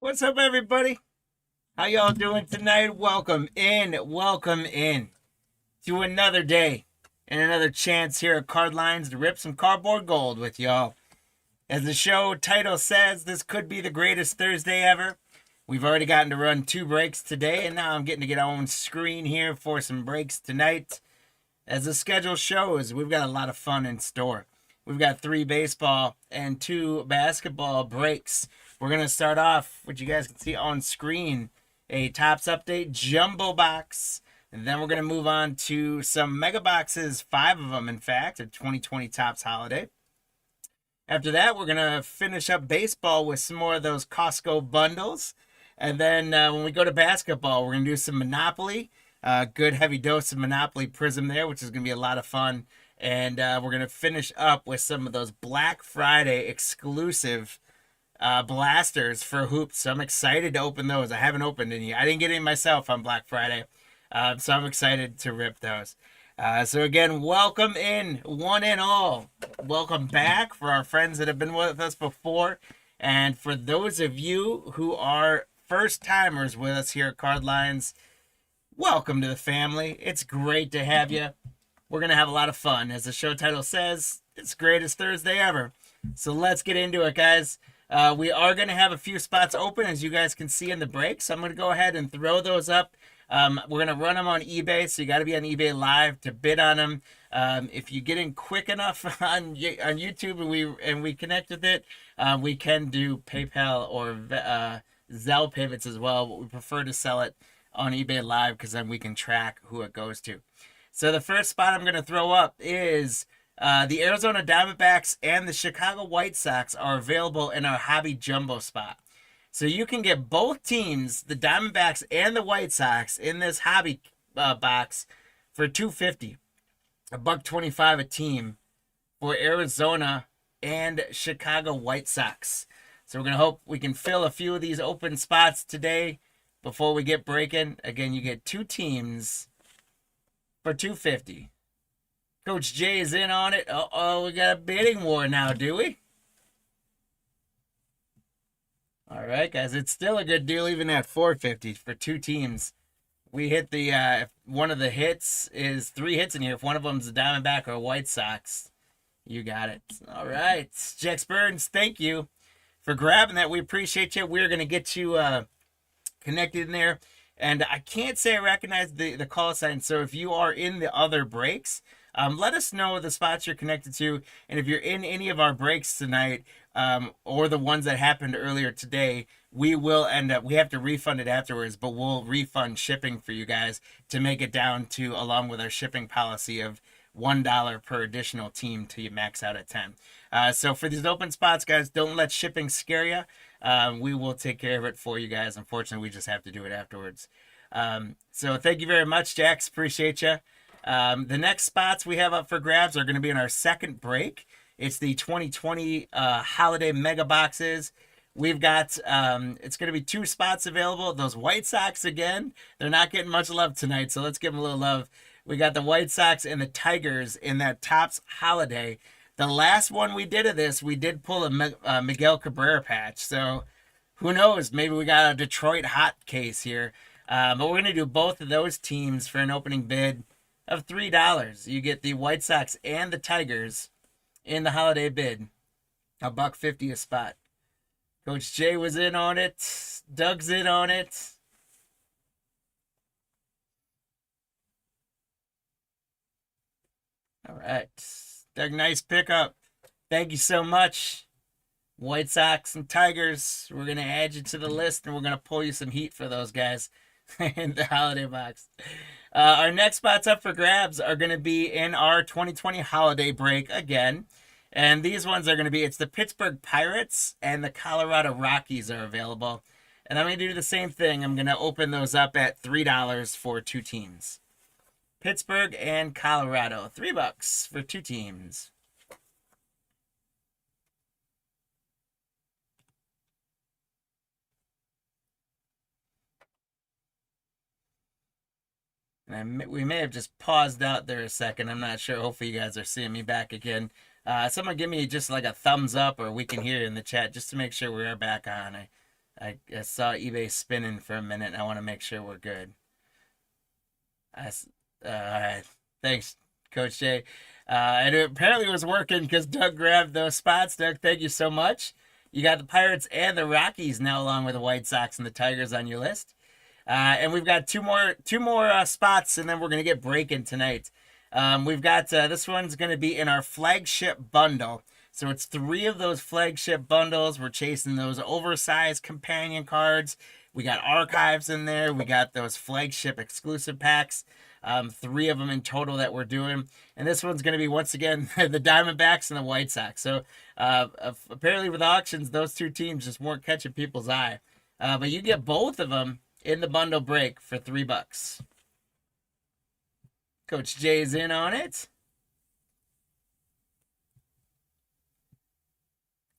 What's up, everybody? How y'all doing tonight? Welcome in to another day and another chance here at Card Lines to rip some cardboard gold with y'all. As the show title says, this could be the greatest Thursday ever. We've already gotten to run 2 breaks today, and now I'm getting to get on screen here for some breaks tonight. As the schedule shows, we've got a lot of fun in store. We've got 3 baseball and 2 basketball breaks. We're going to start off, what you guys can see on screen, a Topps Update Jumbo Box. And then we're going to move on to some Mega Boxes, 5 of them, in fact, of 2020 Topps Holiday. After that, we're going to finish up baseball with some more of those Costco bundles. And then when we go to basketball, we're going to do some Monopoly. Good heavy dose of Monopoly Prizm there, which is going to be a lot of fun. And we're going to finish up with some of those Black Friday exclusive blasters for hoops. So I'm excited to open those. I haven't opened any. I didn't get any myself on Black Friday. So I'm excited to rip those. So again, welcome in, one and all. Welcome back for our friends that have been with us before. And for those of you who are first timers with us here at Card Lines, welcome to the family. It's great to have you. We're going to have a lot of fun. As the show title says, it's greatest Thursday ever. So let's get into it, guys. We are going to have a few spots open, as you guys can see in the break. So I'm going to go ahead and throw those up. We're going to run them on eBay, so you got to be on eBay Live to bid on them. If you get in quick enough on YouTube and we connect with it, we can do PayPal or Zelle payments as well, but we prefer to sell it on eBay Live because then we can track who it goes to. So the first spot I'm going to throw up is the Arizona Diamondbacks and the Chicago White Sox are available in our hobby jumbo spot. So you can get both teams, the Diamondbacks and the White Sox, in this hobby box for $250, $125 a team for Arizona and Chicago White Sox. So we're gonna hope we can fill a few of these open spots today before we get breaking. Again, you get 2 teams for $250. Coach Jay is in on it. Uh-oh, we got a bidding war now, do we? All right, guys, it's still a good deal even at $450 for 2 teams. We hit the one of the hits is 3 hits in here. If one of them's a Diamondback or a White Sox, you got it. All right, Jex Burns, thank you for grabbing that. We appreciate you. We're gonna get you connected in there. And I can't say I recognize the call sign. So if you are in the other breaks, let us know the spots you're connected to. And if you're in any of our breaks tonight, or the ones that happened earlier today, we will end up, we have to refund it afterwards, but we'll refund shipping for you guys to make it down to, along with our shipping policy of $1 per additional team till you max out at 10. So for these open spots, guys, don't let shipping scare you. We will take care of it for you guys. Unfortunately, we just have to do it afterwards. So thank you very much, Jax. Appreciate you. The next spots we have up for grabs are going to be in our second break. It's the 2020 holiday mega boxes. We've got, it's going to be 2 spots available. Those White Sox, again, they're not getting much love tonight, so let's give them a little love. We got the White Sox and the Tigers in that Topps holiday. The last one we did of this, we did pull a Miguel Cabrera patch. So who knows? Maybe we got a Detroit hot case here. But we're going to do both of those teams for an opening bid of $3. You get the White Sox and the Tigers in the holiday bid. $150 a spot. Coach Jay was in on it. Doug's in on it. All right. Doug, nice pickup. Thank you so much. White Sox and Tigers, we're going to add you to the list, and we're going to pull you some heat for those guys in the holiday box. Our next spots up for grabs are going to be in our 2020 holiday break again. And these ones are going to be, it's the Pittsburgh Pirates and the Colorado Rockies are available. And I'm going to do the same thing. I'm going to open those up at $3 for 2 teams. Pittsburgh and Colorado, $3 for 2 teams. And we may have just paused out there a second. I'm not sure. Hopefully you guys are seeing me back again. Someone give me just like a thumbs up, or we can hear it in the chat just to make sure we are back on. I saw eBay spinning for a minute, and I want to make sure we're good. All right. Thanks, Coach Jay. And it apparently was working because Doug grabbed those spots. Doug, thank you so much. You got the Pirates and the Rockies now, along with the White Sox and the Tigers on your list. And we've got two more spots, and then we're gonna get breaking tonight. We've got this one's gonna be in our flagship bundle. So it's 3 of those flagship bundles. We're chasing those oversized companion cards. We got archives in there. We got those flagship exclusive packs. 3 of them in total that we're doing. And this one's going to be, once again, the Diamondbacks and the White Sox. So apparently with auctions, those 2 teams just weren't catching people's eye. But you get both of them in the bundle break for $3. Coach Jay's in on it.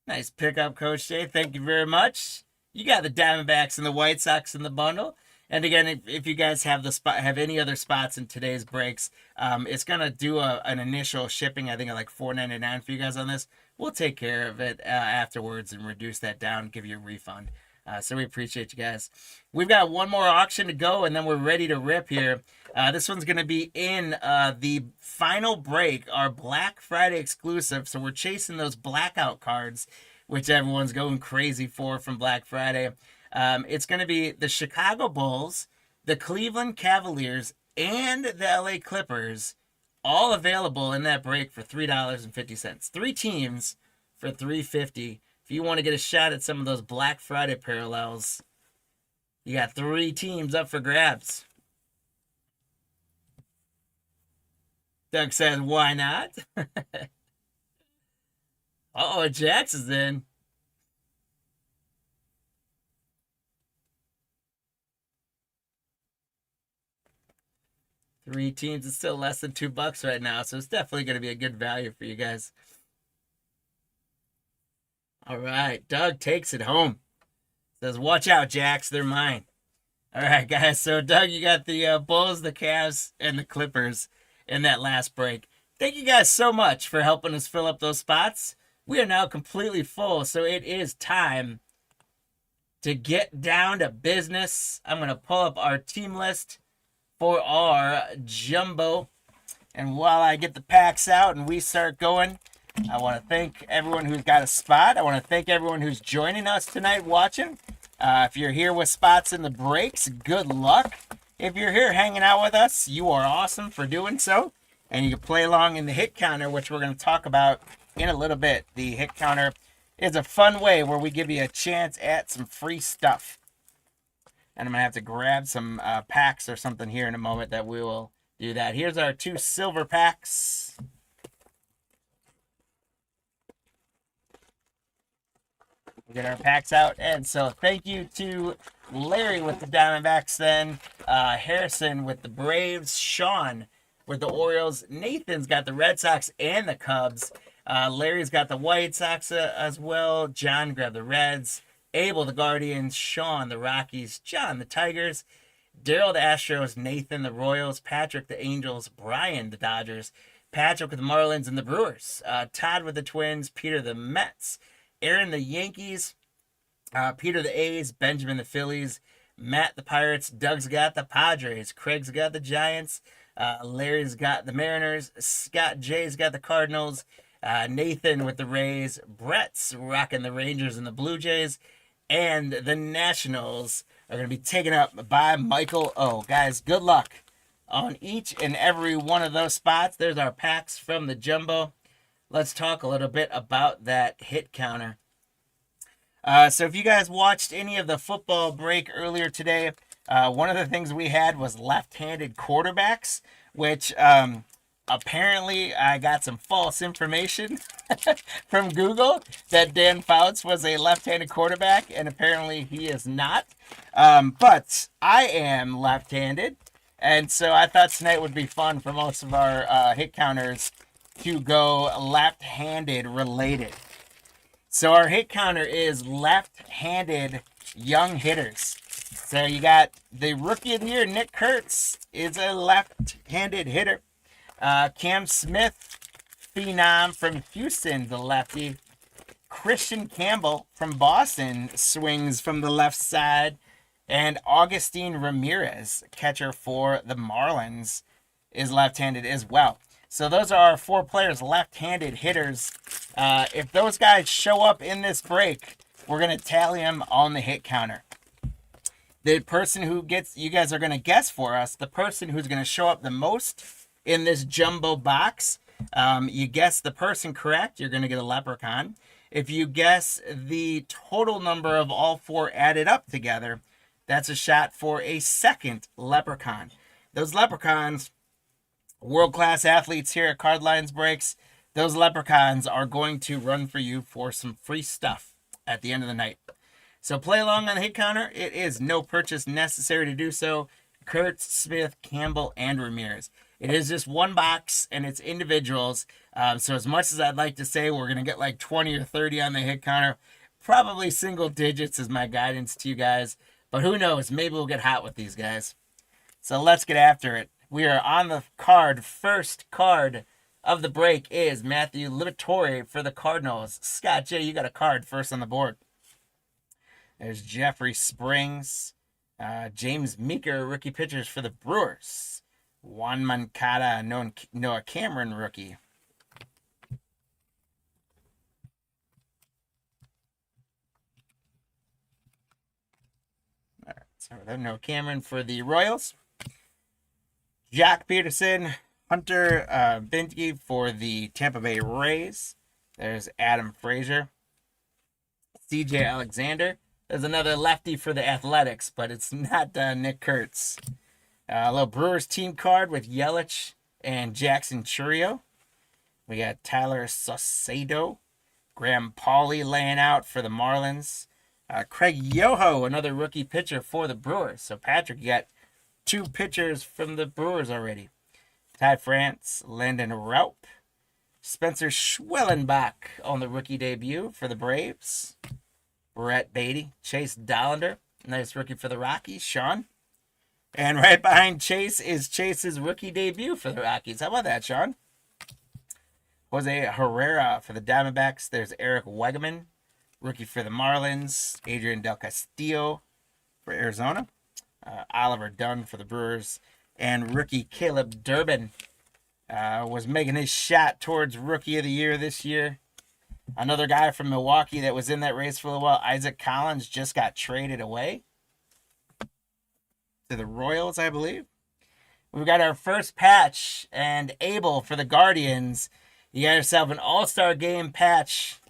Nice pickup, Coach Jay. Thank you very much. You got the Diamondbacks and the White Sox in the bundle. And again, if you guys have any other spots in today's breaks, it's gonna do an initial shipping. I think of like $4.99 for you guys on this. We'll take care of it afterwards and reduce that down, give you a refund. So we appreciate you guys. We've got one more auction to go, and then we're ready to rip here. This one's gonna be in the final break, our Black Friday exclusive. So we're chasing those blackout cards, which everyone's going crazy for from Black Friday. It's going to be the Chicago Bulls, the Cleveland Cavaliers, and the LA Clippers, all available in that break for $3.50. 3 teams for $3.50. If you want to get a shot at some of those Black Friday parallels, you got 3 teams up for grabs. Doug says, why not? Uh-oh, Jax is in. Three teams is still less than $2 right now, so it's definitely going to be a good value for you guys. All right, Doug takes it home. Says, watch out, Jax, they're mine. All right, guys, so Doug, you got the Bulls, the Cavs, and the Clippers in that last break. Thank you guys so much for helping us fill up those spots. We are now completely full, so it is time to get down to business. I'm going to pull up our team list for our jumbo. And while I get the packs out and we start going, I want to thank everyone who's got a spot. I want to thank everyone who's joining us tonight watching. If you're here with spots in the breaks, good luck. If you're here hanging out with us, you are awesome for doing so. And you can play along in the hit counter, which we're going to talk about in a little bit. The hit counter is a fun way where we give you a chance at some free stuff. And I'm going to have to grab some packs or something here in a moment that we will do that. Here's our 2 silver packs. We'll get our packs out. And so thank you to Larry with the Diamondbacks then. Harrison with the Braves. Sean with the Orioles. Nathan's got the Red Sox and the Cubs. Larry's got the White Sox as well. John grabbed the Reds. Abel the Guardians. Sean the Rockies. John the Tigers. Daryl the Astros. Nathan the Royals. Patrick the Angels. Brian the Dodgers. Patrick with the Marlins and the Brewers. Todd with the Twins. Peter the Mets. Aaron the Yankees. Peter the A's. Benjamin the Phillies. Matt the Pirates. Doug's got the Padres. Craig's got the Giants. Larry's got the Mariners. Scott J's got the Cardinals. Nathan with the Rays. Brett's rocking the Rangers and the Blue Jays. And the Nationals are going to be taken up by Michael O. Guys, good luck on each and every one of those spots. There's our packs from the jumbo. Let's talk a little bit about that hit counter. So if you guys watched any of the football break earlier today, one of the things we had was left-handed quarterbacks, which apparently I got some false information from Google that Dan Fouts was a left-handed quarterback, and apparently he is not. But I am left-handed, and so I thought tonight would be fun for most of our hit counters to go left-handed related. So our hit counter is left-handed young hitters. So you got the rookie of the year, Nick Kurtz, is a left-handed hitter. Cam Smith, phenom from Houston, the lefty. Christian Campbell from Boston swings from the left side. And Augustine Ramirez, catcher for the Marlins, is left-handed as well. So those are our 4 players, left-handed hitters. If those guys show up in this break, we're going to tally them on the hit counter. The person who gets, you guys are going to guess for us, the person who's going to show up the most in this jumbo box, you guess the person correct, you're going to get a leprechaun. If you guess the total number of all 4 added up together, that's a shot for a second leprechaun. Those leprechauns, world-class athletes here at Card Lines Breaks, those leprechauns are going to run for you for some free stuff at the end of the night. So play along on the hit counter. It is no purchase necessary to do so. Kurtz, Smith, Campbell, and Ramirez. It is just one box, and it's individuals. So as much as I'd like to say we're going to get like 20 or 30 on the hit counter, probably single digits is my guidance to you guys. But who knows? Maybe we'll get hot with these guys. So let's get after it. We are on the card. First card of the break is Matthew Liberatore for the Cardinals. Scott J., you got a card first on the board. There's Jeffrey Springs. James Meeker, rookie pitchers for the Brewers. Juan Moncada, Noah Cameron, rookie. All right, so then Noah Cameron for the Royals. Jack Peterson, Hunter Bintke for the Tampa Bay Rays. There's Adam Frazier. CJ Alexander. There's another lefty for the Athletics, but it's not Nick Kurtz. A little Brewers team card with Yelich and Jackson Chourio. We got Tyler Saucedo. Graham Pauley laying out for the Marlins. Craig Yoho, another rookie pitcher for the Brewers. So, Patrick, you got 2 pitchers from the Brewers already. Ty France, Landon Raup. Spencer Schwellenbach on the rookie debut for the Braves. Brett Beatty, Chase Dollander, nice rookie for the Rockies, Sean. And right behind Chase is Chase's rookie debut for the Rockies. How about that, Sean? Jose Herrera for the Diamondbacks. There's Eric Wegeman, rookie for the Marlins. Adrian Del Castillo for Arizona. Oliver Dunn for the Brewers. And rookie Caleb Durbin was making his shot towards Rookie of the Year this year. Another guy from Milwaukee that was in that race for a while, Isaac Collins, just got traded away to the Royals, I believe. We've got our first patch, and Abel for the Guardians. You got yourself an All-Star Game patch,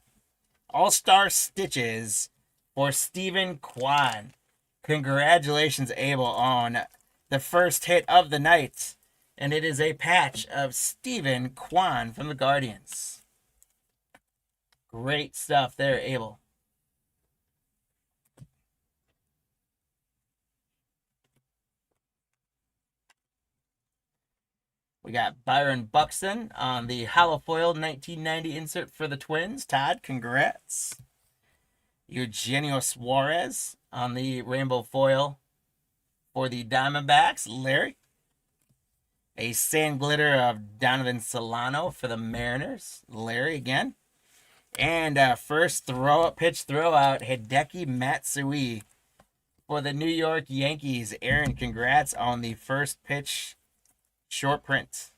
All-Star Stitches for Stephen Kwan. Congratulations, Abel, on the first hit of the night. And it is a patch of Stephen Kwan from the Guardians. Great stuff there, Abel. We got Byron Buxton on the hollow foil 1990 insert for the Twins. Todd, congrats. Eugenio Suarez on the rainbow foil for the Diamondbacks. Larry. A sand glitter of Donovan Solano for the Mariners. Larry again. And first pitch throwout, Hideki Matsui for the New York Yankees. Aaron, congrats on the first pitch short print.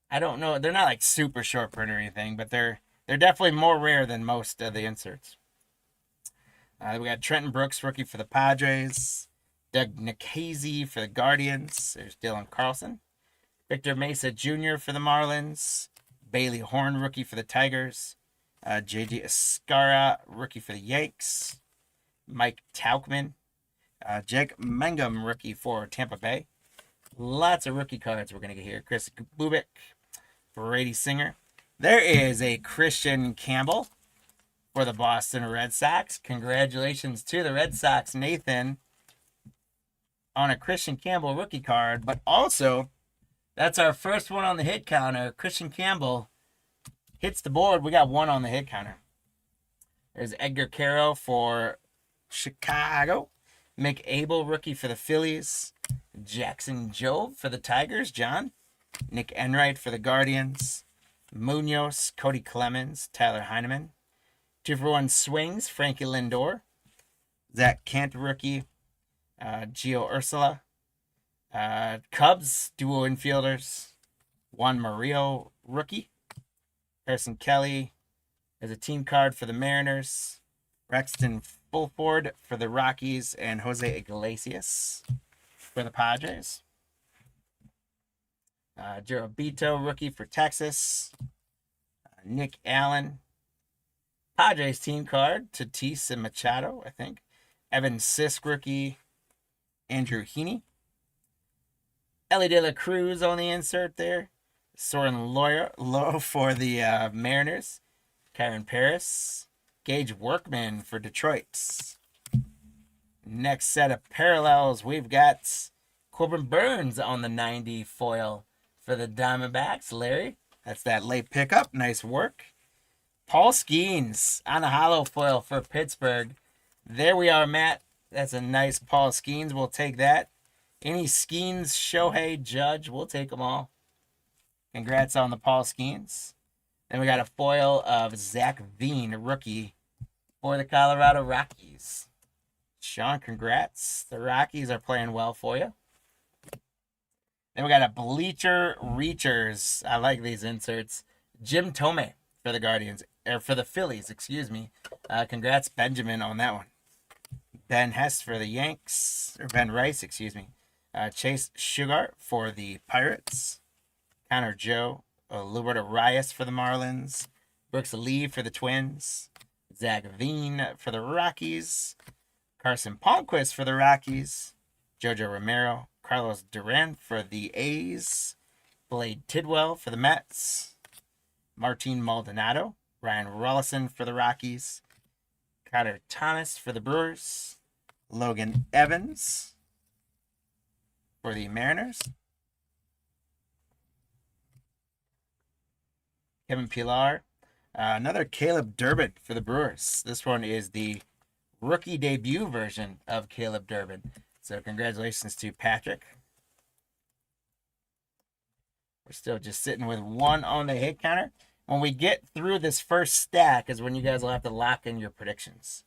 I don't know, they're not like super short print or anything, but they're definitely more rare than most of the inserts. We got Trenton Brooks, rookie for the Padres. Doug Nikhazy for the Guardians. There's Dylan Carlson. Victor Mesa Jr. for the Marlins. Bailey Horn, rookie for the Tigers. J.J. Escara, rookie for the Yanks. Mike Tauchman. Jake Mangum, rookie for Tampa Bay. Lots of rookie cards we're going to get here. Chris Bubik, Brady Singer. There is a Christian Campbell for the Boston Red Sox. Congratulations to the Red Sox, Nathan, on a Christian Campbell rookie card. But also, that's our first one on the hit counter. Christian Campbell hits the board. We got 1 on the hit counter. There's Edgar Caro for Chicago. Mick Abel, rookie for the Phillies. Jackson Jove for the Tigers. John. Nick Enright for the Guardians. Munoz, Cody Clemens, Tyler Heineman. 2-for-1 swings, Frankie Lindor. Zach Kent, rookie. Gio Ursula. Cubs, duo infielders. Juan Mario, rookie. Harrison Kelly as a team card for the Mariners. Rexton Fulford for the Rockies. And Jose Iglesias for the Padres. Jerobito, rookie for Texas. Nick Allen. Padres team card. Tatis and Machado, I think. Evan Sisk, rookie. Andrew Heaney. Ellie De La Cruz on the insert there. Soren Lowe for the Mariners. Kyron Paris. Gage Workman for Detroit. Next set of parallels, we've got Corbin Burns on the 90 foil for the Diamondbacks. Larry, that's that late pickup. Nice work. Paul Skeens on a hollow foil for Pittsburgh. There we are, Matt. That's a nice Paul Skeens. We'll take that. Any Skeens, Shohei, Judge, we'll take them all. Congrats on the Paul Skeens. Then we got a foil of Zach Veen, rookie for the Colorado Rockies. Sean, congrats. The Rockies are playing well for you. Then we got a Bleacher Reachers. I like these inserts. Jim Thome for the Guardians, or for the Phillies, excuse me. Congrats, Benjamin, on that one. Ben Hess for the Yanks, or Ben Rice, excuse me. Chase Sugar for the Pirates. Connor Joe. Luberto Arias for the Marlins. Brooks Lee for the Twins. Zach Veen for the Rockies. Carson Palmquist for the Rockies. Jojo Romero. Carlos Duran for the A's. Blade Tidwell for the Mets. Martin Maldonado. Ryan Rollison for the Rockies. Carter Thomas for the Brewers. Logan Evans for the Mariners. Kevin Pillar. Another Caleb Durbin for the Brewers. This one is the rookie debut version of Caleb Durbin. So congratulations to Patrick. We're still just sitting with one on the hit counter. When we get through this first stack is when you guys will have to lock in your predictions.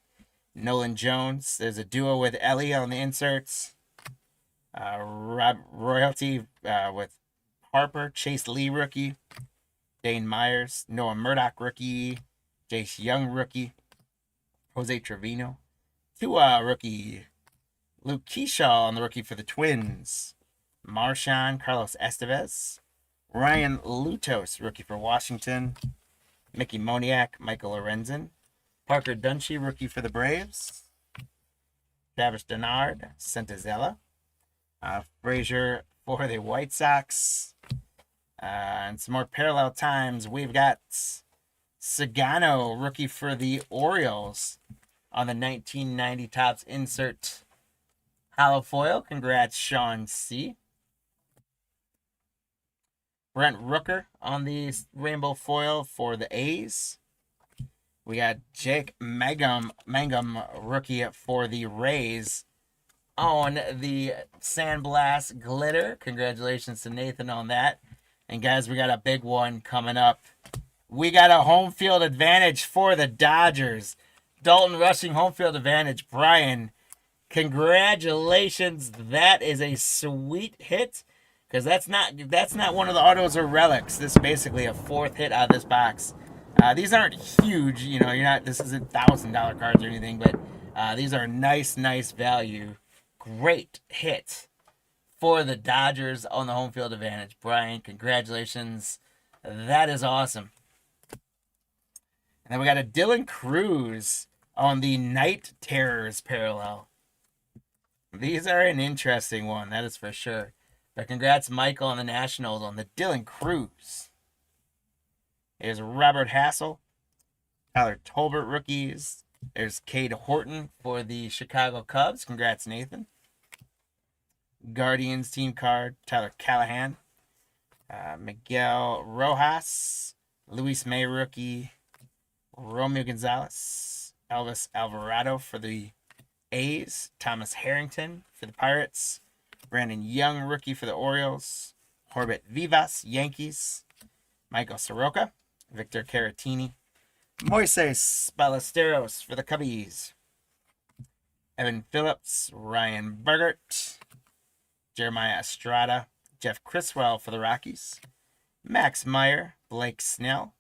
Nolan Jones. There's a duo with Ellie on the inserts. Royalty with Harper. Chase Lee, rookie. Dane Myers. Noah Murdoch, rookie. Jace Young, rookie. Jose Trevino. Tua, rookie. Luke Keyshaw on the rookie for the Twins. Marshawn. Carlos Estevez. Ryan Lutos, rookie for Washington. Mickey Moniak. Michael Lorenzen. Parker Dunshee, rookie for the Braves. Travis Denard. Santazella. Frazier for the White Sox. And some more parallel times. We've got Sagano, rookie for the Orioles on the 1990 Topps insert hollow foil. Congrats, Sean C. Brent Rooker on the rainbow foil for the A's. We got Jake Mangum, rookie for the Rays on the Sandblast Glitter. Congratulations to Nathan on that. And guys, we got a big one coming up. We got a home field advantage for the Dodgers. Dalton rushing home field advantage. Brian, congratulations. That is a sweet hit. Because that's not one of the autos or relics. This is basically a fourth hit out of this box. These aren't huge, you know, this isn't $1,000 cards or anything, but these are nice value. Great hit for the Dodgers on the home field advantage. Brian, congratulations. That is awesome. And then we got a Dylan Cruz on the Night Terrors parallel. These are an interesting one, that is for sure. But congrats, Michael, on the Nationals on the Dylan Cruz. There's Robert Hassel. Tyler Tolbert, rookies. There's Cade Horton for the Chicago Cubs. Congrats, Nathan. Guardians team card. Tyler Callahan. Miguel Rojas. Luis May, rookie. Romeo Gonzalez. Elvis Alvarado for the A's. Thomas Harrington for the Pirates. Brandon Young, rookie for the Orioles. Corbett Vivas, Yankees. Michael Soroka. Victor Caratini Moises Ballesteros for the Cubbies. Evan Phillips, Ryan Bergert, Jeremiah Estrada, Jeff Criswell for the Rockies. Max Meyer, Blake Snell,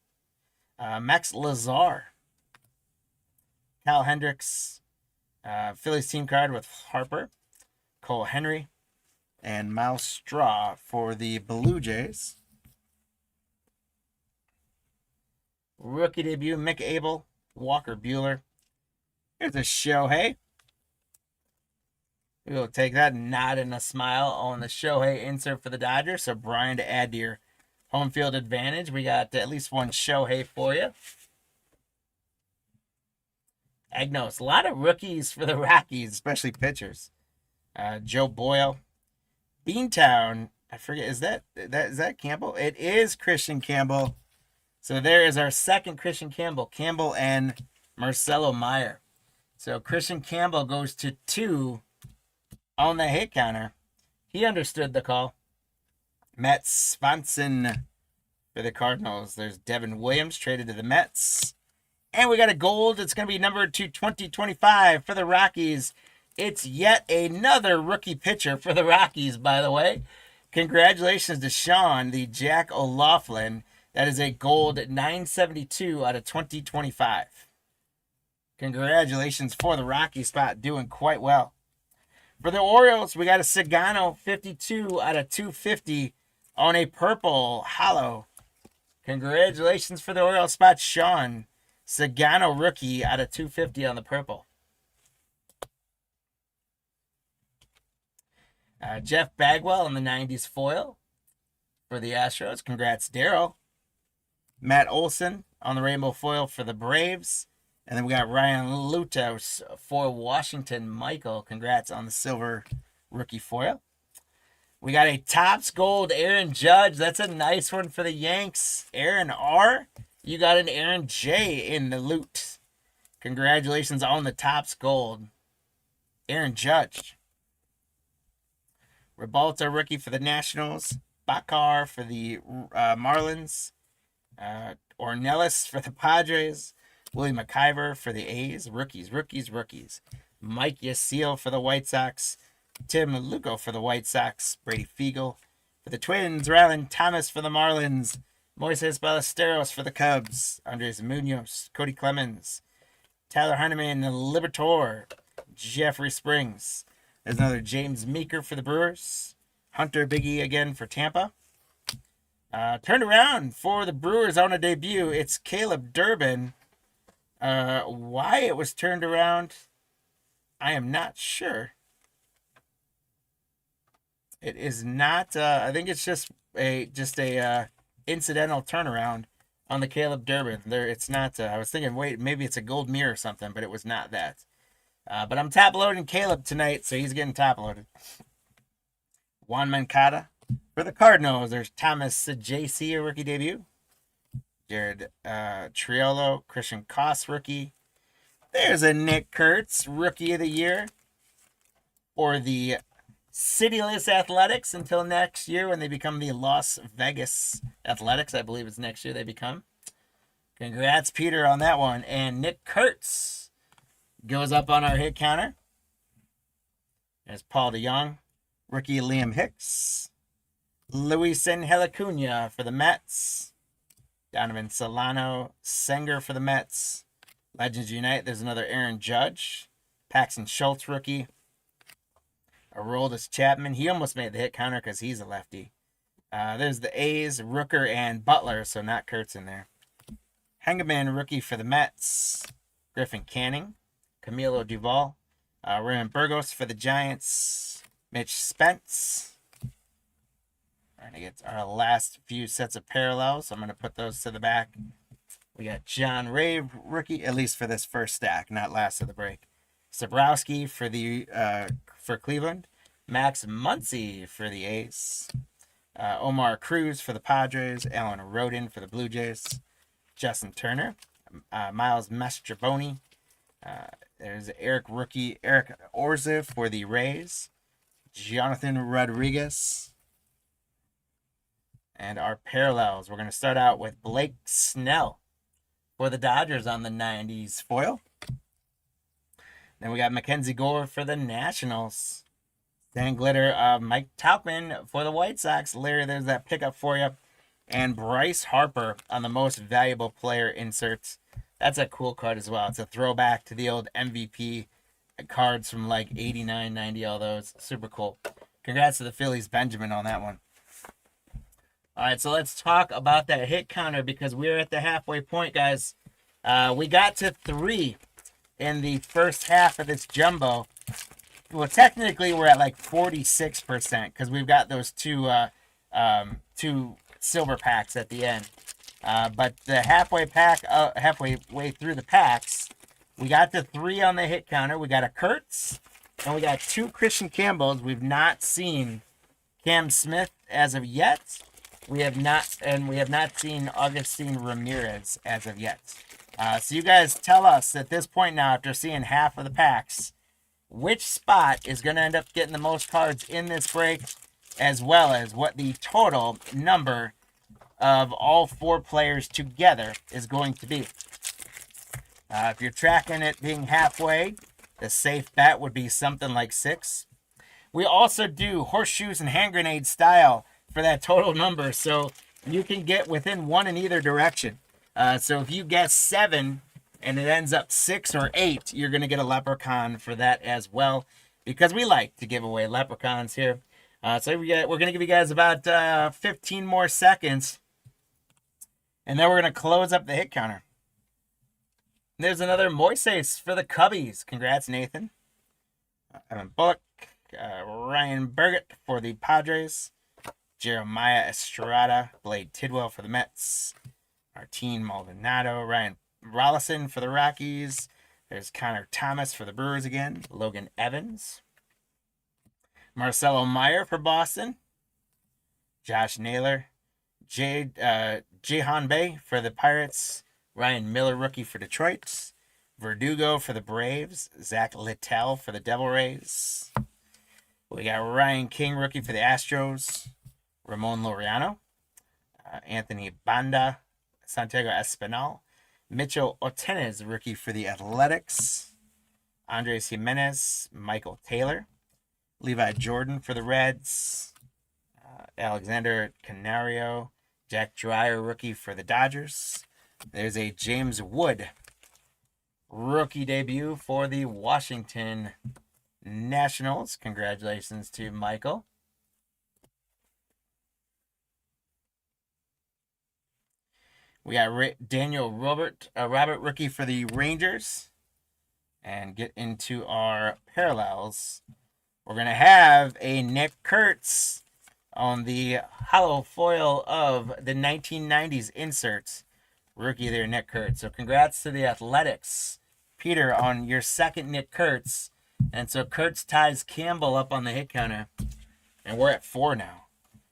Max Lazar, Cal Hendricks, Phillies team card with Harper, Cole Henry, and Miles Straw for the Blue Jays. Rookie debut, Mick Abel, Walker Buehler. Here's a Shohei. We'll take that nod and a smile on the Shohei insert for the Dodgers. So Brian to add to your home field advantage. We got at least one Shohei for you. Agnos, a lot of rookies for the Rockies, especially pitchers. Joe Boyle, Beantown. I forget, is that Campbell? It is Christian Campbell. So there is our second Christian Campbell. Campbell and Marcelo Meyer. So Christian Campbell goes to 2 on the hit counter. He understood the call. Matt Swanson for the Cardinals. There's Devin Williams traded to the Mets. And we got a gold. It's going to be numbered to 2025 for the Rockies. It's yet another rookie pitcher for the Rockies, by the way. Congratulations to Sean, the Jack O'Loughlin. That is a gold 972 out of 2025. Congratulations for the Rocky spot, doing quite well. For the Orioles, we got a Sagano 52 out of 250 on a purple hollow. Congratulations for the Orioles spot, Sean. Sagano rookie out of 250 on the purple. Jeff Bagwell in the 90s foil for the Astros. Congrats, Daryl. Matt Olson on the rainbow foil for the Braves. And then we got Ryan Lutos for Washington. Michael, congrats on the silver rookie foil. We got a Topps Gold Aaron Judge. That's a nice one for the Yanks. Aaron R. You got an Aaron J in the loot. Congratulations on the Topps Gold. Aaron Judge. Ribalta rookie for the Nationals. Bakar for the Marlins. Ornelas for the Padres. Willie McIver for the A's. Rookies. Mike Yasiel for the White Sox. Tim Lugo for the White Sox. Brady Fiegel for the Twins. Rylan Thomas for the Marlins. Moises Ballesteros for the Cubs. Andres Munoz. Cody Clemens. Tyler Heineman, Libertor. Jeffrey Springs. There's another James Meeker for the Brewers. Hunter Biggie again for Tampa. Turned around for the Brewers on a debut. It's Caleb Durbin. Why it was turned around, I am not sure. It is not. I think it's just a incidental turnaround on the Caleb Durbin. There, it's not. I was thinking, wait, maybe it's a gold mirror or something, but it was not that. But I'm top loading Caleb tonight, so he's getting top loaded. Juan Mancada for the Cardinals. There's Thomas J.C., a rookie debut. Jared Triolo, Christian Koss rookie. There's a Nick Kurtz, rookie of the year for the Cityless Athletics until next year when they become the Las Vegas Athletics. I believe it's next year they become. Congrats, Peter, on that one. And Nick Kurtz goes up on our hit counter. There's Paul DeYoung, rookie Liam Hicks. Luis Angel Acuna for the Mets. Donovan Solano, Senger for the Mets. Legends Unite. There's another Aaron Judge. Paxton Schultz rookie. Aroldis Chapman. He almost made the hit counter because he's a lefty. There's the A's, Rooker, and Butler, so not Kurtz in there. Hengeman rookie for the Mets. Griffin Canning. Camilo Duvall. Raymond Burgos for the Giants. Mitch Spence. We're going to get our last few sets of parallels. I'm going to put those to the back. We got John Ray, rookie, at least for this first stack, not last of the break. Sabrowski for Cleveland. Max Muncy for the A's. Omar Cruz for the Padres. Alan Rodin for the Blue Jays. Justin Turner. Miles Mastrobuoni. There's Eric Orza for the Rays. Jonathan Rodriguez. And our parallels, we're going to start out with Blake Snell for the Dodgers on the 90s foil. Then we got Mackenzie Gore for the Nationals. Then glitter Mike Tauchman for the White Sox. Larry, there's that pickup for you. And Bryce Harper on the most valuable player inserts. That's a cool card as well. It's a throwback to the old MVP cards from like 89, 90, all those. Super cool. Congrats to the Phillies, Benjamin, on that one. All right, so let's talk about that hit counter because we're at the halfway point, guys. We got to 3 in the first half of this jumbo. Well, technically, we're at like 46% because we've got those two silver packs at the end. But the halfway way through the packs, we got the 3 on the hit counter. We got a Kurtz, and we got 2 Christian Campbells. We've not seen Cam Smith as of yet. We have not seen Augustine Ramirez as of yet. So you guys tell us at this point now, after seeing half of the packs, which spot is going to end up getting the most cards in this break, as well as what the total number of all 4 players together is going to be. If you're tracking it being halfway, the safe bet would be something like 6. We also do horseshoes and hand grenade style for that total number, so you can get within 1 in either direction. So if you guess 7 and it ends up 6 or 8, you're going to get a leprechaun for that as well, because we like to give away leprechauns here. So we're going to give you guys about 15 more seconds, and then we're going to close up the hit counter. There's another Moises for the Cubbies. Congrats, Nathan. Evan Bullock, Ryan Burgett for the Padres. Jeremiah Estrada, Blade Tidwell for the Mets. Martin Maldonado, Ryan Rollison for the Rockies. There's Connor Thomas for the Brewers again. Logan Evans. Marcelo Meyer for Boston. Josh Naylor. Jahan Bay for the Pirates. Ryan Miller, rookie for Detroit. Verdugo for the Braves. Zach Littell for the Devil Rays. We got Ryan King, rookie for the Astros. Ramon Laureano. Anthony Banda. Santiago Espinal. Mitchell Otenez, rookie for the Athletics. Andres Jimenez. Michael Taylor. Levi Jordan for the Reds. Alexander Canario. Jack Dreyer, rookie for the Dodgers. There's a James Wood rookie debut for the Washington Nationals. Congratulations to Michael. We got Daniel Robert, rookie for the Rangers. And get into our parallels. We're going to have a Nick Kurtz on the hollow foil of the 1990s inserts. Rookie there, Nick Kurtz. So congrats to the Athletics, Peter, on your second Nick Kurtz. And so Kurtz ties Campbell up on the hit counter. And we're at 4 now.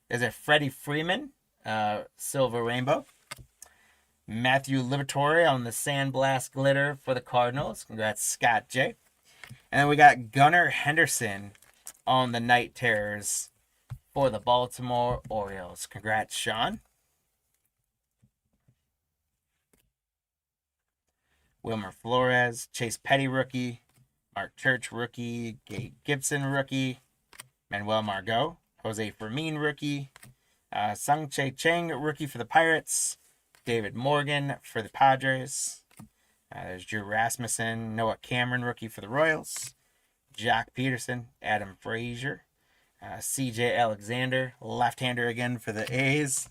There's a Freddie Freeman, Silver Rainbow. Matthew Liberatore on the Sandblast Glitter for the Cardinals. Congrats, Scott J. And then we got Gunnar Henderson on the Night Terrors for the Baltimore Orioles. Congrats, Sean. Wilmer Flores, Chase Petty, rookie. Mark Church, rookie. Gabe Gibson, rookie. Manuel Margot. Jose Fermin, rookie. Sung Che Cheng, rookie for the Pirates. David Morgan for the Padres. There's Drew Rasmussen. Noah Cameron, rookie for the Royals. Jock Peterson. Adam Frazier. CJ Alexander, left-hander again for the A's.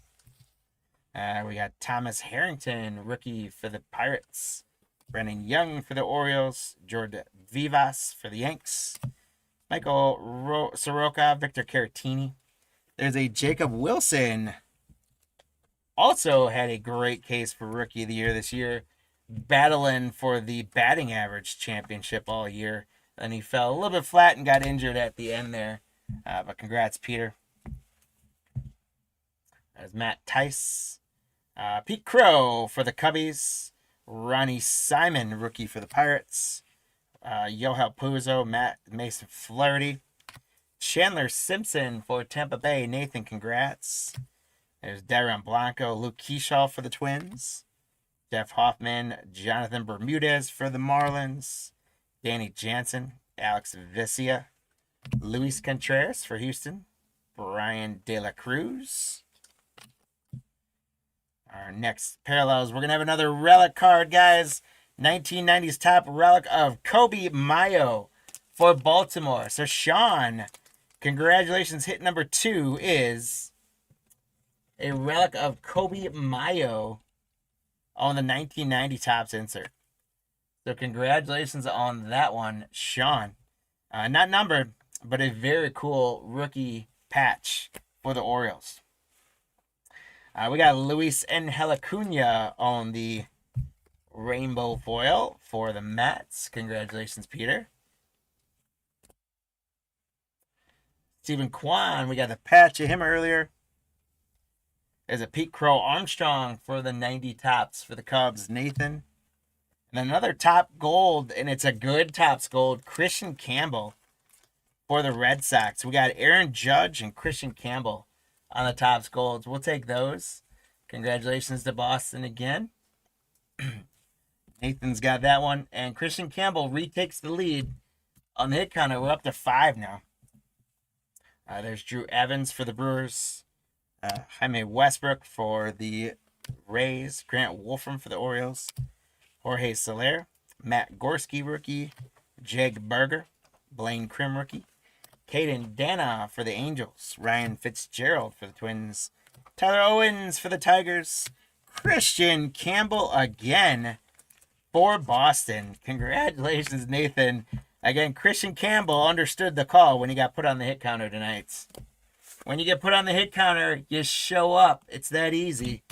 We got Thomas Harrington, rookie for the Pirates. Brennan Young for the Orioles. Jordan Vivas for the Yanks. Michael Soroka, Victor Caratini. There's a Jacob Wilson. Also had a great case for Rookie of the Year this year. Battling for the batting average championship all year. Then he fell a little bit flat and got injured at the end there. But congrats, Peter. There's Matt Tice. Pete Crow for the Cubbies. Ronnie Simon, rookie for the Pirates. Yohel Puzo, Mason Flaherty. Chandler Simpson for Tampa Bay. Nathan, congrats. There's Darion Blanco, Luke Keyshaw for the Twins. Jeff Hoffman, Jonathan Bermudez for the Marlins, Danny Jansen, Alex Vesia, Luis Contreras for Houston, Brian De La Cruz. Our next parallels, we're going to have another relic card, guys. 1990s top relic of Kobe Mayo for Baltimore. So, Sean, congratulations. Hit number 2 is a relic of Kobe Mayo on the 1990 Topps insert. So, congratulations on that one, Sean. Not numbered, but a very cool rookie patch for the Orioles. We got Luis Acuna on the rainbow foil for the Mets. Congratulations, Peter. Stephen Kwan, we got the patch of him earlier. There's a Pete Crow Armstrong for the 90 Topps for the Cubs, Nathan. And another top gold, and it's a good Topps gold, Christian Campbell for the Red Sox. We got Aaron Judge and Christian Campbell on the Topps golds. We'll take those. Congratulations to Boston again. Nathan's got that one. And Christian Campbell retakes the lead on the hit counter. We're up to 5 now. There's Drew Evans for the Brewers. Jaime Westbrook for the Rays. Grant Wolfram for the Orioles. Jorge Soler. Matt Gorski rookie. Jeg Berger. Blaine Krim rookie. Caden Dana for the Angels. Ryan Fitzgerald for the Twins. Tyler Owens for the Tigers. Christian Campbell again for Boston. Congratulations, Nathan. Again, Christian Campbell understood the call when he got put on the hit counter tonight. When you get put on the hit counter, you show up. It's that easy.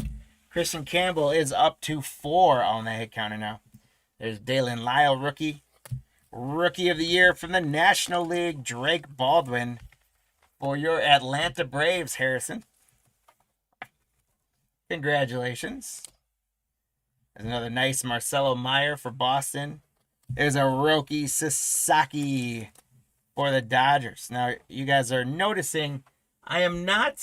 Christian Campbell is up to 4 on the hit counter now. There's Dalen Lyle, rookie. Rookie of the Year from the National League, Drake Baldwin for your Atlanta Braves, Harrison. Congratulations. There's another nice Marcelo Meyer for Boston. There's a Roki Sasaki for the Dodgers. Now, you guys are noticing I'm not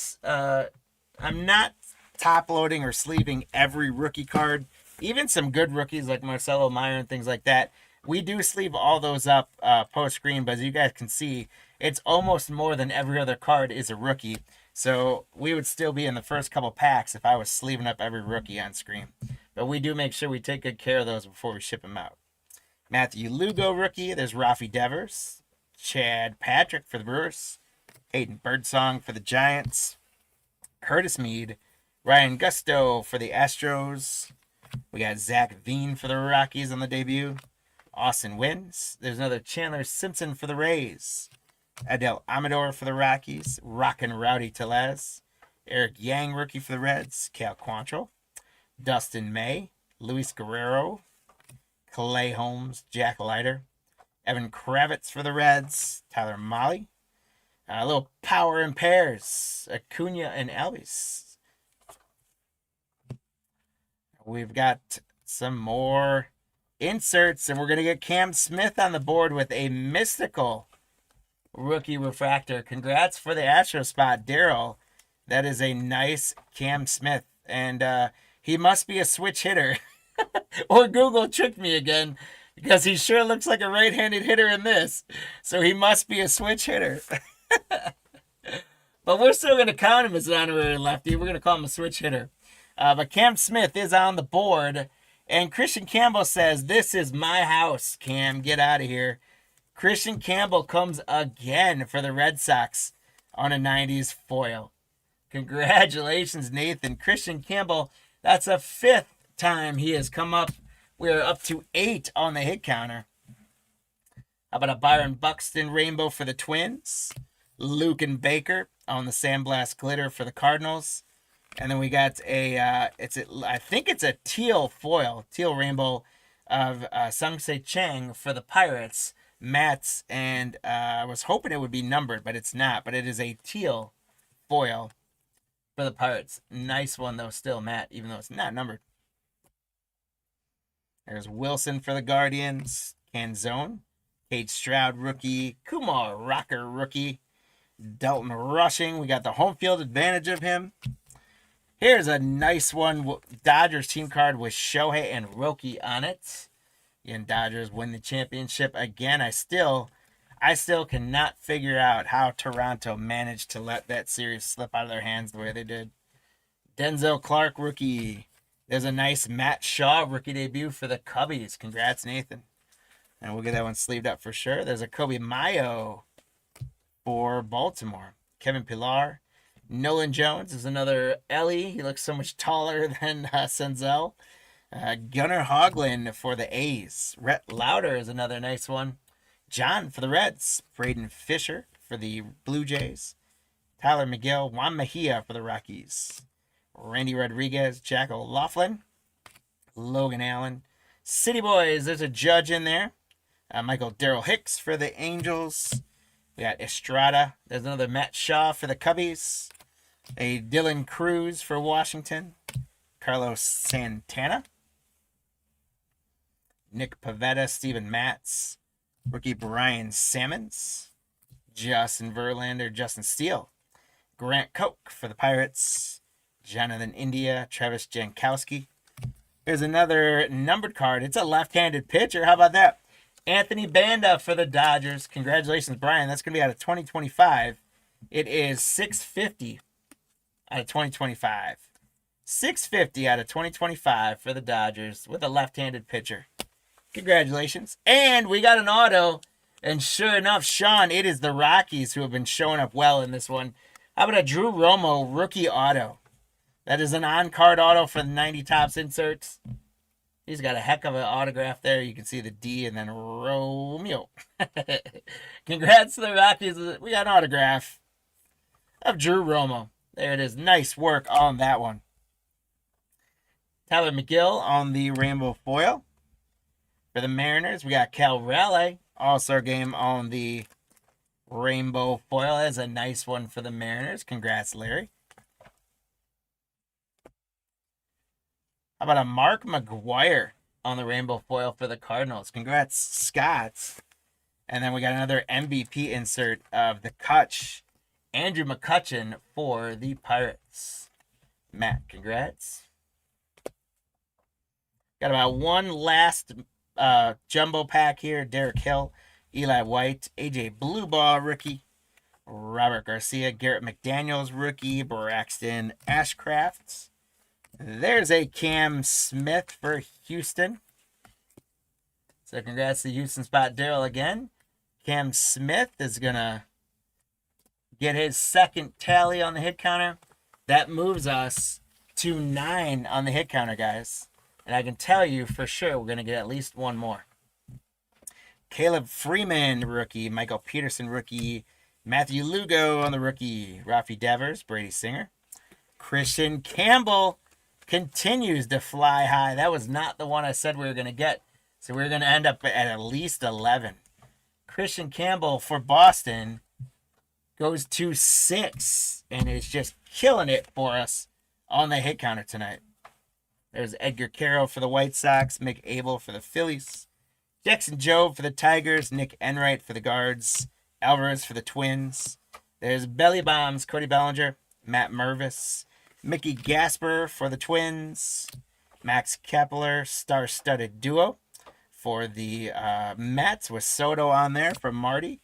top loading or sleeving every rookie card. Even some good rookies like Marcelo Meyer and things like that. We do sleeve all those up post-screen, but as you guys can see, it's almost more than every other card is a rookie. So we would still be in the first couple packs if I was sleeving up every rookie on screen. But we do make sure we take good care of those before we ship them out. Matthew Lugo, rookie. There's Rafi Devers. Chad Patrick for the Brewers. Hayden Birdsong for the Giants. Curtis Mead. Ryan Gusto for the Astros. We got Zach Veen for the Rockies on the debut. Austin Wins. There's another Chandler Simpson for the Rays. Adel Amador for the Rockies. Rockin' Rowdy Tellez. Eric Yang, rookie for the Reds. Cal Quantrill. Dustin May. Luis Guerrero. Clay Holmes. Jack Leiter. Evan Kravitz for the Reds. Tyler Mahle. A little power in pairs. Acuna and Albies. We've got some more inserts, and we're going to get Cam Smith on the board with a mystical rookie refractor. Congrats for the Astro spot, Daryl. That is a nice Cam Smith, and he must be a switch hitter. Or Google tricked me again, because he sure looks like a right-handed hitter in this. So he must be a switch hitter. But we're still going to count him as an honorary lefty. We're going to call him a switch hitter. But Cam Smith is on the board. And Christian Campbell says, "This is my house, Cam. Get out of here." Christian Campbell comes again for the Red Sox on a 90s foil. Congratulations, Nathan. Christian Campbell, that's a 5th time he has come up. We're up to 8 on the hit counter. How about a Byron Buxton rainbow for the Twins? Luke and Baker on the Sandblast Glitter for the Cardinals. And then we got I think it's a teal foil, teal rainbow of Sung-Se Chang for the Pirates, Mats, and I was hoping it would be numbered, but it's not. But it is a teal foil for the Pirates. Nice one, though, still, Matt, even though it's not numbered. There's Wilson for the Guardians, Canzone, Cade Stroud rookie, Kumar Rocker rookie, Dalton Rushing. We got the home field advantage of him. Here's a nice one. Dodgers team card with Shohei and Roki on it. And Dodgers win the championship again. I still cannot figure out how Toronto managed to let that series slip out of their hands the way they did. Denzel Clark, rookie. There's a nice Matt Shaw rookie debut for the Cubbies. Congrats, Nathan. And we'll get that one sleeved up for sure. There's a Kobe Mayo for Baltimore. Kevin Pillar. Nolan Jones is another Ellie. He looks so much taller than Senzel. Gunnar Hoglund for the A's. Rhett Lauder is another nice one. John for the Reds. Braden Fisher for the Blue Jays. Tyler McGill. Juan Mejia for the Rockies. Randy Rodriguez. Jack O'Loughlin. Logan Allen. City Boys. There's a Judge in there. Michael Darrell Hicks for the Angels. We got Estrada. There's another Matt Shaw for the Cubbies. A Dylan Cruz for Washington. Carlos Santana. Nick Pavetta. Steven Matz. Rookie Brian Sammons. Justin Verlander. Justin Steele. Grant Koch for the Pirates. Jonathan India. Travis Jankowski. Here's another numbered card. It's a left-handed pitcher. How about that? Anthony Banda for the Dodgers. Congratulations, Brian. That's going to be out of 2025. It is 650 out of 2025. 650 out of 2025 for the Dodgers with a left-handed pitcher. Congratulations. And we got an auto. And sure enough, Sean, it is the Rockies who have been showing up well in this one. How about a Drew Romo rookie auto? That is an on-card auto for the 90 Topps inserts. He's got a heck of an autograph there. You can see the D and then Romeo. Congrats to the Rockies. We got an autograph of Drew Romo. There it is. Nice work on that one. Tyler McGill on the rainbow foil. For the Mariners, we got Cal Raleigh. All-Star game on the rainbow foil. That's a nice one for the Mariners. Congrats, Larry. How about a Mark McGuire on the rainbow foil for the Cardinals? Congrats, Scott. And then we got another MVP insert of the Kutch. Andrew McCutchen for the Pirates. Matt, congrats. Got about one last jumbo pack here. Derek Hill, Eli White, AJ Bluebaugh rookie. Robert Garcia, Garrett McDaniels rookie. Braxton Ashcraft. There's a Cam Smith for Houston. So congrats to Houston Spot Daryl again. Cam Smith is going to get his second tally on the hit counter. That moves us to 9 on the hit counter, guys. And I can tell you for sure we're going to get at least one more. Caleb Freeman, rookie. Michael Peterson, rookie. Matthew Lugo on the rookie. Rafi Devers, Brady Singer. Christian Campbell continues to fly high. That was not the one I said we were going to get. So we're going to end up at least 11. Christian Campbell for Boston goes to 6 and is just killing it for us on the hit counter tonight. There's Edgar Carroll for the White Sox, Mick Abel for the Phillies, Jackson Jobe for the Tigers, Nick Enright for the Guards, Alvarez for the Twins. There's Belly Bombs, Cody Bellinger, Matt Mervis, Mickey Gasper for the Twins. Max Kepler, star-studded duo for the Mets with Soto on there for Marty.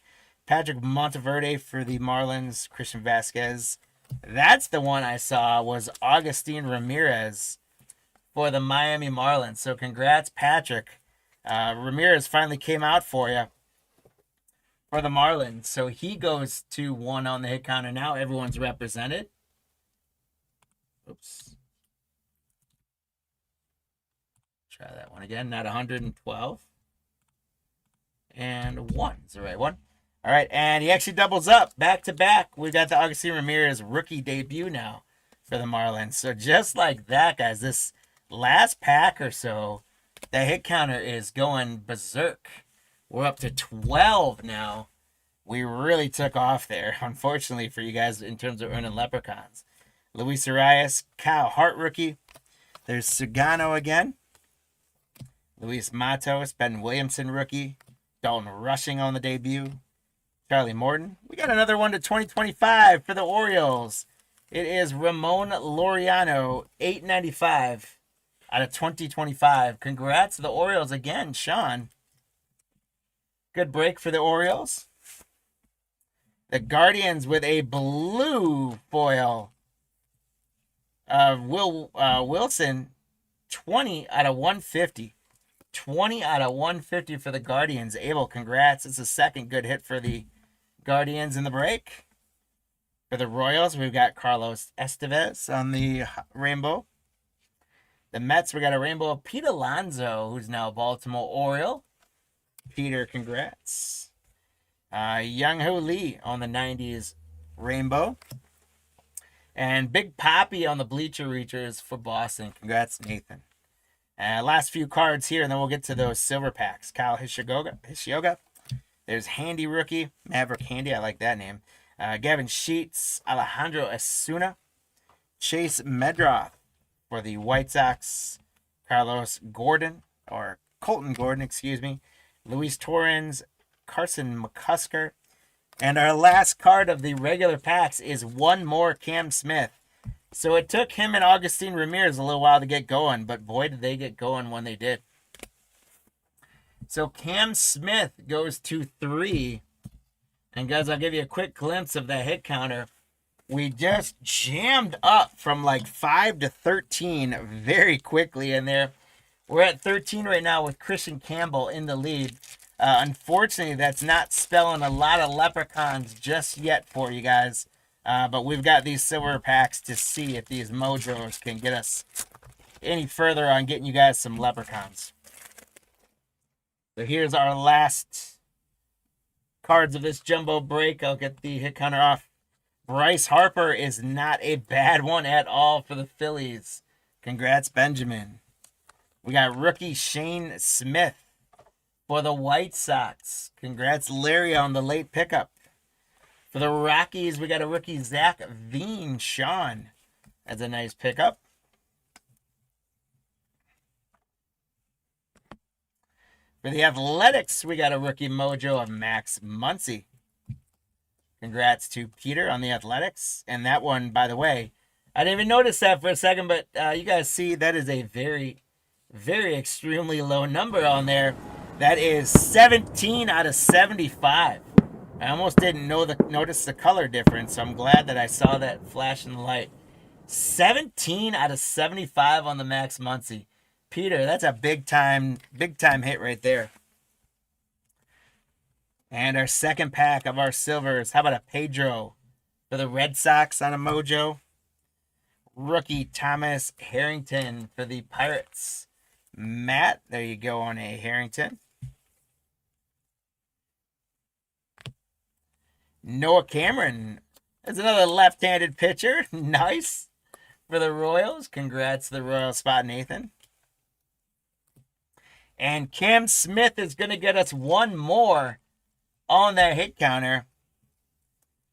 Patrick Monteverde for the Marlins. Christian Vasquez. That's the one I saw was Augustine Ramirez for the Miami Marlins. So congrats, Patrick. Ramirez finally came out for you for the Marlins. So he goes to 1 on the hit counter now. Everyone's represented. Oops. Try that one again. Not 112. And 1 is the right one. All right, and he actually doubles up back to back. We got the Augustine Ramirez rookie debut now for the Marlins. So just like that, guys, this last pack or so, the hit counter is going berserk. We're up to 12 now. We really took off there, unfortunately for you guys in terms of earning leprechauns. Luis Arias, Kyle Hart rookie. There's Sugano again. Luis Matos, Ben Williamson rookie. Dalton Rushing on the debut. Charlie Morton. We got another one to 2025 for the Orioles. It is Ramon Laureano, $8.95 out of 2025. Congrats to the Orioles again, Sean. Good break for the Orioles. The Guardians with a blue foil of Wilson, 20 out of 150. 20 out of 150 for the Guardians. Abel, congrats. It's the second good hit for the Guardians in the break. For the Royals, we've got Carlos Estevez on the rainbow. The Mets, we got a rainbow of Pete Alonso, who's now a Baltimore Oriole. Peter, congrats. Young-Ho Lee on the 90s rainbow. And Big Papi on the Bleacher Reachers for Boston. Congrats, Nathan. Last few cards here, and then we'll get to those silver packs. Kyle Hishioga. There's Handy Rookie. Maverick Handy, I like that name. Gavin Sheets. Alejandro Asuna. Chase Medroff for the White Sox. Carlos Gordon, or Colton Gordon, excuse me. Luis Torrens. Carson McCusker. And our last card of the regular packs is one more Cam Smith. So it took him and Augustine Ramirez a little while to get going, but boy, did they get going when they did. So Cam Smith goes to 3. And guys, I'll give you a quick glimpse of the hit counter. We just jammed up from like 5 to 13 very quickly in there. We're at 13 right now with Christian Campbell in the lead. Unfortunately, that's not spelling a lot of leprechauns just yet for you guys. But we've got these silver packs to see if these mojos can get us any further on getting you guys some leprechauns. So here's our last cards of this jumbo break. I'll get the hit counter off. Bryce Harper is not a bad one at all for the Phillies. Congrats, Benjamin. We got rookie Shane Smith for the White Sox. Congrats, Larry, on the late pickup. For the Rockies, we got a rookie Zach Veen. Sean, that's a nice pickup. For the Athletics, we got a rookie mojo of Max Muncy. Congrats to Peter on the Athletics. And that one, by the way, I didn't even notice that for a second, but you guys see that is a very, very extremely low number on there. That is 17 out of 75. I almost didn't notice the color difference, so I'm glad that I saw that flash in the light. 17 out of 75 on the Max Muncy. Peter, that's a big time hit right there. And our second pack of our silvers. How about a Pedro for the Red Sox on a mojo? Rookie Thomas Harrington for the Pirates. Matt, there you go on a Harrington. Noah Cameron. There's another left-handed pitcher. Nice for the Royals. Congrats to the Royals spot, Nathan. And Cam Smith is going to get us one more on that hit counter.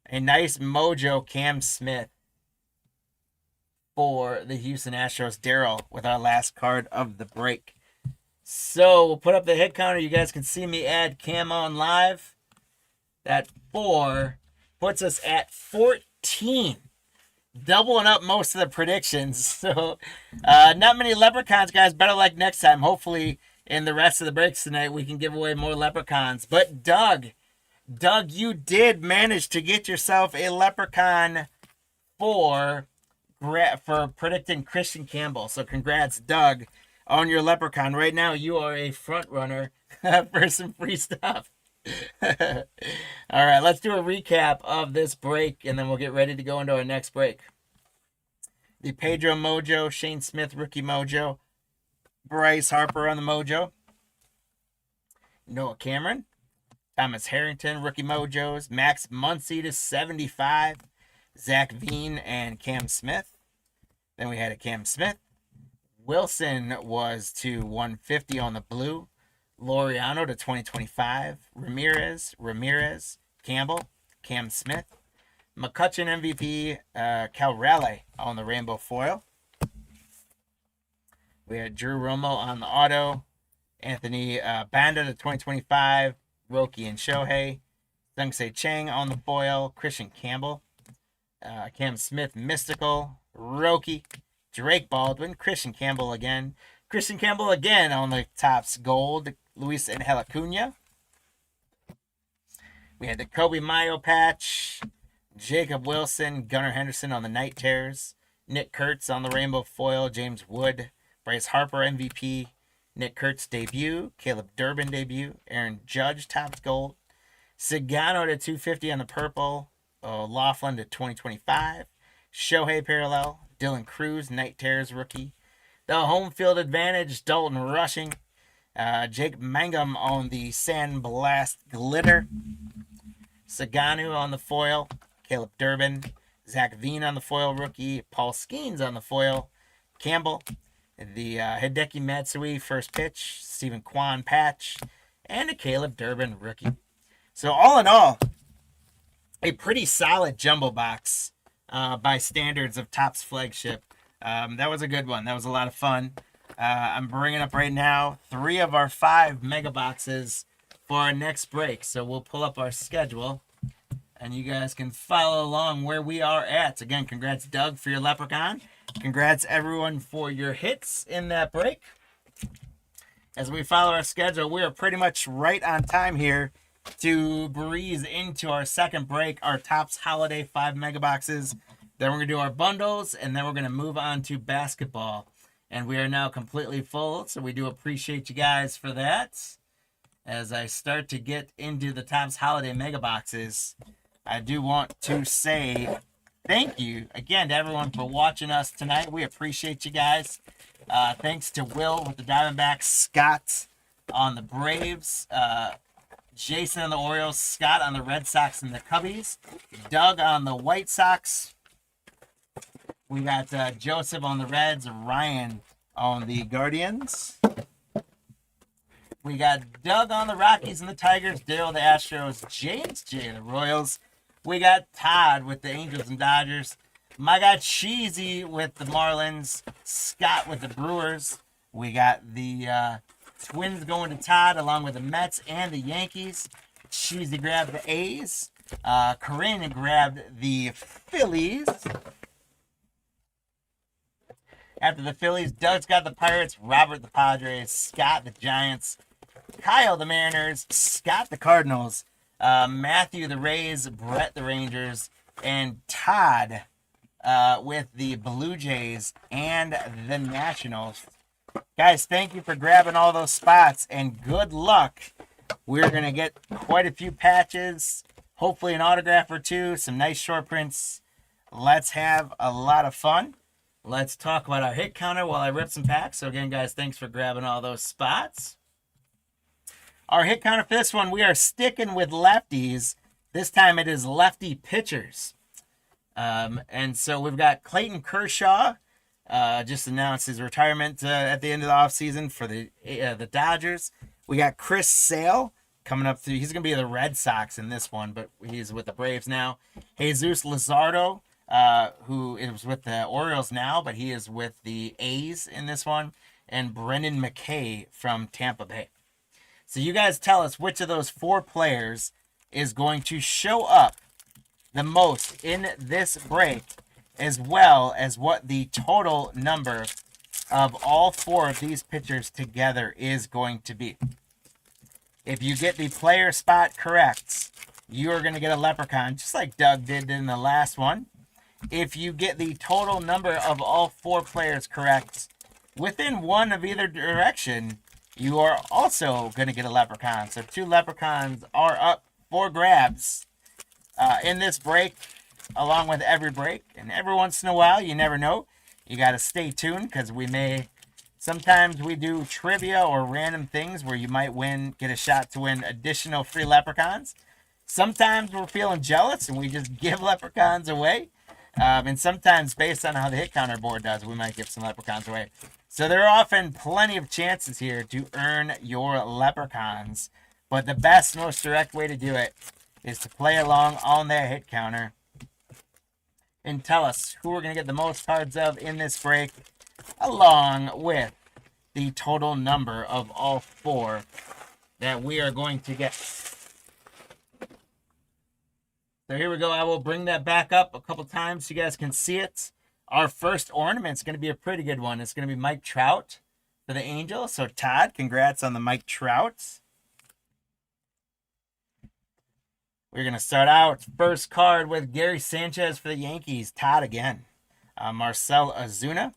A nice mojo Cam Smith for the Houston Astros. Daryl with our last card of the break. So we'll put up the hit counter. You guys can see me add Cam on live. That 4 puts us at 14. Doubling up most of the predictions. So not many leprechauns, guys. Better luck next time. Hopefully in the rest of the breaks tonight we can give away more leprechauns. But Doug, you did manage to get yourself a leprechaun for predicting Christian Campbell. So congrats, Doug, on your leprechaun. Right now you are a front runner for some free stuff. All right, let's do a recap of this break, and then we'll get ready to go into our next break. The Pedro mojo, Shane Smith rookie mojo, Bryce Harper on the mojo, Noah Cameron, Thomas Harrington rookie mojos, Max Muncy to 75, Zach Veen and Cam Smith. Then we had a Cam Smith. Wilson was to 150 on the blue. Laureano to 2025, Ramirez, Campbell, Cam Smith, McCutcheon MVP, Cal Raleigh on the rainbow foil. We had Drew Romo on the auto, Anthony Banda to 2025, Roki and Shohei, Sungsei Chang on the foil, Christian Campbell, Cam Smith, Mystical, Roki, Drake Baldwin, Christian Campbell again. Christian Campbell again on the Topps Gold. Luis Angel Acuna. We had the Kobe Mayo patch. Jacob Wilson, Gunnar Henderson on the Night Terrors. Nick Kurtz on the Rainbow Foil. James Wood. Bryce Harper MVP. Nick Kurtz debut. Caleb Durbin debut. Aaron Judge Topps Gold. Sagano to 250 on the purple. Laughlin to 2025. Shohei parallel. Dylan Cruz, Night Terrors rookie. The home field advantage, Dalton Rushing. Jake Mangum on the Sandblast Glitter. Saganu on the foil. Caleb Durbin. Zach Veen on the foil rookie. Paul Skeens on the foil. Campbell. The Hideki Matsui first pitch. Stephen Kwan patch. And a Caleb Durbin rookie. So all in all, a pretty solid jumbo box by standards of Topps Flagship. That was a good one. That was a lot of fun. I'm bringing up right now 3 of our 5 mega boxes for our next break. So we'll pull up our schedule and you guys can follow along where we are at. Again, congrats, Doug, for your Leprechaun. Congrats, everyone, for your hits in that break. As we follow our schedule, we are pretty much right on time here to breeze into our second break, our Topps Holiday 5 mega boxes. Then we're going to do our bundles, and then we're going to move on to basketball. And we are now completely full, so we do appreciate you guys for that. As I start to get into the Topps Holiday mega boxes, I do want to say thank you again to everyone for watching us tonight. We appreciate you guys. Thanks to Will with the Diamondbacks, Scott on the Braves, Jason on the Orioles, Scott on the Red Sox and the Cubbies, Doug on the White Sox. We got Joseph on the Reds, Ryan on the Guardians. We got Doug on the Rockies and the Tigers, Dale the Astros, James J the Royals. We got Todd with the Angels and Dodgers. My guy Cheesy with the Marlins, Scott with the Brewers. We got the Twins going to Todd along with the Mets and the Yankees. Cheesy grabbed the A's. Corinne grabbed the Phillies. After the Phillies, Doug's got the Pirates, Robert the Padres, Scott the Giants, Kyle the Mariners, Scott the Cardinals, Matthew the Rays, Brett the Rangers, and Todd with the Blue Jays and the Nationals. Guys, thank you for grabbing all those spots, and good luck. We're going to get quite a few patches, hopefully an autograph or 2, some nice short prints. Let's have a lot of fun. Let's talk about our hit counter while I rip some packs. So again, guys, thanks for grabbing all those spots. Our hit counter for this one, we are sticking with lefties. This time it is lefty pitchers. And so we've got Clayton Kershaw. Just announced his retirement at the end of the offseason for the Dodgers. We got Chris Sale coming up through. He's going to be the Red Sox in this one, but he's with the Braves now. Jesus Luzardo, who is with the Orioles now, but he is with the A's in this one. And Brendan McKay from Tampa Bay. So you guys tell us which of those 4 players is going to show up the most in this break, as well as what the total number of all 4 of these pitchers together is going to be. If you get the player spot correct, you are going to get a Leprechaun, just like Doug did in the last one. If you get the total number of all 4 players correct, within one of either direction, you are also going to get a Leprechaun. So 2 Leprechauns are up for grabs in this break, along with every break. And every once in a while, you never know, you got to stay tuned, because sometimes we do trivia or random things where you might get a shot to win additional free Leprechauns. Sometimes we're feeling jealous and we just give Leprechauns away. And sometimes, based on how the hit counter board does, we might give some Leprechauns away. So there are often plenty of chances here to earn your Leprechauns. But the best, most direct way to do it is to play along on that hit counter and tell us who we're going to get the most cards of in this break, along with the total number of all 4 that we are going to get. So here we go. I will bring that back up a couple times so you guys can see it. Our first ornament is going to be a pretty good one. It's going to be Mike Trout for the Angels. So Todd, congrats on the Mike Trout. We're going to start out first card with Gary Sanchez for the Yankees. Todd again. Marcel Ozuna.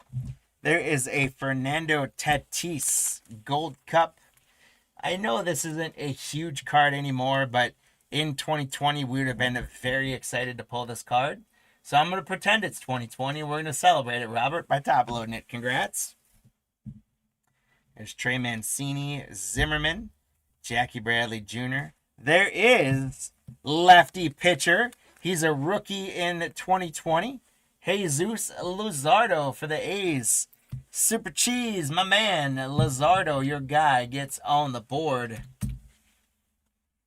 There is a Fernando Tatis Gold Cup. I know this isn't a huge card anymore, but in 2020, we would have been very excited to pull this card. So I'm going to pretend it's 2020. We're going to celebrate it, Robert, by top loading it. Congrats. There's Trey Mancini, Zimmerman, Jackie Bradley Jr. There is lefty pitcher. He's a rookie in 2020. Jesus Luzardo for the A's. Super Cheese, my man, Luzardo, your guy, gets on the board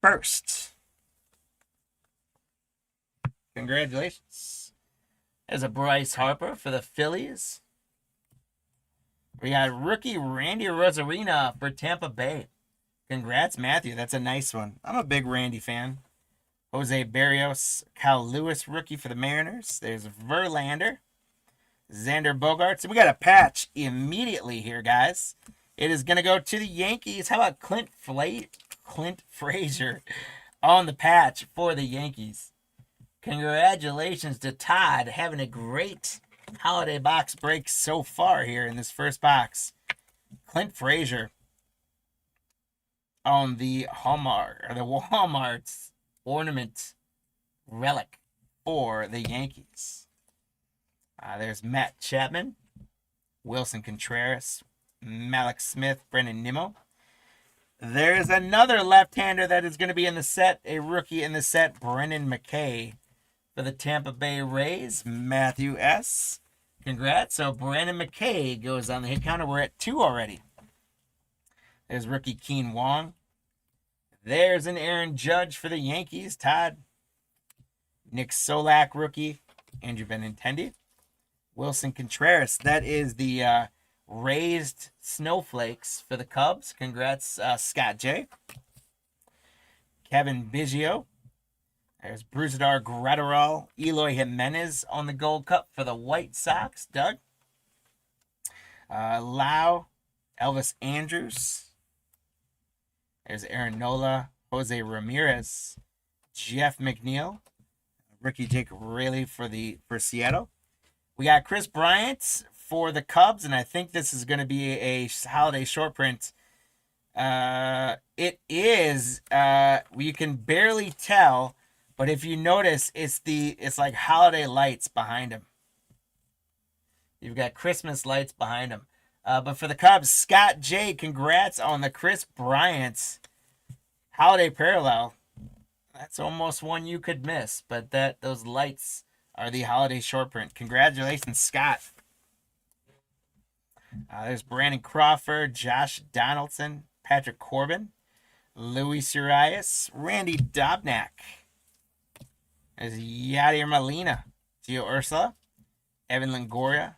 first. Congratulations. There's a Bryce Harper for the Phillies. We got rookie Randy Rosarina for Tampa Bay. Congrats, Matthew. That's a nice one. I'm a big Randy fan. Jose Barrios, Kyle Lewis, rookie for the Mariners. There's Verlander. Xander Bogaerts. And we got a patch immediately here, guys. It is going to go to the Yankees. How about Clint Frazier on the patch for the Yankees? Congratulations to Todd, having a great holiday box break so far here in this first box. Clint Frazier on the Walmart's ornament relic for the Yankees. There's Matt Chapman, Wilson Contreras, Malik Smith, Brendan Nimmo. There's another left-hander that is going to be in the set, a rookie in the set, Brendan McKay for the Tampa Bay Rays, Matthew S. Congrats. So Brendan McKay goes on the hit counter. We're at 2 already. There's rookie Keen Wong. There's an Aaron Judge for the Yankees, Todd. Nick Solak, rookie, Andrew Benintendi. Wilson Contreras, that is the raised snowflakes for the Cubs. Congrats, Scott J. Kevin Biggio. There's Brusdar Graterol, Eloy Jimenez on the Gold Cup for the White Sox. Doug. Lau, Elvis Andrews. There's Aaron Nola, Jose Ramirez, Jeff McNeil, rookie Jake Raley for Seattle. We got Chris Bryant for the Cubs, and I think this is going to be a holiday short print. It is. You can barely tell, but if you notice, it's like holiday lights behind him. You've got Christmas lights behind him. But for the Cubs, Scott J, congrats on the Chris Bryant holiday parallel. That's almost one you could miss, but those lights are the holiday short print. Congratulations, Scott. There's Brandon Crawford, Josh Donaldson, Patrick Corbin, Luis Urias, Randy Dobnak. There's Yadier Molina, Gio Ursula, Evan Longoria.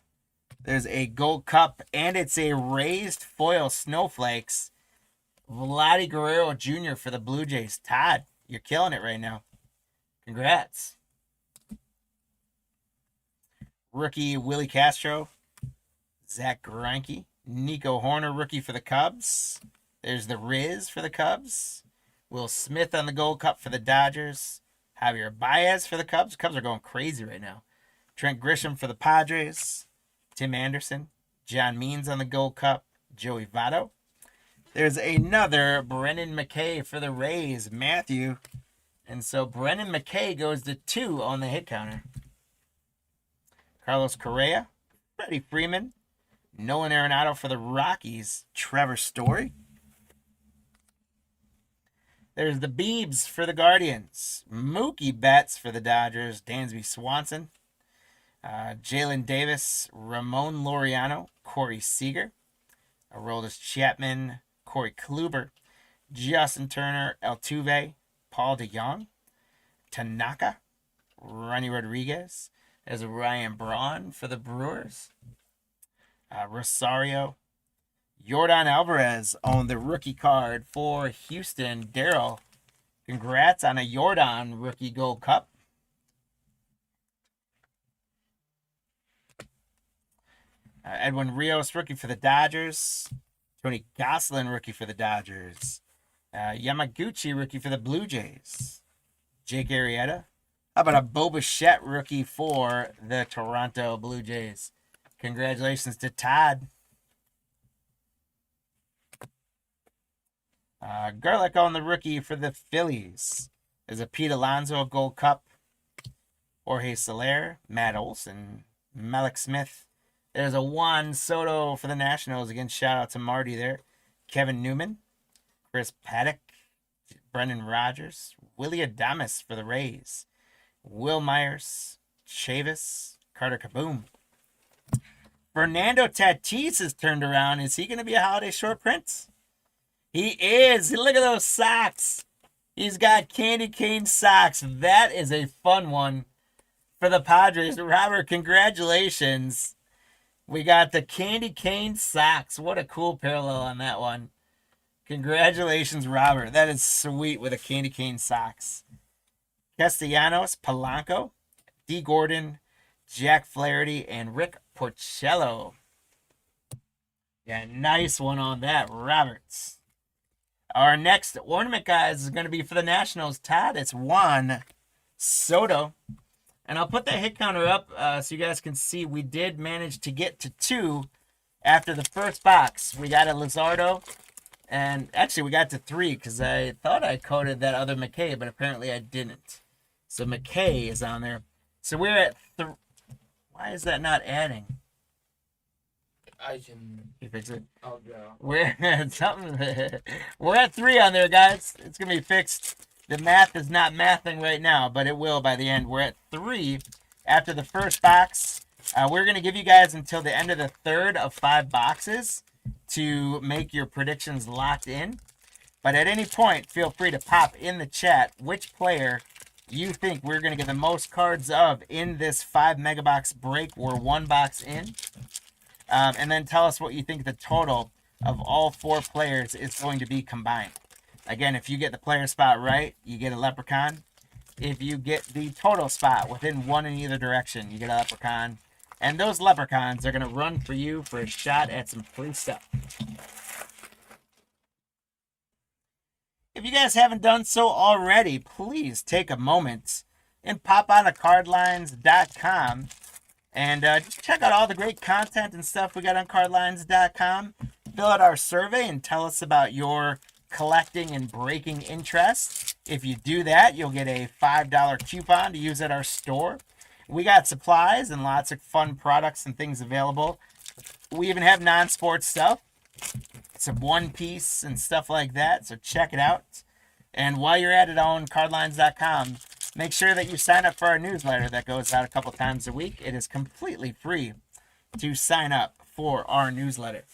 There's a Gold Cup, and it's a raised foil snowflakes. Vladdy Guerrero Jr. for the Blue Jays. Todd, you're killing it right now. Congrats. Rookie Willie Castro, Zach Greinke, Nico Horner, rookie for the Cubs. There's the Riz for the Cubs. Will Smith on the Gold Cup for the Dodgers. Javier Baez for the Cubs. Cubs are going crazy right now. Trent Grisham for the Padres. Tim Anderson. John Means on the Gold Cup. Joey Votto. There's another Brendan McKay for the Rays, Matthew. And so Brendan McKay goes to 2 on the hit counter. Carlos Correa, Freddie Freeman, Nolan Arenado for the Rockies, Trevor Story. There's the Biebs for the Guardians, Mookie Betts for the Dodgers, Dansby Swanson, Jalen Davis, Ramon Laureano, Corey Seager, Aroldis Chapman, Corey Kluber, Justin Turner, Altuve, Paul DeJong, Tanaka, Ronnie Rodriguez. There's Ryan Braun for the Brewers. Rosario. Yordan Alvarez on the rookie card for Houston. Daryl, congrats on a Yordan rookie Gold Cup. Edwin Rios, rookie for the Dodgers. Tony Gonsolin, rookie for the Dodgers. Yamaguchi, rookie for the Blue Jays. Jake Arrieta. How about a Bo Bichette, rookie for the Toronto Blue Jays? Congratulations to Todd. Garlic on the rookie for the Phillies. There's a Pete Alonso Gold Cup. Jorge Soler, Matt Olson, Malik Smith. There's a Juan Soto for the Nationals. Again, shout out to Marty there. Kevin Newman, Chris Paddock, Brendan Rodgers, Willie Adames for the Rays, Will Myers, Chavis, Carter Kaboom. Fernando Tatis has turned around. Is he going to be a holiday short print? He is. Look at those socks. He's got candy cane socks. That is a fun one for the Padres. Robert, congratulations. We got the candy cane socks. What a cool parallel on that one. Congratulations, Robert. That is sweet with a candy cane socks. Castellanos, Polanco, D. Gordon, Jack Flaherty, and Rick Porcello. Yeah, nice one on that, Roberts. Our next ornament, guys, is going to be for the Nationals. Todd, it's Juan Soto. And I'll put that hit counter up so you guys can see we did manage to get to 2 after the first box. We got a Luzardo. And actually, we got to 3 because I thought I coded that other McKay, but apparently I didn't. So McKay is on there. So we're at 3. Why is that not adding? I can. You fix it? I'll go. We're at something. We're at 3 on there, guys. It's gonna be fixed. The math is not mathing right now, but it will by the end. We're at 3 after the first box. We're gonna give you guys until the end of the 3rd of 5 boxes to make your predictions locked in. But at any point, feel free to pop in the chat which player you think we're gonna get the most cards of in this 5 megabox break. We're 1 box in. And then tell us what you think the total of all 4 players is going to be combined. Again, if you get the player spot right, you get a leprechaun. If you get the total spot within 1 in either direction, you get a leprechaun. And those leprechauns are going to run for you for a shot at some free stuff. If you guys haven't done so already, please take a moment and pop on to cardlines.com. And just check out all the great content and stuff we got on cardlines.com. Fill out our survey and tell us about your collecting and breaking interest. If you do that, you'll get a $5 coupon to use at our store. We got supplies and lots of fun products and things available. We even have non-sports stuff. Some One Piece and stuff like that, so check it out. And while you're at it on cardlines.com, make sure that you sign up for our newsletter that goes out a couple times a week. It is completely free to sign up for our newsletter.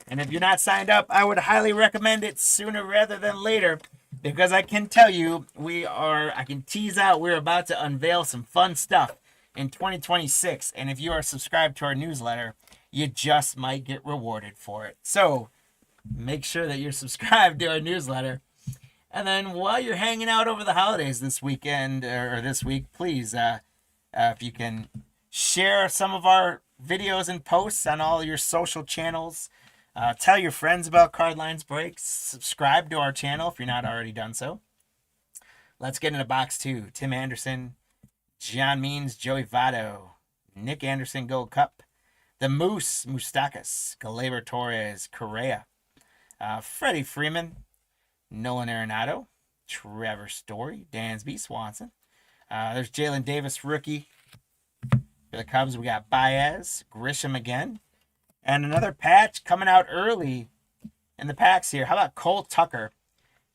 And if you're not signed up, I would highly recommend it sooner rather than later, because I can tell you I can tease out we're about to unveil some fun stuff in 2026. And if you are subscribed to our newsletter, you just might get rewarded for it. So make sure that you're subscribed to our newsletter. And then while you're hanging out over the holidays this weekend or this week, please, if you can share some of our videos and posts on all your social channels, tell your friends about Cardlines Breaks, subscribe to our channel if you're not already done so. Let's get into box 2. Tim Anderson, John Means, Joey Votto, Nick Anderson Gold Cup, the Moose, Moustakas, Gleyber Torres, Correa, Freddie Freeman, Nolan Arenado, Trevor Story, Dansby Swanson. There's Jalen Davis, rookie. For the Cubs, we got Baez, Grisham again. And another patch coming out early in the packs here. How about Cole Tucker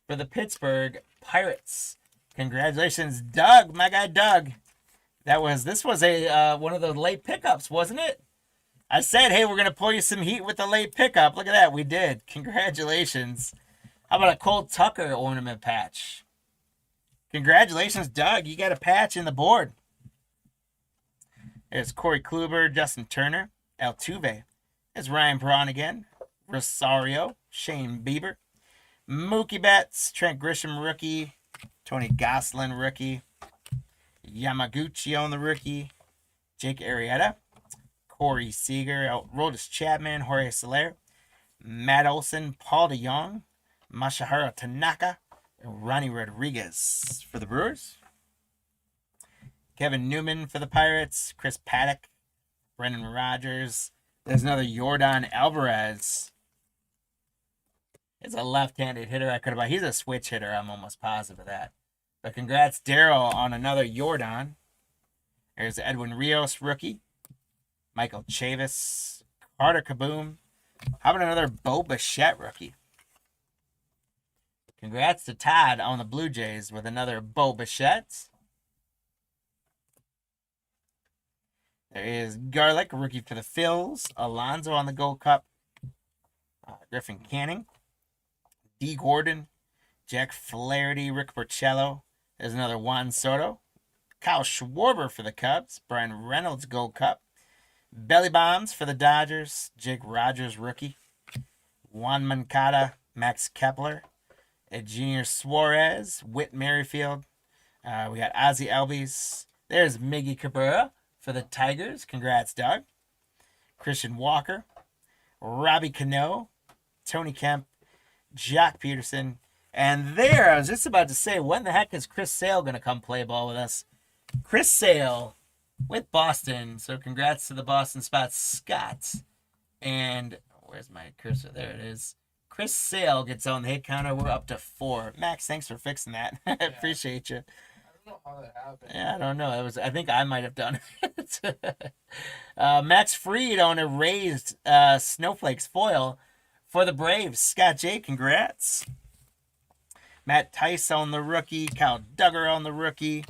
for the Pittsburgh Pirates? Congratulations, Doug, my guy Doug. This was a one of the late pickups, wasn't it? I said, hey, we're going to pull you some heat with the late pickup. Look at that, we did. Congratulations. How about a Cole Tucker ornament patch? Congratulations, Doug. You got a patch in the board. There's Corey Kluber, Justin Turner, Altuve. There's Ryan Braun again. Rosario, Shane Bieber. Mookie Betts, Trent Grisham, rookie. Tony Gonsolin, rookie. Yamaguchi on the rookie. Jake Arrieta. Corey Seager, Aroldis Chapman, Jorge Soler, Matt Olson, Paul DeJong, Masahiro Tanaka, and Ronnie Rodriguez for the Brewers. Kevin Newman for the Pirates, Chris Paddock, Brendan Rodgers. There's another Yordan Alvarez. It's a left-handed hitter I could have bought. He's a switch hitter, I'm almost positive of that. But congrats, Daryl, on another Yordan. There's Edwin Rios, rookie. Michael Chavis, Carter Kaboom. How about another Bo Bichette rookie? Congrats to Todd on the Blue Jays with another Bo Bichette. There is Garlic, rookie for the Phils. Alonso on the Gold Cup. Griffin Canning. D. Gordon. Jack Flaherty, Rick Porcello. There's another Juan Soto. Kyle Schwarber for the Cubs. Brian Reynolds, Gold Cup. Belly Bombs for the Dodgers. Jake Rogers, rookie. Juan Moncada, Max Kepler. Junior Suarez, Whit Merrifield. We got Ozzie Albies. There's Miggy Cabrera for the Tigers. Congrats, Doug. Christian Walker. Robbie Cano. Tony Kemp. Jock Peterson. And there, I was just about to say, when the heck is Chris Sale going to come play ball with us? Chris Sale with Boston. So congrats to the Boston Spots Scots. And where's my cursor? There it is. Chris Sale gets on the hit counter. We're up to 4. Max, thanks for fixing that. I appreciate you. I don't know how that happened. Yeah, I don't know. I think I might have done it. Max Fried on a raised Snowflakes foil for the Braves. Scott J, congrats. Matt Tice on the rookie. Kyle Duggar on the rookie.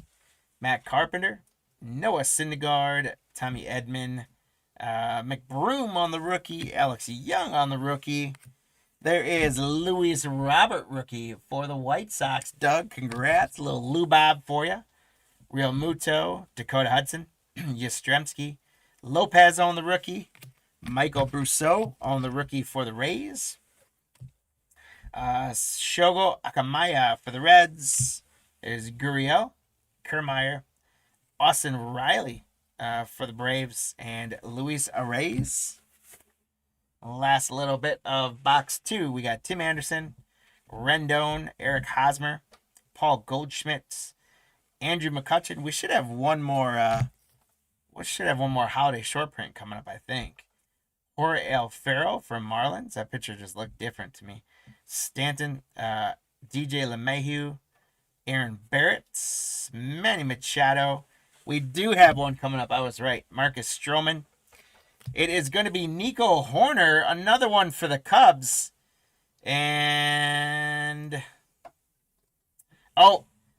Matt Carpenter. Noah Syndergaard. Tommy Edman. McBroom on the rookie. Alex Young on the rookie. There is Luis Robert, rookie for the White Sox. Doug, congrats. A little Lou Bob for you. Real Muto. Dakota Hudson. Yastrzemski. Lopez on the rookie. Michael Brousseau on the rookie for the Rays. Shogo Akamaya for the Reds. There's Gurriel. Kiermaier. Austin Riley for the Braves. And Luis Arraez. Last little bit of box 2. We got Tim Anderson, Rendon, Eric Hosmer, Paul Goldschmidt, Andrew McCutcheon. We should have one more. Holiday short print coming up, I think. Jorge Alfaro from Marlins. That picture just looked different to me. Stanton, DJ LeMahieu, Aaron Barrett, Manny Machado. We do have one coming up. I was right. Marcus Stroman. It is going to be Nico Horner, another one for the Cubs. And,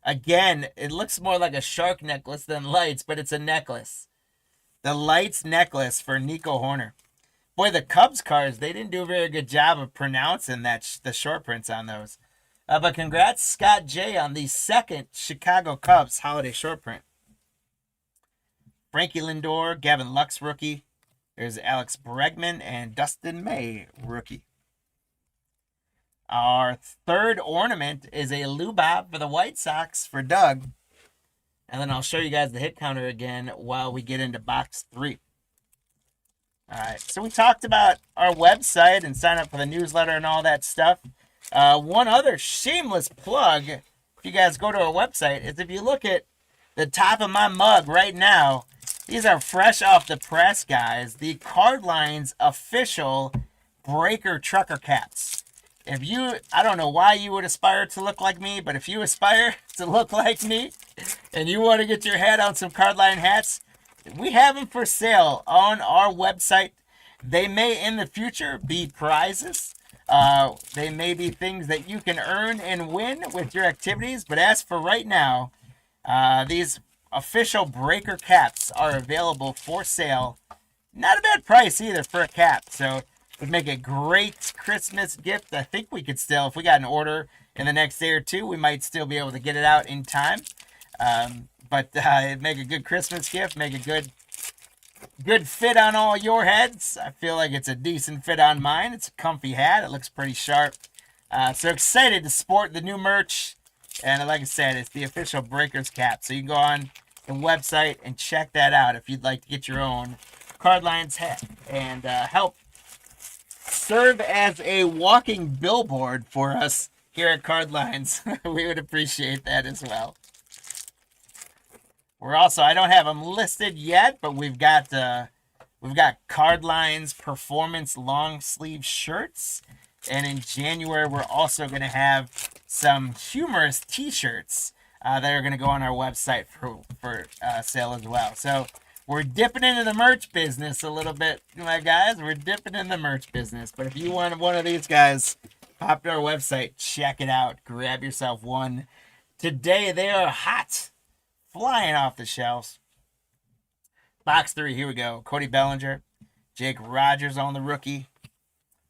again, it looks more like a shark necklace than lights, but it's a necklace. The lights necklace for Nico Horner. Boy, the Cubs cards, they didn't do a very good job of pronouncing the short prints on those. But congrats, Scott J, on the second Chicago Cubs holiday short print. Frankie Lindor, Gavin Lux, rookie. There's Alex Bregman and Dustin May, rookie. Our third ornament is a Lou Bob for the White Sox for Doug. And then I'll show you guys the hit counter again while we get into box 3. All right, so we talked about our website and sign up for the newsletter and all that stuff. One other shameless plug, if you guys go to our website, is if you look at the top of my mug right now, these are fresh off the press, guys. The Card Lines official Breaker Trucker caps. If you, I don't know why you would aspire to look like me, but if you aspire to look like me and you want to get your head on some Card Line hats, we have them for sale on our website. They may in the future be prizes. They may be things that you can earn and win with your activities. But as for right now, these official Breaker caps are available for sale. Not a bad price either for a cap. So it would make a great Christmas gift. I think we could still, if we got an order in the next day or two, we might still be able to get it out in time. But it'd make a good Christmas gift, make a good fit on all your heads. I feel like it's a decent fit on mine. It's a comfy hat. It looks pretty sharp. So excited to sport the new merch. And like I said, it's the official Breakers cap. So you can go on the website and check that out if you'd like to get your own card lines and help serve as a walking billboard for us here at Card Lines. We would appreciate that as well. We're also, I don't have them listed yet, but we've got Card Lines Performance long sleeve shirts, and in January we're also going to have some humorous T-shirts that are going to go on our website for sale as well. So we're dipping into the merch business a little bit, my guys. We're dipping in the merch business. But if you want one of these guys, pop to our website, check it out, grab yourself one today. They are hot, flying off the shelves. Box 3, here we go. Cody Bellinger, Jake Rogers on the rookie.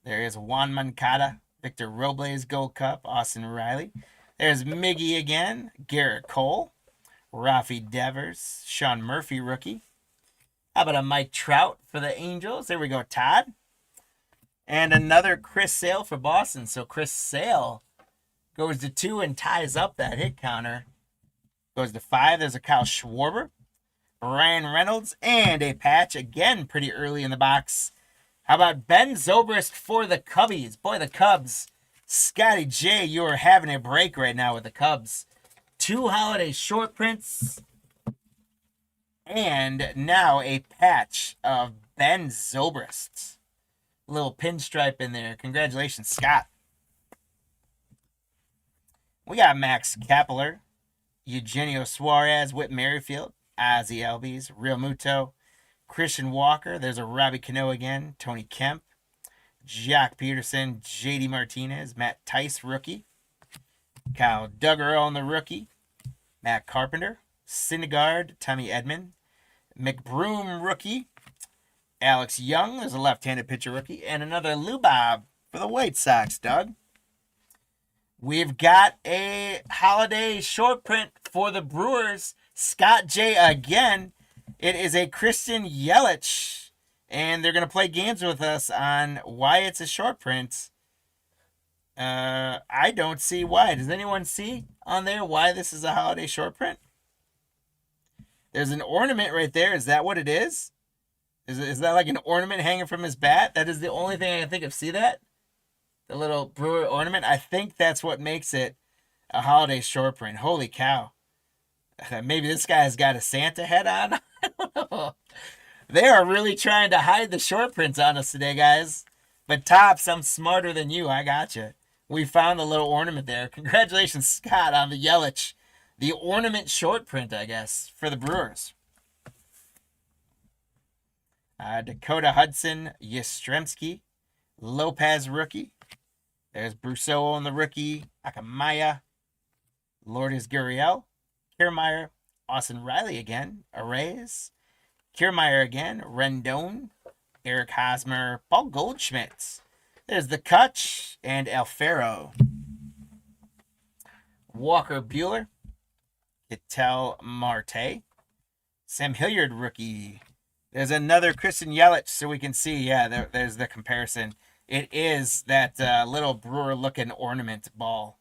There is Juan Moncada, Victor Robles Gold Cup, Austin Riley. There's Miggy again, Garrett Cole, Rafi Devers, Sean Murphy rookie. How about a Mike Trout for the Angels? There we go, Todd. And another Chris Sale for Boston. So Chris Sale goes to 2 and ties up that hit counter. Goes to 5. There's a Kyle Schwarber, Ryan Reynolds, and a patch again pretty early in the box. How about Ben Zobrist for the Cubbies? Boy, the Cubs. Scotty J, you are having a break right now with the Cubs. 2 holiday short prints. And now a patch of Ben Zobrist. Little pinstripe in there. Congratulations, Scott. We got Max Kepler, Eugenio Suarez, Whit Merrifield, Ozzie Albies, Real Muto, Christian Walker. There's a Robbie Cano again, Tony Kemp, Jack Peterson, JD Martinez, Matt Tice, rookie, Kyle Duggar on the rookie, Matt Carpenter, Syndergaard, Tommy Edman, McBroom rookie, Alex Young, there's a left-handed pitcher rookie, and another Lubob for the White Sox, Doug. We've got a holiday short print for the Brewers. Scott J again. It is a Christian Yelich, and they're going to play games with us on why it's a short print. I don't see why. Does anyone see on there why this is a holiday short print? There's an ornament right there. Is that what it is? Is that like an ornament hanging from his bat? That is the only thing I can think of. See that? The little Brewer ornament. I think that's what makes it a holiday short print. Holy cow. Maybe this guy's got a Santa head on. I don't know. They are really trying to hide the short prints on us today, guys. But Tops, I'm smarter than you. I got you. We found the little ornament there. Congratulations, Scott, on the Yelich. The ornament short print, I guess, for the Brewers. Dakota Hudson, Yastrzemski, Lopez rookie. There's Brousseau on the rookie, Akamaya, Lourdes Gurriel, Kiermaier, Austin Riley again, Arrays, Kiermaier again, Rendon, Eric Hosmer, Paul Goldschmidt. There's the Kutch and Alfaro. Walker Buehler, Ketel Marte, Sam Hilliard rookie. There's another Christian Yelich, so we can see, yeah, there's the comparison. It is that little Brewer-looking ornament ball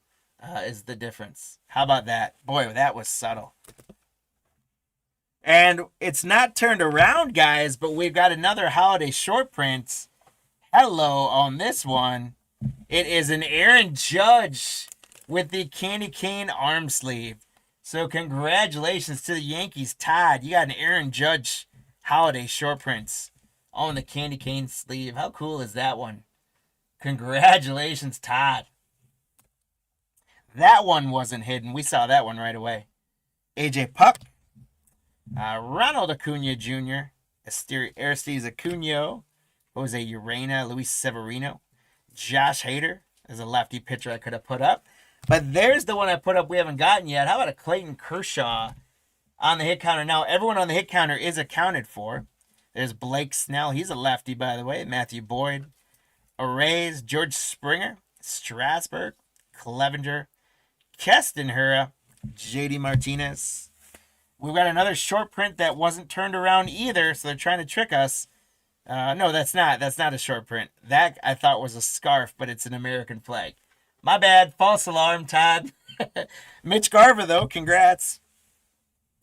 is the difference. How about that? Boy, that was subtle. And it's not turned around, guys, but we've got another holiday short print. Hello on this one. It is an Aaron Judge with the candy cane arm sleeve. So congratulations to the Yankees. Todd, you got an Aaron Judge holiday short prints on the candy cane sleeve. How cool is that one? Congratulations, Todd. That one wasn't hidden. We saw that one right away. AJ Puck, Ronald Acuna Jr., Aristides Acuna, Jose Urena, Luis Severino, Josh Hader. There's a lefty pitcher I could have put up. But there's the one I put up we haven't gotten yet. How about a Clayton Kershaw on the hit counter? Now, everyone on the hit counter is accounted for. There's Blake Snell. He's a lefty, by the way. Matthew Boyd. Arrays, George Springer, Strasburg, Clevenger, Kestenhura, JD Martinez. We've got another short print that wasn't turned around either, so they're trying to trick us. No, that's not. That's not a short print. That I thought was a scarf, but it's an American flag. My bad. False alarm, Todd. Mitch Garver, though, congrats.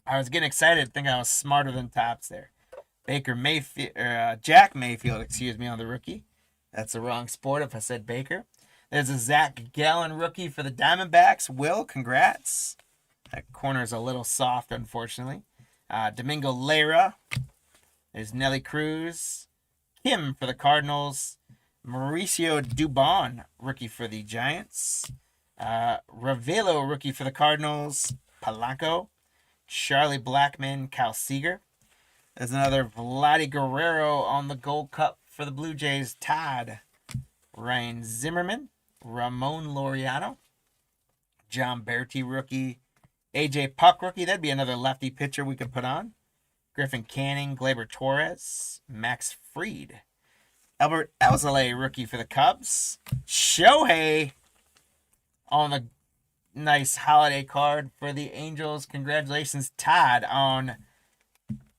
I was getting excited, thinking I was smarter than Tops there. Jack Mayfield, excuse me, on the rookie. That's the wrong sport if I said Baker. There's a Zach Gallen rookie for the Diamondbacks. Will, congrats. That corner's a little soft, unfortunately. Domingo Leyra. There's Nelly Cruz. Kim for the Cardinals. Mauricio Dubon, rookie for the Giants. Ravelo, rookie for the Cardinals. Polanco. Charlie Blackmon, Cal Seager. There's another Vladdy Guerrero on the Gold Cup for the Blue Jays. Todd. Ryan Zimmerman. Ramon Laureano. John Berti, rookie. AJ Puck, rookie. That'd be another lefty pitcher we could put on. Griffin Canning. Gleyber Torres. Max Fried. Albert Alzolay, rookie for the Cubs. Shohei on the nice holiday card for the Angels. Congratulations, Todd, on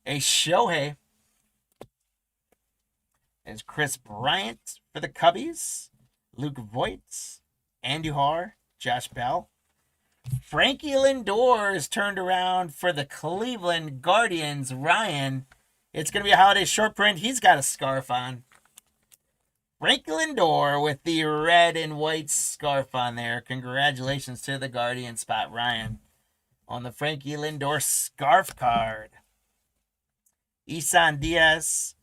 a Shohei. There's Chris Bryant for the Cubbies. Luke Voigt. Andujar. Josh Bell. Frankie Lindor is turned around for the Cleveland Guardians. Ryan, it's going to be a holiday short print. He's got a scarf on. Frankie Lindor with the red and white scarf on there. Congratulations to the Guardian spot, Ryan, on the Frankie Lindor scarf card. Isan Diaz,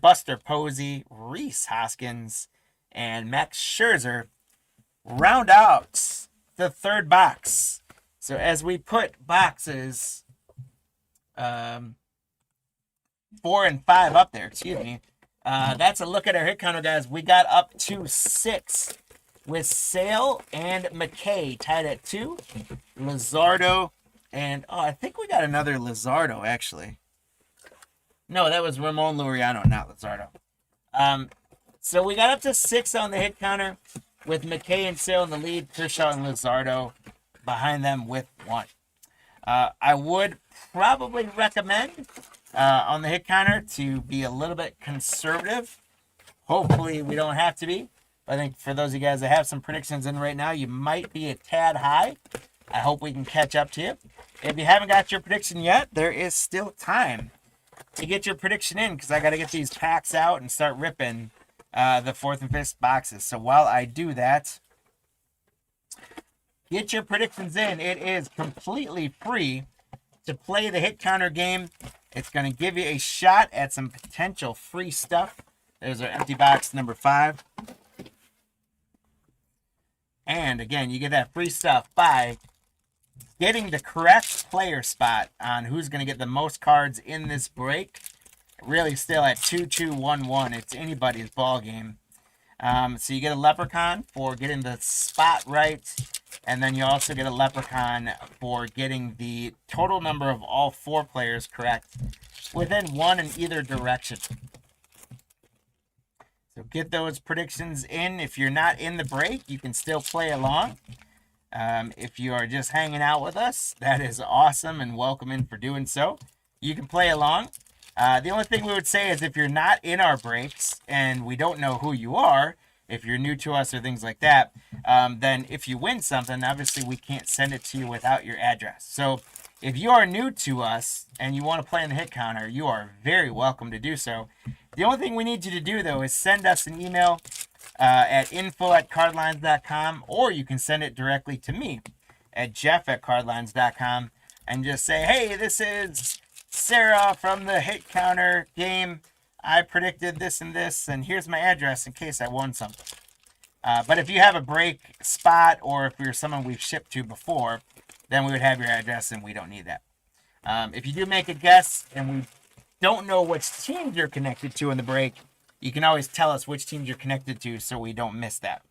Buster Posey, Reese Hoskins, and Max Scherzer round out the third box. So as we put boxes 4 and 5 up there, excuse me, that's a look at our hit counter, guys. We got up to 6 with Sale and McKay tied at 2. Luzardo and, I think we got another Luzardo, actually. No, that was Ramon Laureano, not Luzardo. So we got up to 6 on the hit counter with McKay and Sale in the lead, Kershaw and Luzardo behind them with 1. I would probably recommend on the hit counter to be a little bit conservative. Hopefully we don't have to be. I think for those of you guys that have some predictions in right now, you might be a tad high. I hope we can catch up to you. If you haven't got your prediction yet, there is still time to get your prediction in, because I got to get these packs out and start ripping the 4th and 5th boxes. So while I do that, get your predictions in. It is completely free to play the hit counter game. It's going to give you a shot at some potential free stuff. There's our empty box number 5. And again, you get that free stuff by getting the correct player spot on who's going to get the most cards in this break. Really still at 2-2-1-1. It's anybody's ball game. So you get a Leprechaun for getting the spot right. And then you also get a Leprechaun for getting the total number of all 4 players correct within 1 in either direction. So get those predictions in. If you're not in the break, you can still play along. If you are just hanging out with us, that is awesome and welcome in for doing so. You can play along. The only thing we would say is if you're not in our breaks and we don't know who you are, if you're new to us or things like that, then if you win something, obviously we can't send it to you without your address. So if you are new to us and you want to play in the hit counter, you are very welcome to do so. The only thing we need you to do, though, is send us an email at info@cardlines.com, or you can send it directly to me at jeff@cardlines.com and just say, hey, this is Sarah from the hit counter game. I predicted this and this, and here's my address in case I won something. But if you have a break spot, or if you're someone we've shipped to before, then we would have your address, and we don't need that. If you do make a guess and we don't know which teams you're connected to in the break, you can always tell us which teams you're connected to so we don't miss that.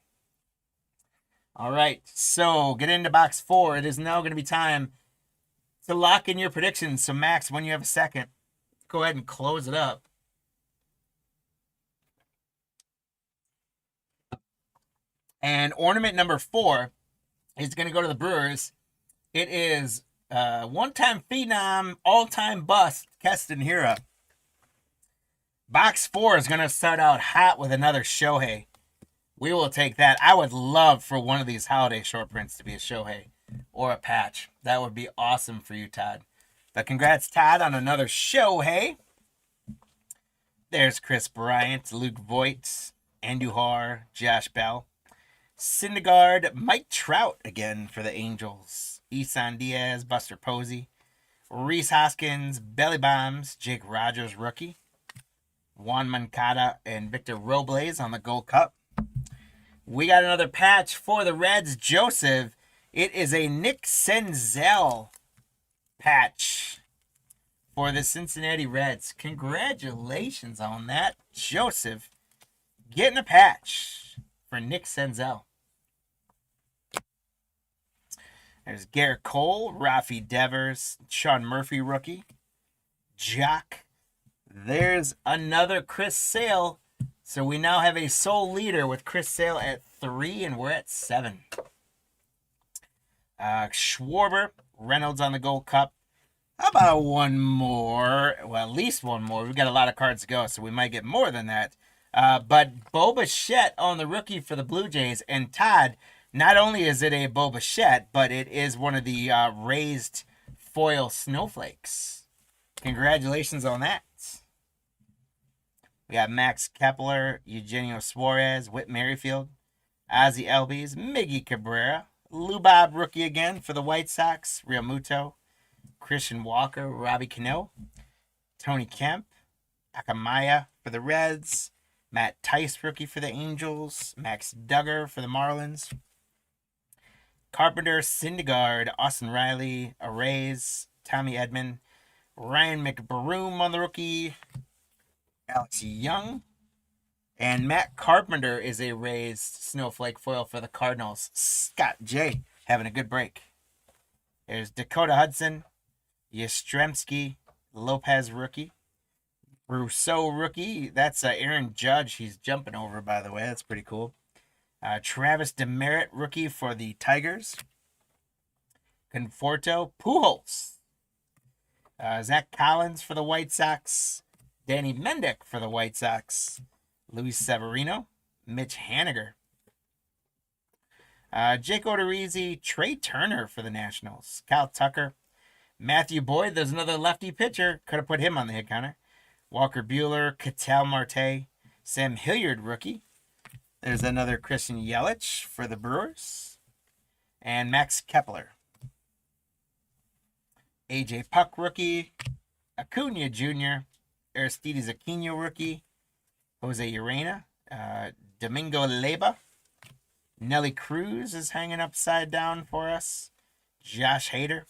All right, so get into box 4. It is now going to be time to lock in your predictions. So, Max, when you have a second, go ahead and close it up. And ornament number 4 is going to go to the Brewers. It is one-time phenom, all-time bust, Keston Hiura. Box 4 is going to start out hot with another Shohei. We will take that. I would love for one of these holiday short prints to be a Shohei or a patch. That would be awesome for you, Todd. But congrats, Todd, on another Shohei. There's Chris Bryant, Luke Voigt, Andujar, Josh Bell. Syndergaard, Mike Trout again for the Angels. Isan Diaz, Buster Posey. Reese Hoskins, Belly Bombs, Jake Rogers, rookie. Juan Moncada and Victor Robles on the Gold Cup. We got another patch for the Reds. Joseph, it is a Nick Senzel patch for the Cincinnati Reds. Congratulations on that, Joseph. Getting a patch for Nick Senzel. There's Garrett Cole, Rafi Devers, Sean Murphy rookie. Jock. There's another Chris Sale. So we now have a sole leader with Chris Sale at 3, and we're at 7. Schwarber, Reynolds on the Gold Cup. How about one more? Well, at least one more. We've got a lot of cards to go, so we might get more than that. But Bo Bichette on the rookie for the Blue Jays. And Todd, not only is it a Bo Bichette, but it is one of the raised foil snowflakes. Congratulations on that. We got Max Kepler, Eugenio Suarez, Whit Merrifield, Ozzie Albies, Miggy Cabrera, Lou Bob rookie again for the White Sox, Real Muto, Christian Walker, Robbie Cano, Tony Kemp, Akamaya for the Reds, Matt Tice rookie for the Angels, Max Duggar for the Marlins, Carpenter, Syndergaard, Austin Riley, Arrays, Tommy Edman, Ryan McBroom on the rookie, Alex Young, and Matt Carpenter is a raised snowflake foil for the Cardinals. Scott J having a good break. There's Dakota Hudson, Yastrzemski, Lopez rookie, Rousseau rookie. That's Aaron Judge. He's jumping over, by the way. That's pretty cool. Travis Demerit rookie for the Tigers. Conforto, Pujols. Zach Collins for the White Sox. Danny Mendick for the White Sox. Luis Severino. Mitch Haniger. Jake Odorizzi. Trey Turner for the Nationals. Kyle Tucker. Matthew Boyd. There's another lefty pitcher. Could have put him on the hit counter. Walker Buehler. Ketel Marte. Sam Hilliard rookie. There's another Christian Yelich for the Brewers. And Max Kepler. AJ Puck rookie. Acuna Jr. Aristides Aquino rookie. Jose Urena. Domingo Leyba. Nelly Cruz is hanging upside down for us. Josh Hader.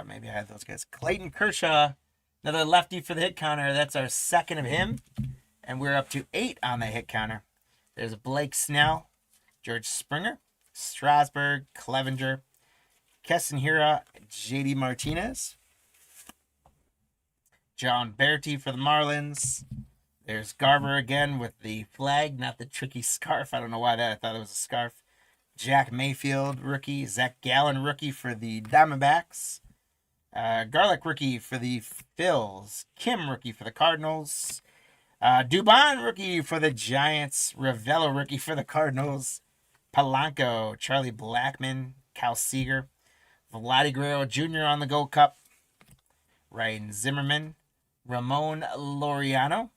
Maybe I had those guys. Clayton Kershaw. Another lefty for the hit counter. That's our second of him. And we're up to 8 on the hit counter. There's Blake Snell. George Springer. Strasburg. Clevenger. Keston Hiura. JD Martinez. John Berti for the Marlins. There's Garver again with the flag, not the tricky scarf. I don't know why that. I thought it was a scarf. Jack Mayfield, rookie. Zach Gallen, rookie for the Diamondbacks. Garlic, rookie for the Phils. Kim, rookie for the Cardinals. Dubon, rookie for the Giants. Ravello, rookie for the Cardinals. Polanco, Charlie Blackmon, Cal Seager. Vladdy Guerrero Jr. on the Gold Cup. Ryan Zimmerman. Ramon Laureano.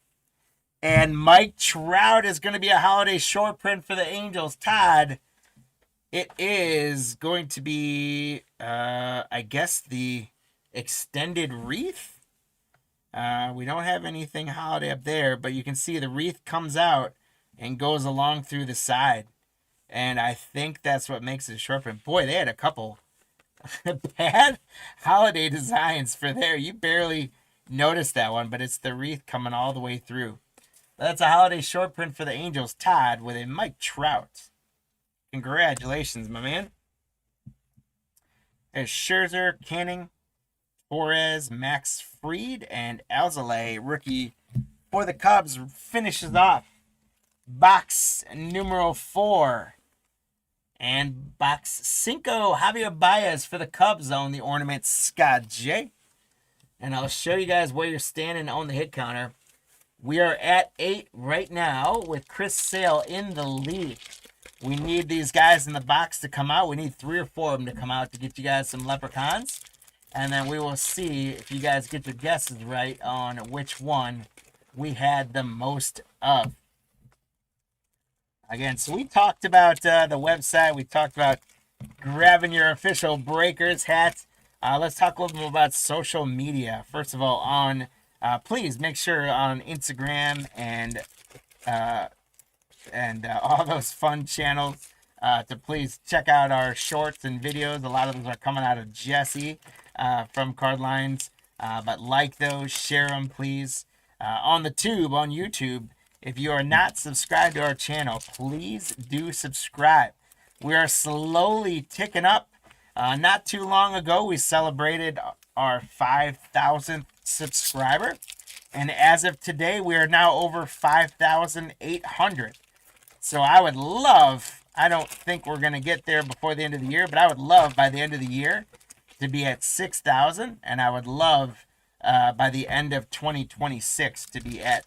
And Mike Trout is going to be a holiday short print for the Angels. Todd, it is going to be, I guess, the extended wreath. We don't have anything holiday up there, but you can see the wreath comes out and goes along through the side. And I think that's what makes it a short print. Boy, they had a couple bad holiday designs for there. You barely noticed that one, but it's the wreath coming all the way through. That's a holiday short print for the Angels. Todd with a Mike Trout. Congratulations, my man. There's Scherzer, Canning, Torres, Max Fried, and Alzolay, rookie for the Cubs, finishes off box numero 4. And box 5, Javier Baez for the Cubs on the ornament, Scott J. And I'll show you guys where you're standing on the hit counter. We are at 8 right now with Chris Sale in the lead. We need these guys in the box to come out. We need 3 or 4 of them to come out to get you guys some leprechauns. And then we will see if you guys get your guesses right on which one we had the most of. Again, so we talked about the website. We talked about grabbing your official Breakers hat. Let's talk a little bit more about social media. First of all, please make sure on Instagram and all those fun channels to please check out our shorts and videos. A lot of those are coming out of Jesse from Cardlines. But like those, share them, please. On the tube, on YouTube, if you are not subscribed to our channel, please do subscribe. We are slowly ticking up. Not too long ago, we celebrated our 5,000th subscriber. And as of today, we are now over 5,800. So I would love, I don't think we're going to get there before the end of the year, but I would love by the end of the year to be at 6,000. And I would love by the end of 2026 to be at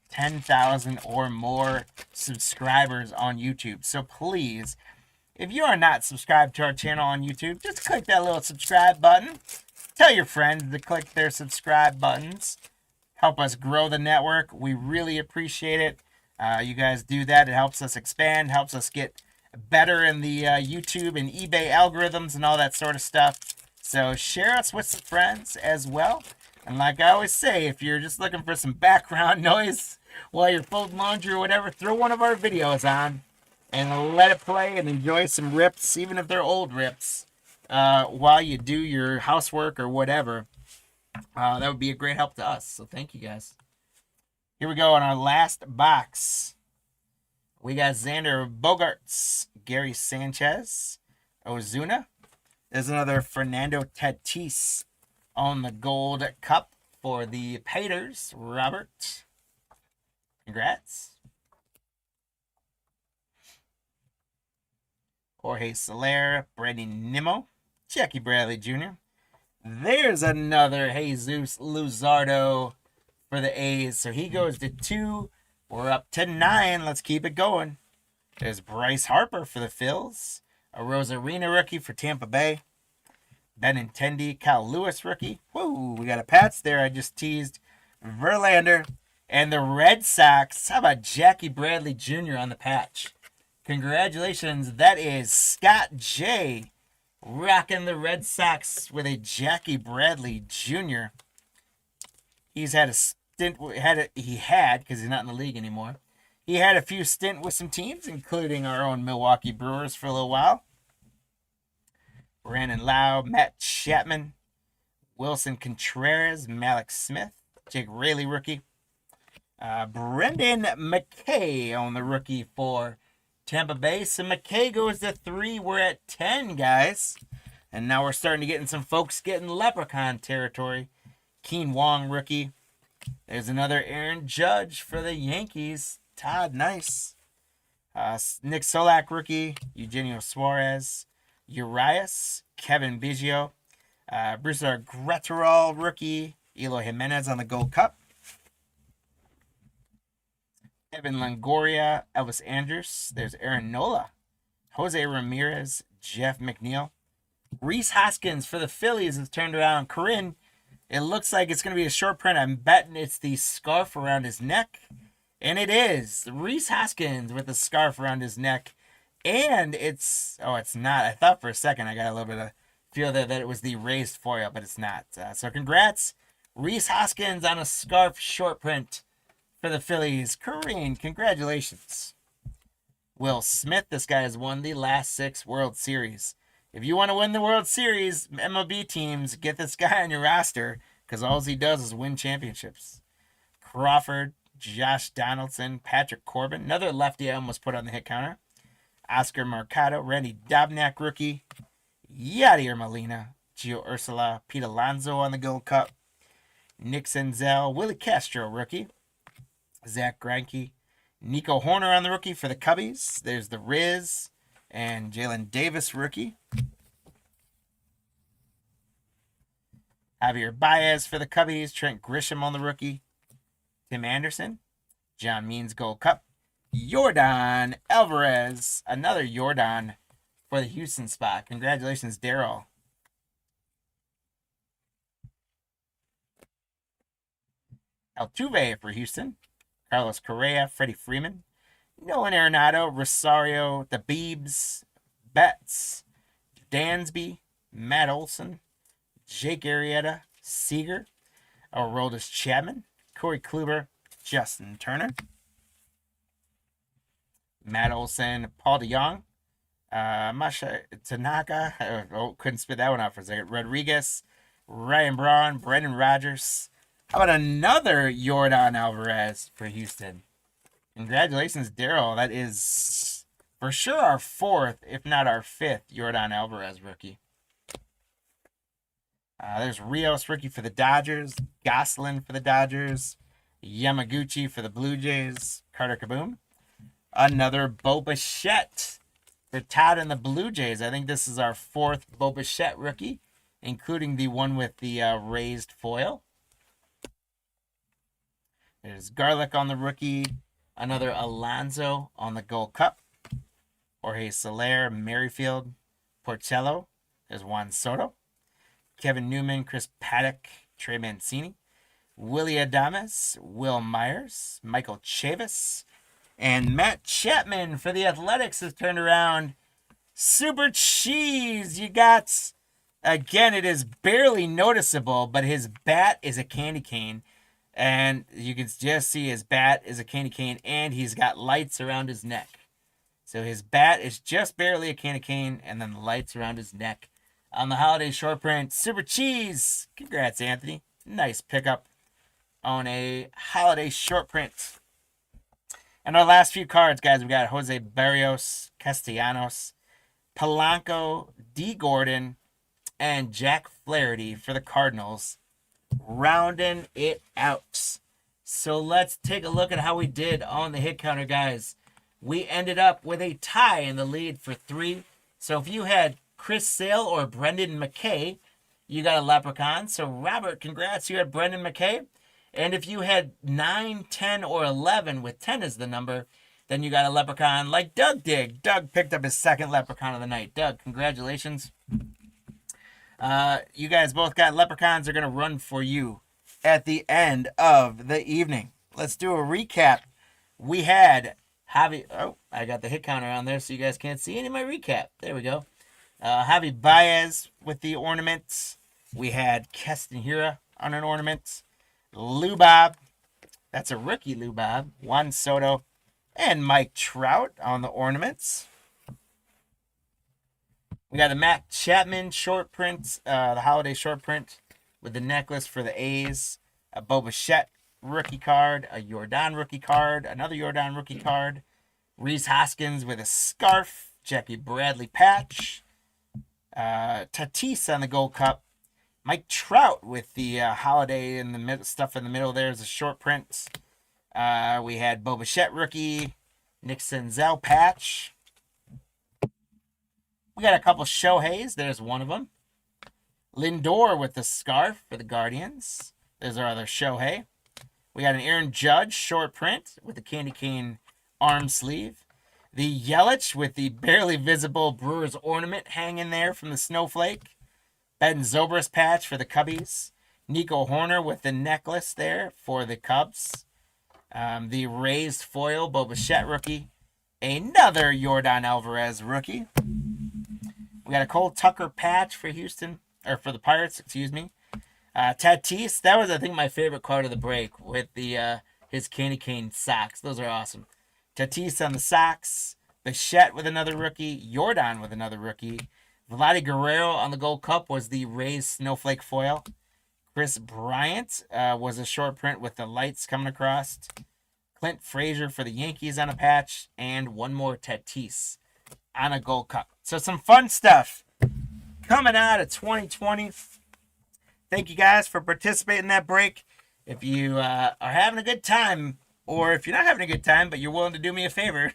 10,000 or more subscribers on YouTube. So please, if you are not subscribed to our channel on YouTube, just click that little subscribe button. Tell your friends to click their subscribe buttons. Help us grow the network. We really appreciate it. You guys do that. It helps us expand, helps us get better in the YouTube and eBay algorithms and all that sort of stuff. So share us with some friends as well. And like I always say, if you're just looking for some background noise while you're folding laundry or whatever, throw one of our videos on and let it play and enjoy some rips, even if they're old rips, while you do your housework or whatever. That would be a great help to us. So thank you guys. Here we go on our last box. We got Xander Bogaerts, Gary Sanchez, Ozuna. There's another Fernando Tatis on the gold cup for the Paters. Robert, congrats. Jorge Soler, Brady Nimmo, Jackie Bradley Jr. There's another Jesus Luzardo for the A's. So he goes to 2. We're up to 9. Let's keep it going. There's Bryce Harper for the Phils. A Rosarina rookie for Tampa Bay. Benintendi, Kyle Lewis rookie. Whoa, we got a Pats there. I just teased. Verlander. And the Red Sox. How about Jackie Bradley Jr. on the patch? Congratulations. That is Scott J. rocking the Red Sox with a Jackie Bradley Jr. He's had a stint. He had, because he's not in the league anymore. He had a few stint with some teams, including our own Milwaukee Brewers for a little while. Brandon Lau, Matt Chapman, Wilson Contreras, Malik Smith, Jake Raley rookie. Brendan McKay on the rookie for Tampa Bay. So McKay goes to 3. We're at 10, guys. And now we're starting to get in some folks getting leprechaun territory. Keen Wong rookie. There's another Aaron Judge for the Yankees. Todd Nice. Nick Solak rookie. Eugenio Suarez. Urias. Kevin Biggio. Brusdar Graterol rookie. Eloy Jimenez on the Gold Cup. Evan Longoria. Elvis Andrus. There's Aaron Nola. Jose Ramirez. Jeff McNeil. Rhys Hoskins for the Phillies has turned around. Corinne, it looks like it's going to be a short print. I'm betting it's the scarf around his neck. And it is. Rhys Hoskins with the scarf around his neck. And it's not. I thought for a second I got a little bit of feel that it was the raised foil, but it's not. So congrats, Rhys Hoskins on a scarf short print for the Phillies. Corinne, congratulations. Will Smith, this guy has won the last 6 World Series. If you want to win the World Series, MLB teams, get this guy on your roster because all he does is win championships. Crawford, Josh Donaldson, Patrick Corbin, another lefty I almost put on the hit counter. Oscar Mercado, Randy Dobnak rookie. Yadier Molina, Gio Urshela, Pete Alonso on the Gold Cup. Nick Senzel, Willie Castro rookie. Zach Greinke, Nico Horner on the rookie for the Cubbies. There's the Riz and Jalen Davis rookie. Javier Baez for the Cubbies. Trent Grisham on the rookie. Tim Anderson. John Means Gold Cup. Yordan Alvarez. Another Yordan for the Houston spot. Congratulations, Daryl. Altuve for Houston. Carlos Correa, Freddie Freeman. Nolan Arenado, Rosario, the Beebs, Betts, Dansby, Matt Olson, Jake Arrieta, Seager, Aroldis Chapman, Corey Kluber, Justin Turner, Matt Olson, Paul DeJong, Masha Tanaka, couldn't spit that one out for a second, Rodriguez, Ryan Braun, Brendan Rodgers. How about another Yordan Alvarez for Houston? Congratulations, Daryl. That is for sure our fourth, if not our fifth, Yordan Alvarez rookie. There's Rios, rookie for the Dodgers. Goslin for the Dodgers. Yamaguchi for the Blue Jays. Carter Kaboom. Another Bo Bichette for Todd and the Blue Jays. I think this is our fourth Bo Bichette rookie, including the one with the raised foil. There's Garlic on the rookie. Another Alonso on the Gold Cup. Jorge Soler, Merrifield, Porcello. There's Juan Soto. Kevin Newman, Chris Paddock, Trey Mancini. Willie Adames, Will Myers, Michael Chavis. And Matt Chapman for the Athletics has turned around. Super Cheese, you got, again, it is barely noticeable, but his bat is a candy cane. And you can just see his bat is a candy cane, and he's got lights around his neck. So his bat is just barely a candy cane, and then the lights around his neck. On the holiday short print, Super Cheese. Congrats, Anthony. Nice pickup on a holiday short print. And our last few cards, guys, we got Jose Barrios, Castellanos, Polanco, D. Gordon, and Jack Flaherty for the Cardinals. Rounding it out. So let's take a look at how we did on the hit counter, guys. We ended up with a tie in the lead for 3. So if you had Chris Sale or Brendan McKay, you got a leprechaun. So Robert, congrats, you had Brendan McKay. And if you had 9, 10, or 11 with 10 as the number, then you got a leprechaun like Doug did. Doug picked up his second leprechaun of the night. Doug, congratulations. You guys both got leprechauns. Are going to run for you at the end of the evening. Let's do a recap. We had Javi. Oh, I got the hit counter on there so you guys can't see any of my recap. There we go. Javi Baez with the ornaments. We had Keston Hira on an ornament. Lou Bob. That's a rookie Lou Bob. Juan Soto. And Mike Trout on the ornaments. We got the Matt Chapman short print, the holiday short print with the necklace for the A's, a Bo Bichette rookie card, a Yordan rookie card, another Yordan rookie card, Rhys Hoskins with a scarf, Jackie Bradley patch, Tatis on the Gold Cup, Mike Trout with the holiday in the middle, stuff in the middle there is a short print. We had Bo Bichette rookie, Nick Senzel patch. We got a couple Shoheis. There's one of them. Lindor with the scarf for the Guardians. There's our other Shohei. We got an Aaron Judge short print with the candy cane arm sleeve. The Yelich with the barely visible Brewers ornament hanging there from the snowflake. Ben Zobrist patch for the Cubbies. Nico Horner with the necklace there for the Cubs. The raised foil Bo Bichette rookie. Another Yordan Alvarez rookie. We got a Cole Tucker patch for Houston, or for the Pirates, excuse me. Tatis, that was, I think, my favorite card of the break with the his candy cane socks. Those are awesome. Tatis on the socks. Bichette with another rookie. Yordan with another rookie. Vladdy Guerrero on the Gold Cup was the raised snowflake foil. Chris Bryant was a short print with the lights coming across. Clint Frazier for the Yankees on a patch. And one more Tatis on a Gold Cup. So some fun stuff coming out of 2020. Thank you guys for participating in that break. If you are having a good time, or if you're not having a good time, but you're willing to do me a favor,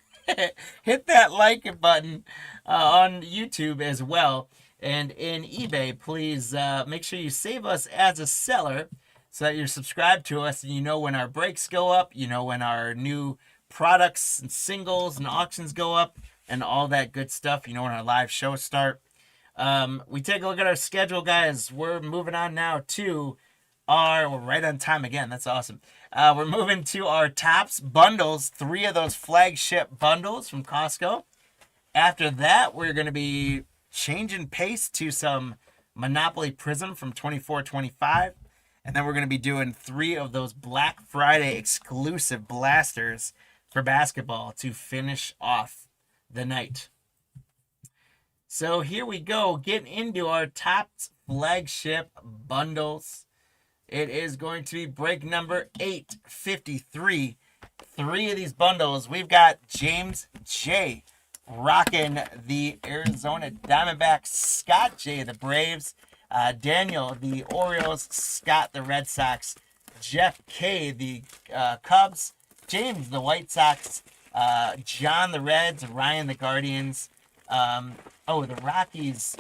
hit that like button on YouTube as well. And in eBay, please make sure you save us as a seller so that you're subscribed to us and you know when our breaks go up, you know when our new products and singles and auctions go up, and all that good stuff. You know when our live shows start. We take a look at our schedule, guys. We're moving on now to we're right on time again. That's awesome. We're moving to our Tops bundles, 3 of those flagship bundles from Costco. After that, we're going to be changing pace to some Monopoly Prizm from 24-25. And then we're going to be doing 3 of those Black Friday exclusive blasters for basketball to finish off the night. So here we go, getting into our Tops flagship bundles. It is going to be break number 853. 3 of these bundles. We've got James J. rocking the Arizona Diamondbacks, Scott J. the Braves, Daniel the Orioles, Scott the Red Sox, Jeff K. the Cubs, James the White Sox, John the Reds, Ryan the Guardians. The Rockies,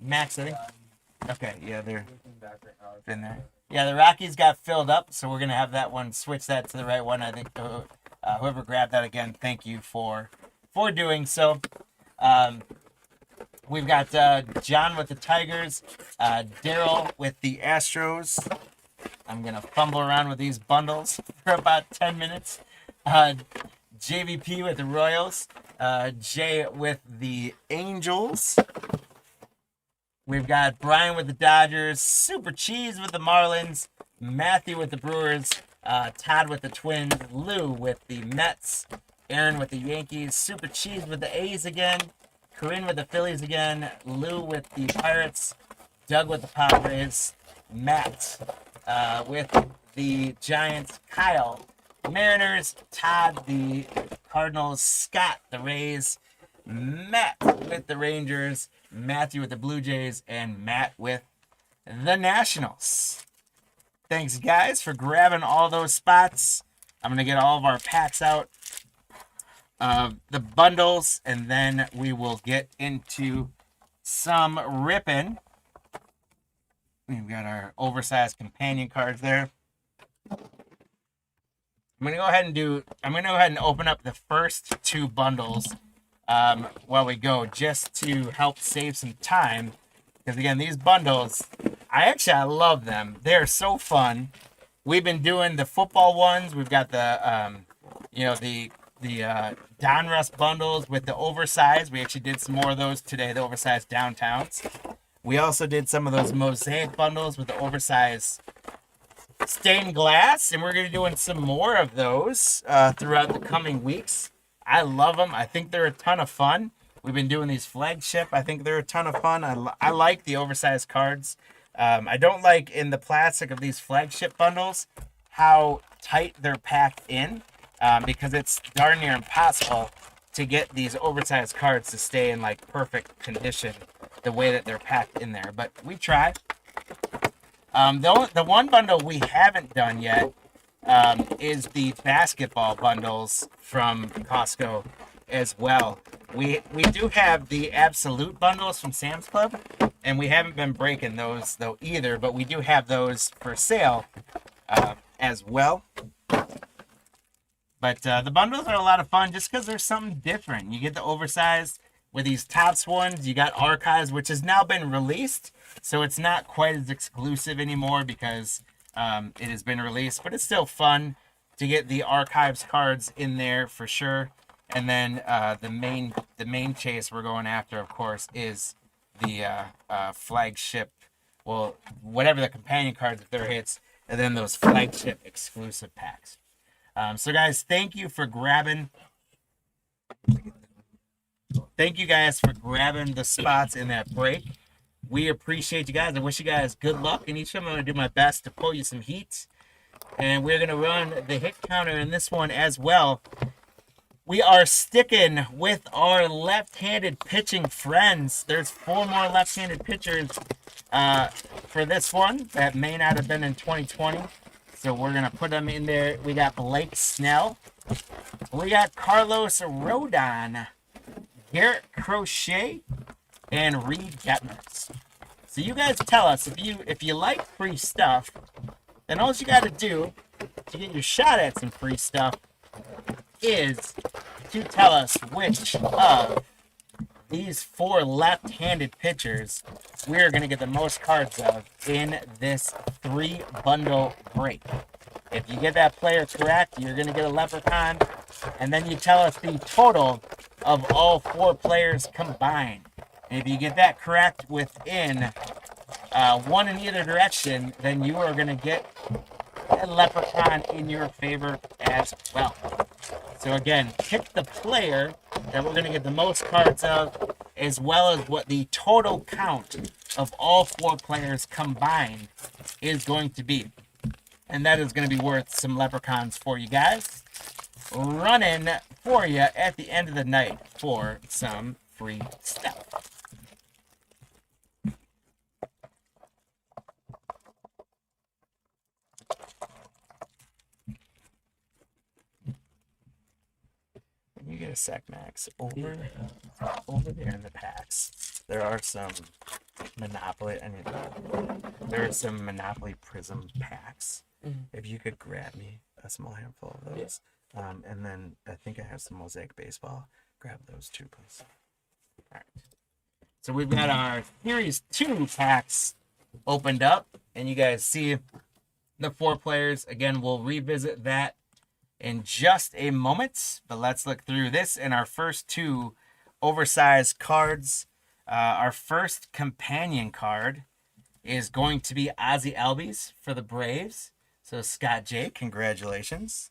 Max, I think. Okay, yeah, they're been there. Yeah, the Rockies got filled up, so we're going to have that one, switch that to the right one. I think whoever grabbed that again, thank you for doing so. We've got John with the Tigers, Daryl with the Astros. I'm going to fumble around with these bundles for about 10 minutes. JVP with the Royals, Jay with the Angels. We've got Brian with the Dodgers, Super Cheese with the Marlins, Matthew with the Brewers, Todd with the Twins, Lou with the Mets, Aaron with the Yankees, Super Cheese with the A's again, Corinne with the Phillies again, Lou with the Pirates, Doug with the Padres, Matt with the Giants, Kyle, Mariners, Todd the Cardinals, Scott the Rays, Matt with the Rangers, Matthew with the Blue Jays, and Matt with the Nationals. Thanks, guys, for grabbing all those spots. I'm going to get all of our packs out of the bundles, and then we will get into some ripping. We've got our oversized companion cards there. I'm going to go ahead and open up the first 2 bundles while we go, just to help save some time. Because again, these bundles, I love them. They're so fun. We've been doing the football ones. We've got the Donruss bundles with the oversized. We actually did some more of those today, the oversized downtowns. We also did some of those mosaic bundles with the oversized stained glass, and we're going to be doing some more of those throughout the coming weeks. I love them. I think they're a ton of fun. We've been doing these flagship. I think they're a ton of fun. I like the oversized cards. I don't like in the plastic of these flagship bundles how tight they're packed in, because it's darn near impossible to get these oversized cards to stay in like perfect condition the way that they're packed in there. But we try. The one bundle we haven't done yet is the basketball bundles from Costco as well. We do have the absolute bundles from Sam's Club, and we haven't been breaking those though either, but we do have those for sale as well. But the bundles are a lot of fun just because there's something different. You get the oversized with these Tops ones. You got Archives, which has now been released, so it's not quite as exclusive anymore because it has been released, but it's still fun to get the Archives cards in there for sure. And then the main chase we're going after, of course, is the flagship, well, whatever the companion cards, if they're hits, and then those flagship exclusive packs. So guys, thank you guys for grabbing the spots in that break. We appreciate you guys. I wish you guys good luck in each of them. I'm going to do my best to pull you some heat. And we're going to run the hit counter in this one as well. We are sticking with our left-handed pitching friends. There's 4 more left-handed pitchers for this one that may not have been in 2020. So we're going to put them in there. We got Blake Snell. We got Carlos Rodon, Garrett Crochet, and Reed Getmers. So you guys tell us if you like free stuff, then all you got to do to get your shot at some free stuff is to tell us which of these 4 left-handed pitchers we're going to get the most cards of in this 3-bundle break. If you get that player correct, you're going to get a leprechaun, and then you tell us the total of all 4 players combined. And if you get that correct within one in either direction, then you are going to get a leprechaun in your favor as well. So again, pick the player that we're going to get the most cards of, as well as what the total count of all 4 players combined is going to be. And that is going to be worth some leprechauns for you guys. Running for you at the end of the night for some free stuff. You get a sec, Max. Over there in the packs, there are some Monopoly. There are some Monopoly Prizm packs. If you could grab me a small handful of those, and then I think I have some Mosaic Baseball. Grab those too, please. All right. So we've got our Series 2 packs opened up, and you guys see the 4 players. Again, we'll revisit that in just a moment, but let's look through this and our first 2 oversized cards. Our first companion card is going to be Ozzie Albies for the Braves. So Scott J, congratulations.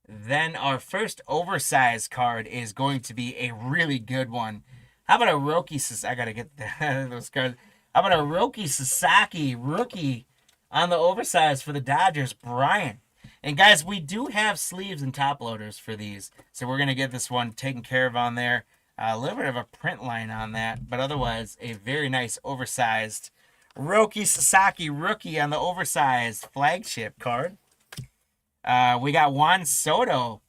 Then our first oversized card is going to be a really good one. How about a Roki? I gotta get those cards. How about a Roki Sasaki rookie on the oversized for the Dodgers, Brian? And guys, we do have sleeves and top loaders for these, so we're going to get this one taken care of on there. A little bit of a print line on that, but otherwise a very nice oversized Roki Sasaki rookie on the oversized flagship card. We got Juan Soto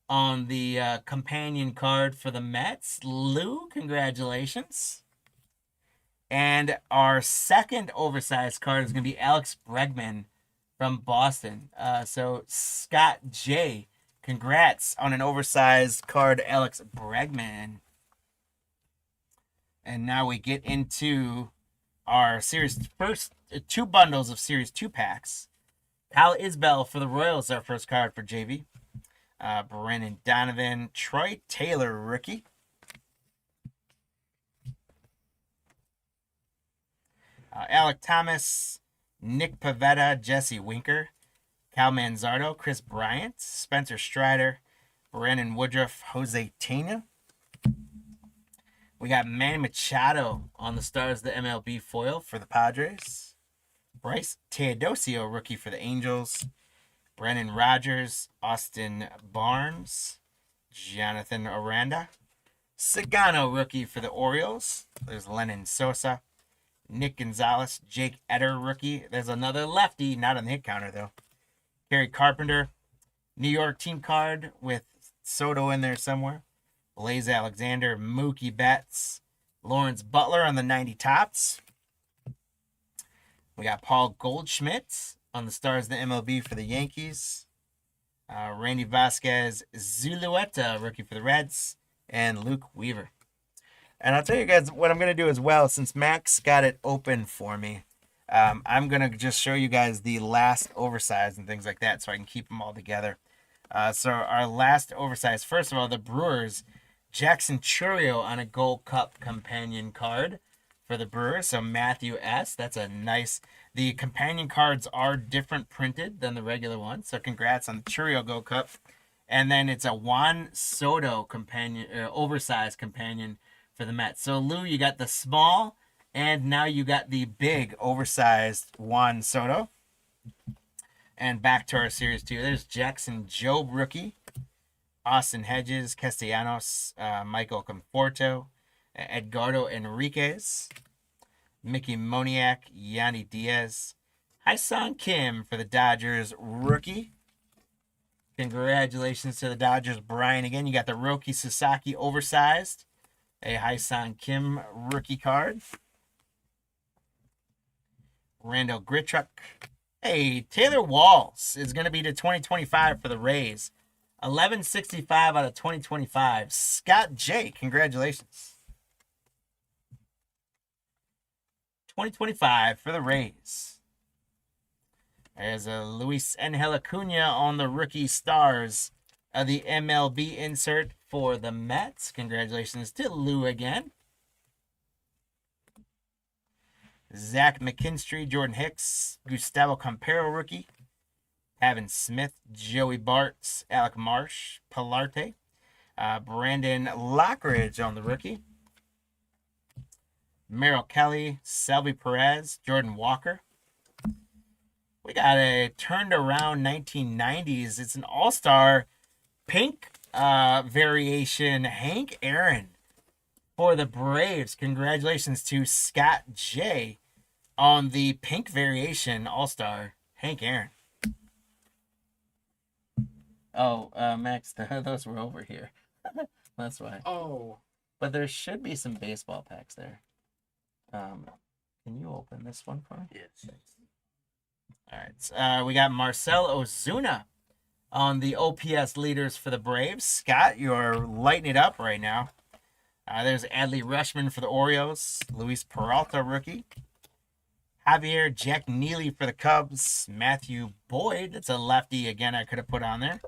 on the companion card for the Mets. Lou, congratulations. And our second oversized card is going to be Alex Bregman from Boston. So Scott J, congrats on an oversized card, Alex Bregman. And now we get into our first 2 bundles of Series 2 packs. Kyle Isbell for the Royals, our first card for JV. Brennan Donovan, Troy Taylor rookie. Alec Thomas, Nick Pivetta, Jesse Winker, Cal Manzardo, Chris Bryant, Spencer Strider, Brandon Woodruff, Jose Tena. We got Manny Machado on the Stars of the MLB foil for the Padres. Bryce Teodosio, rookie for the Angels. Brennan Rodgers, Austin Barnes, Jonathan Aranda. Sagano, rookie for the Orioles. There's Lennon Sosa. Nick Gonzalez, Jake Eder, rookie. There's another lefty, not on the hit counter, though. Gary Carpenter, New York team card with Soto in there somewhere. Blaze Alexander, Mookie Betts, Lawrence Butler on the 90 tops. We got Paul Goldschmidt on the Stars of the MLB for the Yankees. Randy Vasquez, Zulueta, rookie for the Reds. And Luke Weaver. And I'll tell you guys what I'm going to do as well, since Max got it open for me. I'm going to just show you guys the last oversized and things like that so I can keep them all together. So our last oversized, first of all, the Brewers, Jackson Chourio on a Gold Cup companion card for the Brewers. So Matthew S. That's a nice... The companion cards are different printed than the regular ones. So congrats on the Chourio Gold Cup. And then it's a Juan Soto companion, oversized companion for the Mets. So Lou, you got the small, and now you got the big oversized Juan Soto. And back to our Series 2. There's Jackson Jobe, rookie. Austin Hedges, Castellanos, Michael Conforto, Edgardo Enriquez, Mickey Moniak, Yanni Diaz, Hyun Kim for the Dodgers, rookie. Congratulations to the Dodgers, Brian. Again, you got the Roki Sasaki oversized. A Hyun Kim rookie card. Randall Grichuk. Hey, Taylor Walls is going to be to 2025 for the Rays. 1165 out of 2025. Scott J, congratulations. 2025 for the Rays. There's a Luis Angel Acuna on the rookie stars of the MLB insert for the Mets. Congratulations to Lou again. Zach McKinstry, Jordan Hicks, Gustavo Campero rookie. Pavin Smith, Joey Bartz, Alec Marsh, Pilarte. Brandon Lockridge on the rookie. Merrill Kelly, Selby Perez, Jordan Walker. We got a turned around 1990s. It's an all-star pink variation. Hank Aaron for the Braves. Congratulations to Scott J on the pink variation all-star. Hank Aaron. Oh, Max, those were over here. That's why. Oh. But there should be some baseball packs there. Can you open this one for me? Yes. All right. We got Marcell Ozuna on the OPS leaders for the Braves. Scott, you're lighting it up right now. There's Adley Rutschman for the Orioles. Luis Peralta, rookie. Javier Jack Neely for the Cubs. Matthew Boyd, that's a lefty again I could have put on there.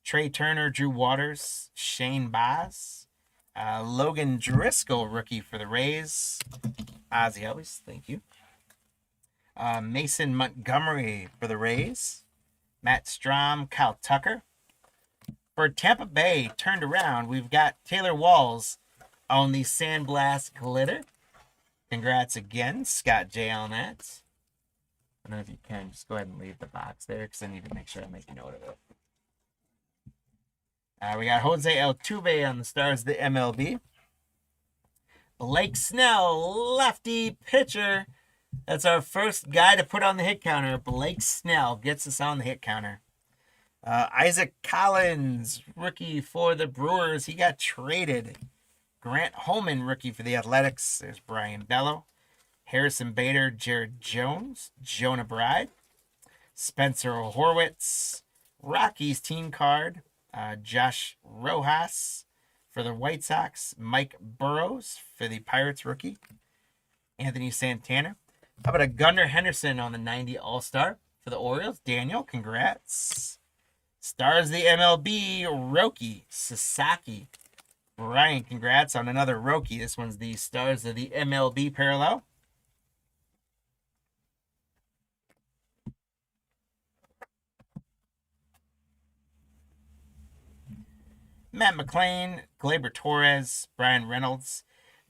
Trey Turner, Drew Waters, Shane Baz. Logan Driscoll, rookie for the Rays. Ozzy Ellis, thank you. Mason Montgomery for the Rays. Matt Strom, Kyle Tucker. For Tampa Bay, turned around, we've got Taylor Walls on the Sandblast Glitter. Congrats again, Scott J on that. I don't know if you can, just go ahead and leave the box there because I need to make sure I make a note of it. We got Jose Altuve on the stars of the MLB. Blake Snell, lefty pitcher. That's our first guy to put on the hit counter. Blake Snell gets us on the hit counter. Isaac Collins, rookie for the Brewers. He got traded. Grant Holman, rookie for the Athletics. There's Brian Bello. Harrison Bader, Jared Jones. Jonah Bride. Spencer Horwitz. Rockies team card. Josh Rojas for the White Sox. Mike Burrows for the Pirates rookie. Anthony Santana. How about a Gunnar Henderson on the 90 All-Star for the Orioles? Daniel, congrats. Stars of the MLB, Roki Sasaki. Brian, congrats on another Roki. This one's the Stars of the MLB parallel. Matt McClain, Gleyber Torres, Brian Reynolds,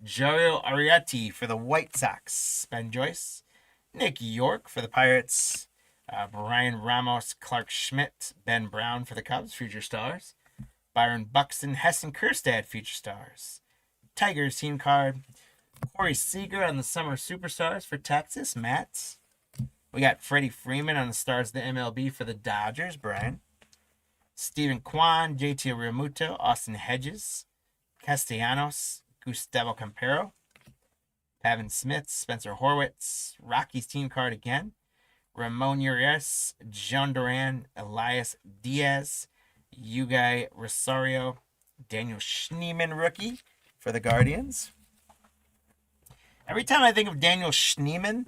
Joe Arrieta for the White Sox, Ben Joyce, Nick York for the Pirates, Brian Ramos, Clark Schmidt, Ben Brown for the Cubs, Future Stars, Byron Buxton, Heston Kjerstad, Future Stars, Tigers team card, Corey Seager on the Summer Superstars for Texas, Matt. We got Freddie Freeman on the Stars of the MLB for the Dodgers, Brian. Stephen Kwan, JT Realmuto, Austin Hedges, Castellanos, Gustavo Campero, Pavin Smith, Spencer Horwitz, Rockies team card again, Ramon Urias, John Duran, Elias Diaz, Yugai Rosario, Daniel Schneemann rookie for the Guardians. Every time I think of Daniel Schneemann,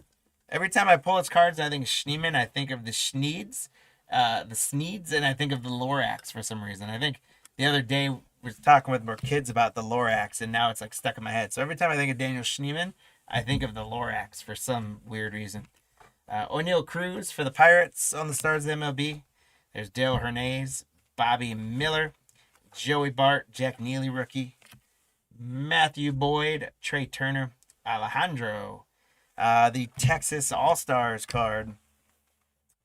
every time I pull his cards and I think of Schneemann, I think of the Sneeds, and I think of the Lorax for some reason. I think the other day we were talking with more kids about the Lorax, and now it's like stuck in my head. So every time I think of Daniel Schneemann, I think of the Lorax for some weird reason. O'Neill Cruz for the Pirates on the Stars of the MLB. There's Dale Hernandez, Bobby Miller, Joey Bart, Jack Neely rookie, Matthew Boyd, Trey Turner, Alejandro, the Texas All-Stars card,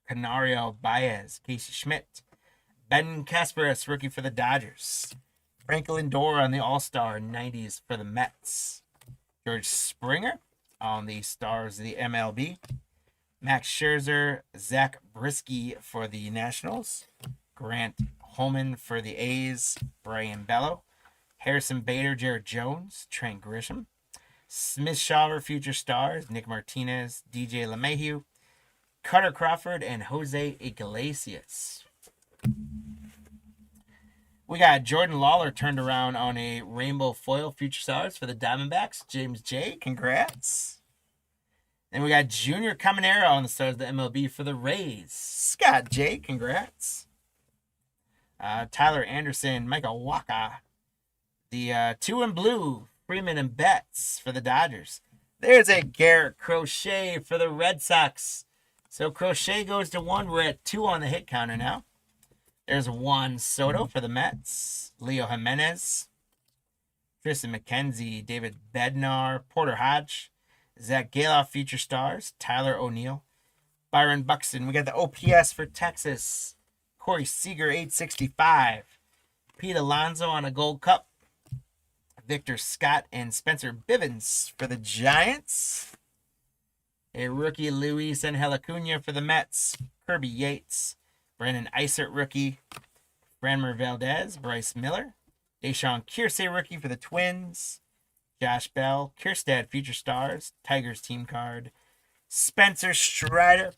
Canario Baez, Casey Schmidt, Ben Kasparis, rookie for the Dodgers, Franklin Lindor on the All-Star 90s for the Mets, George Springer on the Stars of the MLB, Max Scherzer, Zach Brisky for the Nationals, Grant Holman for the A's, Brian Bello, Harrison Bader, Jared Jones, Trent Grisham, Smith Shawver, Future Stars, Nick Martinez, DJ LeMahieu, Carter Crawford, and Jose Iglesias. We got Jordan Lawler turned around on a rainbow foil Future Stars for the Diamondbacks. James J, congrats. Then we got Junior Caminero on the stars of the MLB for the Rays. Scott J, congrats. Tyler Anderson, Michael Waka. The 2 in blue, Freeman and Betts for the Dodgers. There's a Garrett Crochet for the Red Sox. So Crochet goes to 1. We're at 2 on the hit counter now. There's Juan Soto for the Mets. Leo Jimenez. Tristan McKenzie, David Bednar, Porter Hodge. Zach Galoff, Future Stars. Tyler O'Neill. Byron Buxton. We got the OPS for Texas. Corey Seager, 865. Pete Alonso on a Gold Cup. Victor Scott and Spencer Bivens for the Giants. A rookie, Luis Angel Acuna for the Mets. Kirby Yates. Brandon Eisert, rookie. Framber Valdez. Bryce Miller. Deshaun Kiersey, rookie for the Twins. Josh Bell. Kierstad, Future Stars. Tigers team card. Spencer Strider.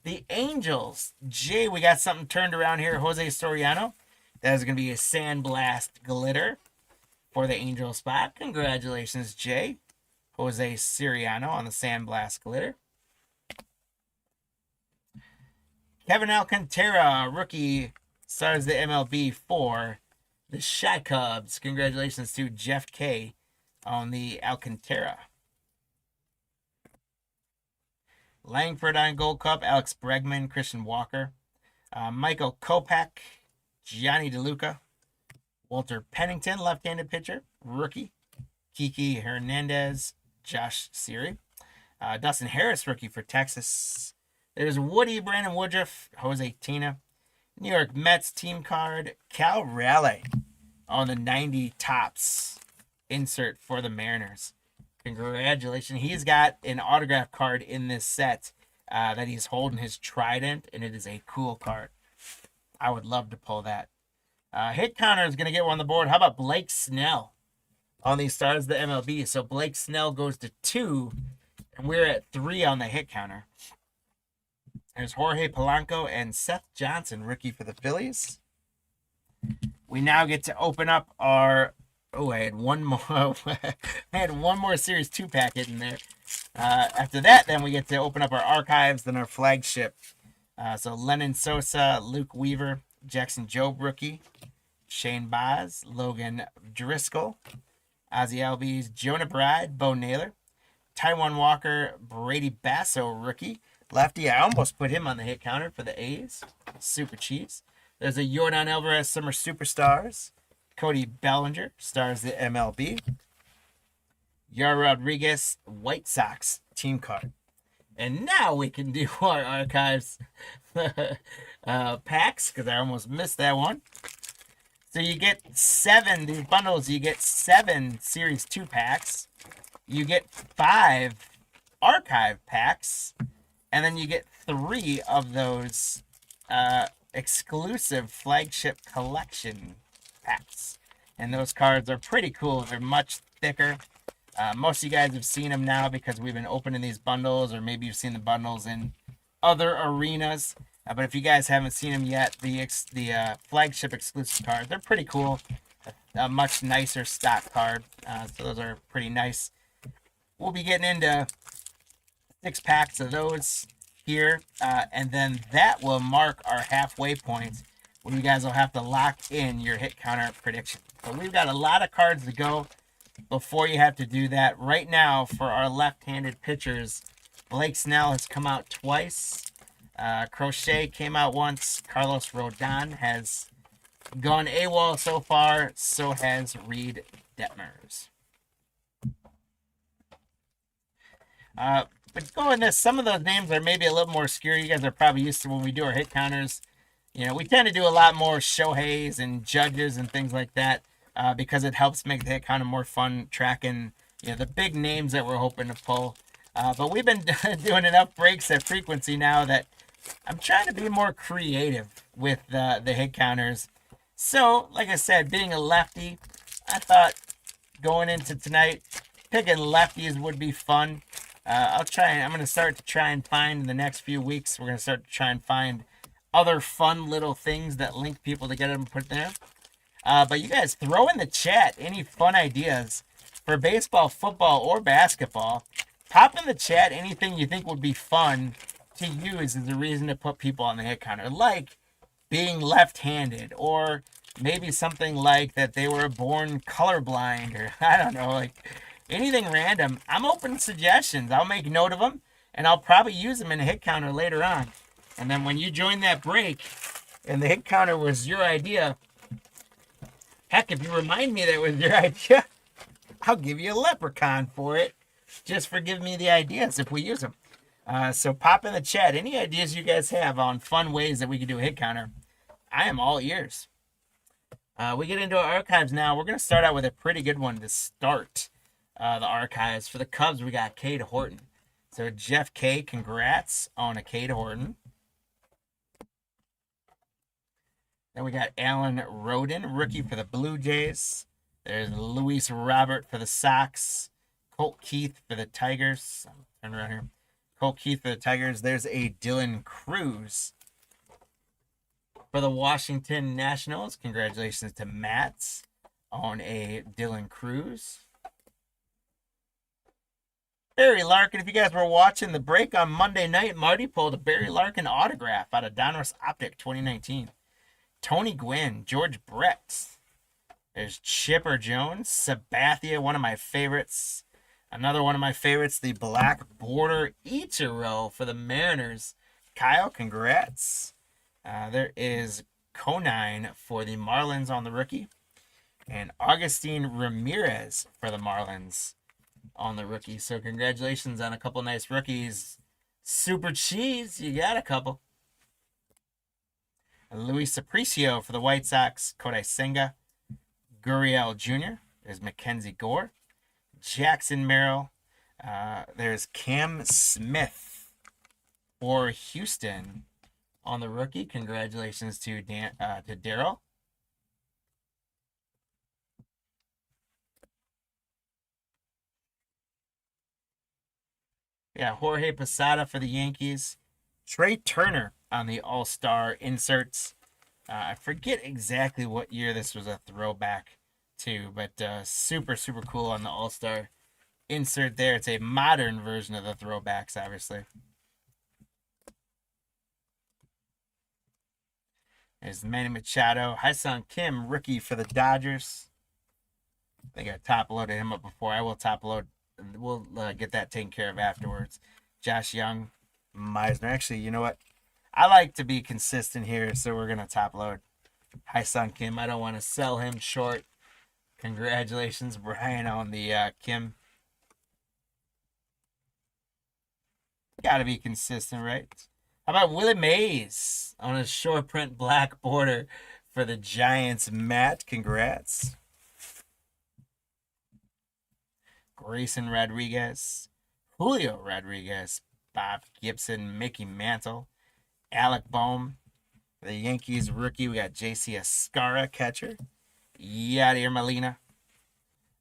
The Angels. Jay, we got something turned around here. Jose Soriano. That is going to be a Sandblast Glitter for the Angel spot. Congratulations, Jay. Jose Soriano on the Sandblast Glitter. Kevin Alcantara, rookie, stars the MLB for the Chi Cubs. Congratulations to Jeff K on the Alcantara. Langford on Gold Cup, Alex Bregman, Christian Walker. Michael Kopech, Gianni DeLuca. Walter Pennington, left-handed pitcher, rookie. Kiki Hernandez, Josh Siri. Dustin Harris, rookie for Texas. There's Woody, Brandon Woodruff, Jose Tina. New York Mets team card, Cal Raleigh on the 90 tops insert for the Mariners. Congratulations. He's got an autograph card in this set that he's holding his trident, and it is a cool card. I would love to pull that. Hit counter is going to get one on the board. How about Blake Snell on these stars of the MLB? So Blake Snell goes to 2, and we're at 3 on the hit counter. There's Jorge Polanco and Seth Johnson, rookie for the Phillies. We now get to open up our... Oh, I had one more. I had one more Series 2 packet in there. After that, then we get to open up our archives, then our flagship. So Lennon Sosa, Luke Weaver, Jackson Jobe, rookie. Shane Baz, Logan Driscoll, Ozzie Albies, Jonah Bride, Bo Naylor, Taijuan Walker, Brady Basso, rookie. Lefty, I almost put him on the hit counter for the A's. Super Chiefs. There's a Yordan Alvarez Summer Superstars. Cody Bellinger, stars the MLB. Yar Rodriguez, White Sox team card. And now we can do our archives packs, because I almost missed that one. So you get 7, these bundles, you get 7 Series 2 packs. You get 5 archive packs. And then you get 3 of those exclusive flagship collection packs. And those cards are pretty cool. They're much thicker. Most of you guys have seen them now because we've been opening these bundles, or maybe you've seen the bundles in other arenas. But if you guys haven't seen them yet, the flagship exclusive cards, they're pretty cool. A much nicer stock card. So those are pretty nice. We'll be getting into 6 packs of those here. And then that will mark our halfway point, when you guys will have to lock in your hit counter prediction. So we've got a lot of cards to go before you have to do that. Right now, for our left-handed pitchers, Blake Snell has come out twice. Crochet came out once. Carlos Rodon has gone AWOL so far. So has Reed Detmers. But going this, some of those names are maybe a little more obscure. You guys are probably used to when we do our hit counters. You know, we tend to do a lot more Shoheis and Judges and things like that because it helps make the hit counter more fun tracking, you know, the big names that we're hoping to pull. But we've been doing enough breaks at frequency now that I'm trying to be more creative with the hit counters. So, like I said, being a lefty, I thought going into tonight, picking lefties would be fun. I'm going to start to try and find in the next few weeks, we're going to start to try and find other fun little things that link people together and put there. But you guys throw in the chat any fun ideas for baseball, football, or basketball. Pop in the chat anything you think would be fun to use as a reason to put people on the hit counter, like being left-handed, or maybe something like that they were born colorblind, or I don't know, like anything random. I'm open to suggestions. I'll make note of them, and I'll probably use them in a hit counter later on. And then when you join that break, and the hit counter was your idea, heck, if you remind me that it was your idea, I'll give you a leprechaun for it. Just for giving me the ideas if we use them. So pop in the chat any ideas you guys have on fun ways that we can do a hit counter. I am all ears. We get into our archives now. We're going to start out with a pretty good one to start the archives. For the Cubs, we got Cade Horton. So Jeff K, congrats on a Cade Horton. Then we got Alan Roden, rookie for the Blue Jays. There's Luis Robert for the Sox. Colt Keith for the Tigers. Turn around here. Colt Keith for the Tigers. There's a Dylan Cruz for the Washington Nationals. Congratulations to Matt on a Dylan Cruz. Barry Larkin. If you guys were watching the break on Monday night, Marty pulled a Barry Larkin autograph out of Donruss Optic 2019. Tony Gwynn, George Brett. There's Chipper Jones, Sabathia, one of my favorites. Another one of my favorites, the black border Ichiro for the Mariners. Kyle, congrats. There is Conine for the Marlins on the rookie. And Augustine Ramirez for the Marlins on the rookie. So congratulations on a couple nice rookies. Super Cheese, you got a couple. Luis Aparicio for the White Sox. Kodai Senga. Gurriel Jr. There's Mackenzie Gore. Jackson Merrill. There's Cam Smith for Houston on the rookie. Congratulations to Daryl. Yeah, Jorge Posada for the Yankees. Trey Turner on the All-Star inserts. I forget exactly what year this was a throwback to, but super, super cool on the All-Star insert there. It's a modern version of the throwbacks, obviously. There's Manny Machado. Hyun-Sung Kim, rookie for the Dodgers. I think I top-loaded him up before. I will top-load. We'll get that taken care of afterwards. Josh Young, Meisner. Actually, you know what? I like to be consistent here, so we're going to top-load Hyun-Sung Kim. I don't want to sell him short. Congratulations, Brian, on the Kim. Got to be consistent, right? How about Willie Mays on a short print black border for the Giants? Matt, congrats. Grayson Rodriguez, Julio Rodriguez, Bob Gibson, Mickey Mantle, Alec Boehm. For the Yankees rookie, we got J.C. Escarra, catcher. Yadier Molina.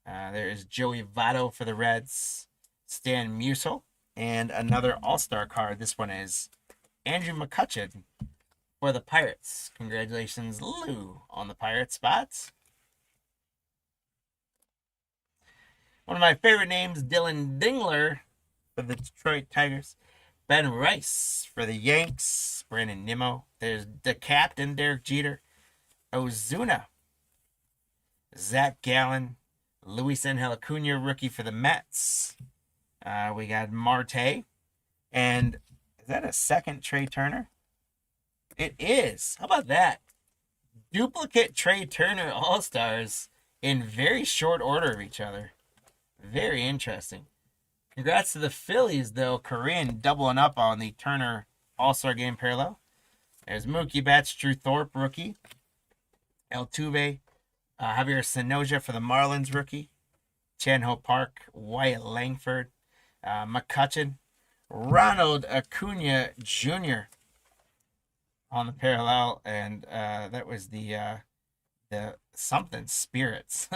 There is Joey Votto for the Reds. Stan Musial. And another All-Star card. This one is Andrew McCutcheon for the Pirates. Congratulations, Lou, on the Pirates spots. One of my favorite names, Dylan Dingler for the Detroit Tigers. Ben Rice for the Yanks. Brandon Nimmo. There's the captain, Derek Jeter. Ozuna. Zach Gallen. Luis Angel Acuna, rookie for the Mets. We got Marte. And is that a second Trey Turner? It is. How about that? Duplicate Trey Turner All-Stars in very short order of each other. Very interesting. Congrats to the Phillies, though. Corinne doubling up on the Turner All-Star Game parallel. There's Mookie Betts, Drew Thorpe, rookie. Altuve, Javier Sanoja for the Marlins, rookie. Chan-Ho Park, Wyatt Langford, McCutcheon, Ronald Acuna Jr. on the parallel, and that was the something spirits,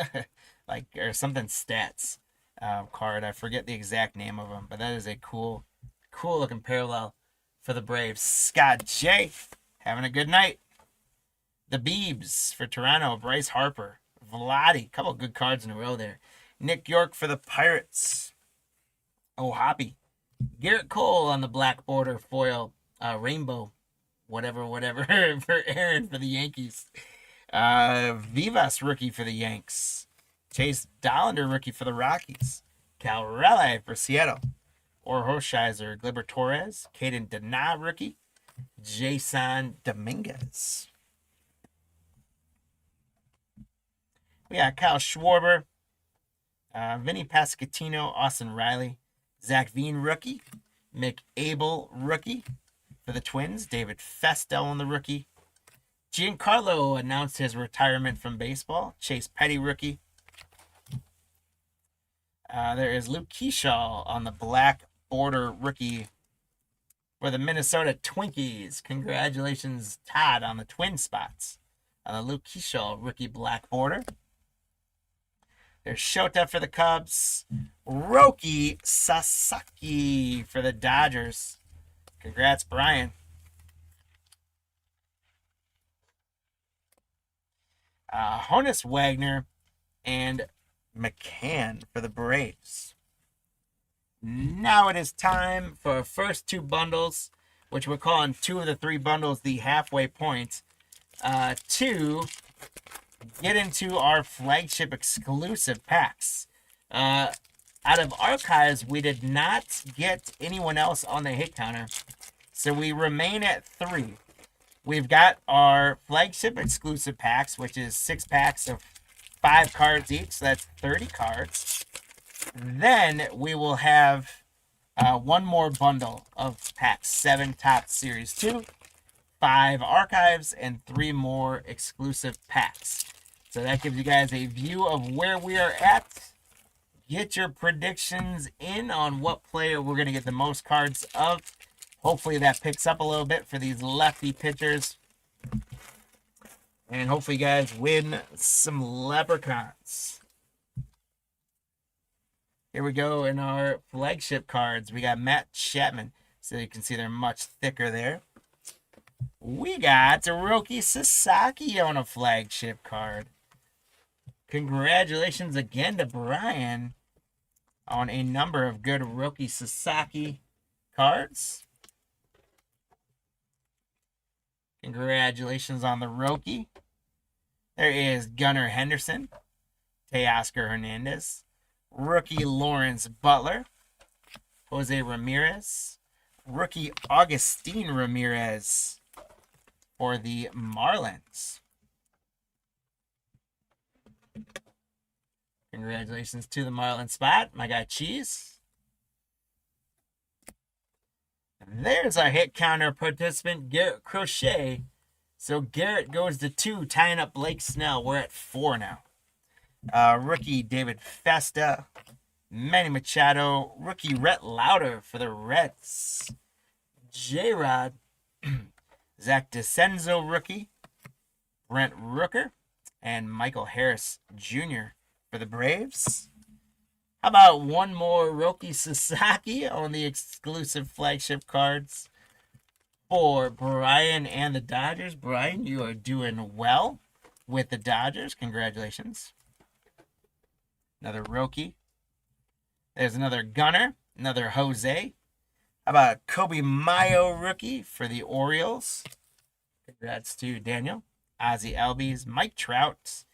like, or something stats card. I forget the exact name of them, but that is a cool looking parallel for the Braves. Scott J, having a good night. The Beebs for Toronto, Bryce Harper, Vladi, couple good cards in a row there. Nick York for the Pirates. Oh, Hoppy. Garrett Cole on the black border foil. Rainbow. Whatever. For Aaron for the Yankees. Vivas rookie for the Yanks. Chase Dollander rookie for the Rockies. Cal Raleigh for Seattle. Or Hershiser, Gleyber Torres. Caden Dana rookie. Jason Dominguez. We got Kyle Schwarber. Vinny Pasquantino, Austin Riley. Zach Veen rookie. Mick Abel rookie for the Twins. David Festel on the rookie. Giancarlo announced his retirement from baseball. Chase Petty rookie. There is Luke Keyshaw on the black border rookie for the Minnesota Twinkies. Congratulations, Todd, on the twin spots. On the Luke Keyshaw rookie black border. There's Shota for the Cubs. Roki Sasaki for the Dodgers. Congrats, Brian. Honus Wagner and McCann for the Braves. Now it is time for our first two bundles, which we're calling two of the three bundles the halfway point, to get into our flagship exclusive packs. Out of archives, we did not get anyone else on the hit counter, so we remain at 3. We've got our flagship exclusive packs, which is 6 packs of 5 cards each, so that's 30 cards. Then we will have one more bundle of packs, 7 Top Series 2, 5 archives, and 3 more exclusive packs. So that gives you guys a view of where we are at. Get your predictions in on what player we're going to get the most cards of. Hopefully that picks up a little bit for these lefty pitchers. And hopefully you guys win some leprechauns. Here we go in our flagship cards. We got Matt Chapman. So you can see they're much thicker there. We got Roki Sasaki on a flagship card. Congratulations again to Brian on a number of good Roki Sasaki cards. Congratulations on the Roki. There is Gunnar Henderson, Teoscar Hernandez, rookie Lawrence Butler, Jose Ramirez, rookie Augustine Ramirez for the Marlins. Congratulations to the Marlins spot, my guy Cheese. There's our hit counter participant, Garrett Crochet. So Garrett goes to 2, tying up Blake Snell. We're at 4 now. Rookie David Festa, Manny Machado, rookie Rhett Lauder for the Reds. J-Rod, Zach DeCenzo rookie, Brent Rooker, and Michael Harris Jr. for the Braves. How about one more Roki Sasaki on the exclusive flagship cards for Brian and the Dodgers? Brian, you are doing well with the Dodgers. Congratulations. Another Roki. There's another Gunner. Another Jose. How about Kobe Mayo rookie for the Orioles? Congrats to Daniel. Ozzie Albies, Mike Trout,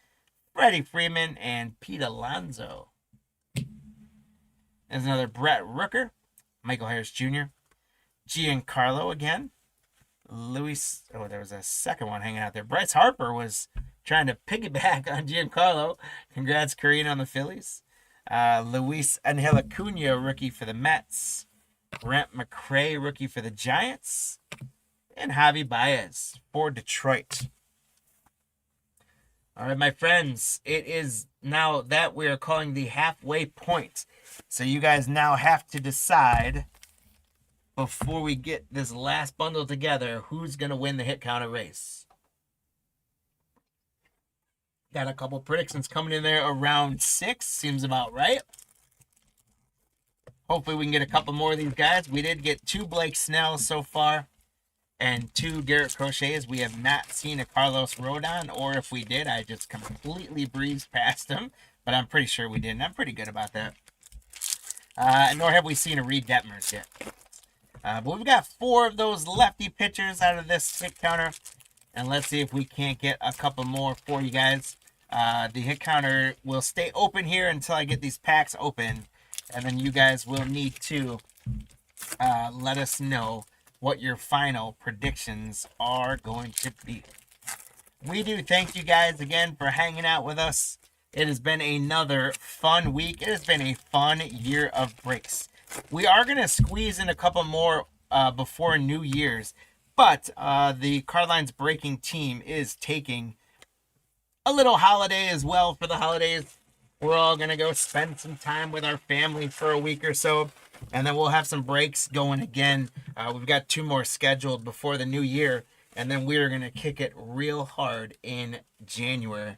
Freddie Freeman, and Pete Alonso. There's another Brett Rooker, Michael Harris Jr., Giancarlo again, Luis. Oh, there was a second one hanging out there. Bryce Harper was trying to piggyback on Giancarlo. Congrats, Korean, on the Phillies. Luis Angel Acuna, rookie for the Mets. Brent McCray, rookie for the Giants. And Javi Baez for Detroit. All right, my friends, it is now that we are calling the halfway point. So you guys now have to decide, before we get this last bundle together, who's going to win the hit counter race. Got a couple predictions coming in there around 6. Seems about right. Hopefully we can get a couple more of these guys. We did get 2 Blake Snells so far and 2 Garrett Crochets. We have not seen a Carlos Rodon, or if we did, I just completely breezed past him. But I'm pretty sure we didn't. I'm pretty good about that. Nor have we seen a Reed Detmers yet. But we've got 4 of those lefty pitchers out of this hit counter. And let's see if we can't get a couple more for you guys. The hit counter will stay open here until I get these packs open. And then you guys will need to let us know what your final predictions are going to be. We do thank you guys again for hanging out with us. It has been another fun week. It has been a fun year of breaks. We are going to squeeze in a couple more before New Year's, but the Cardlines breaking team is taking a little holiday as well for the holidays. We're all going to go spend some time with our family for a week or so, and then we'll have some breaks going again. We've got 2 more scheduled before the new year, and then we're going to kick it real hard in January.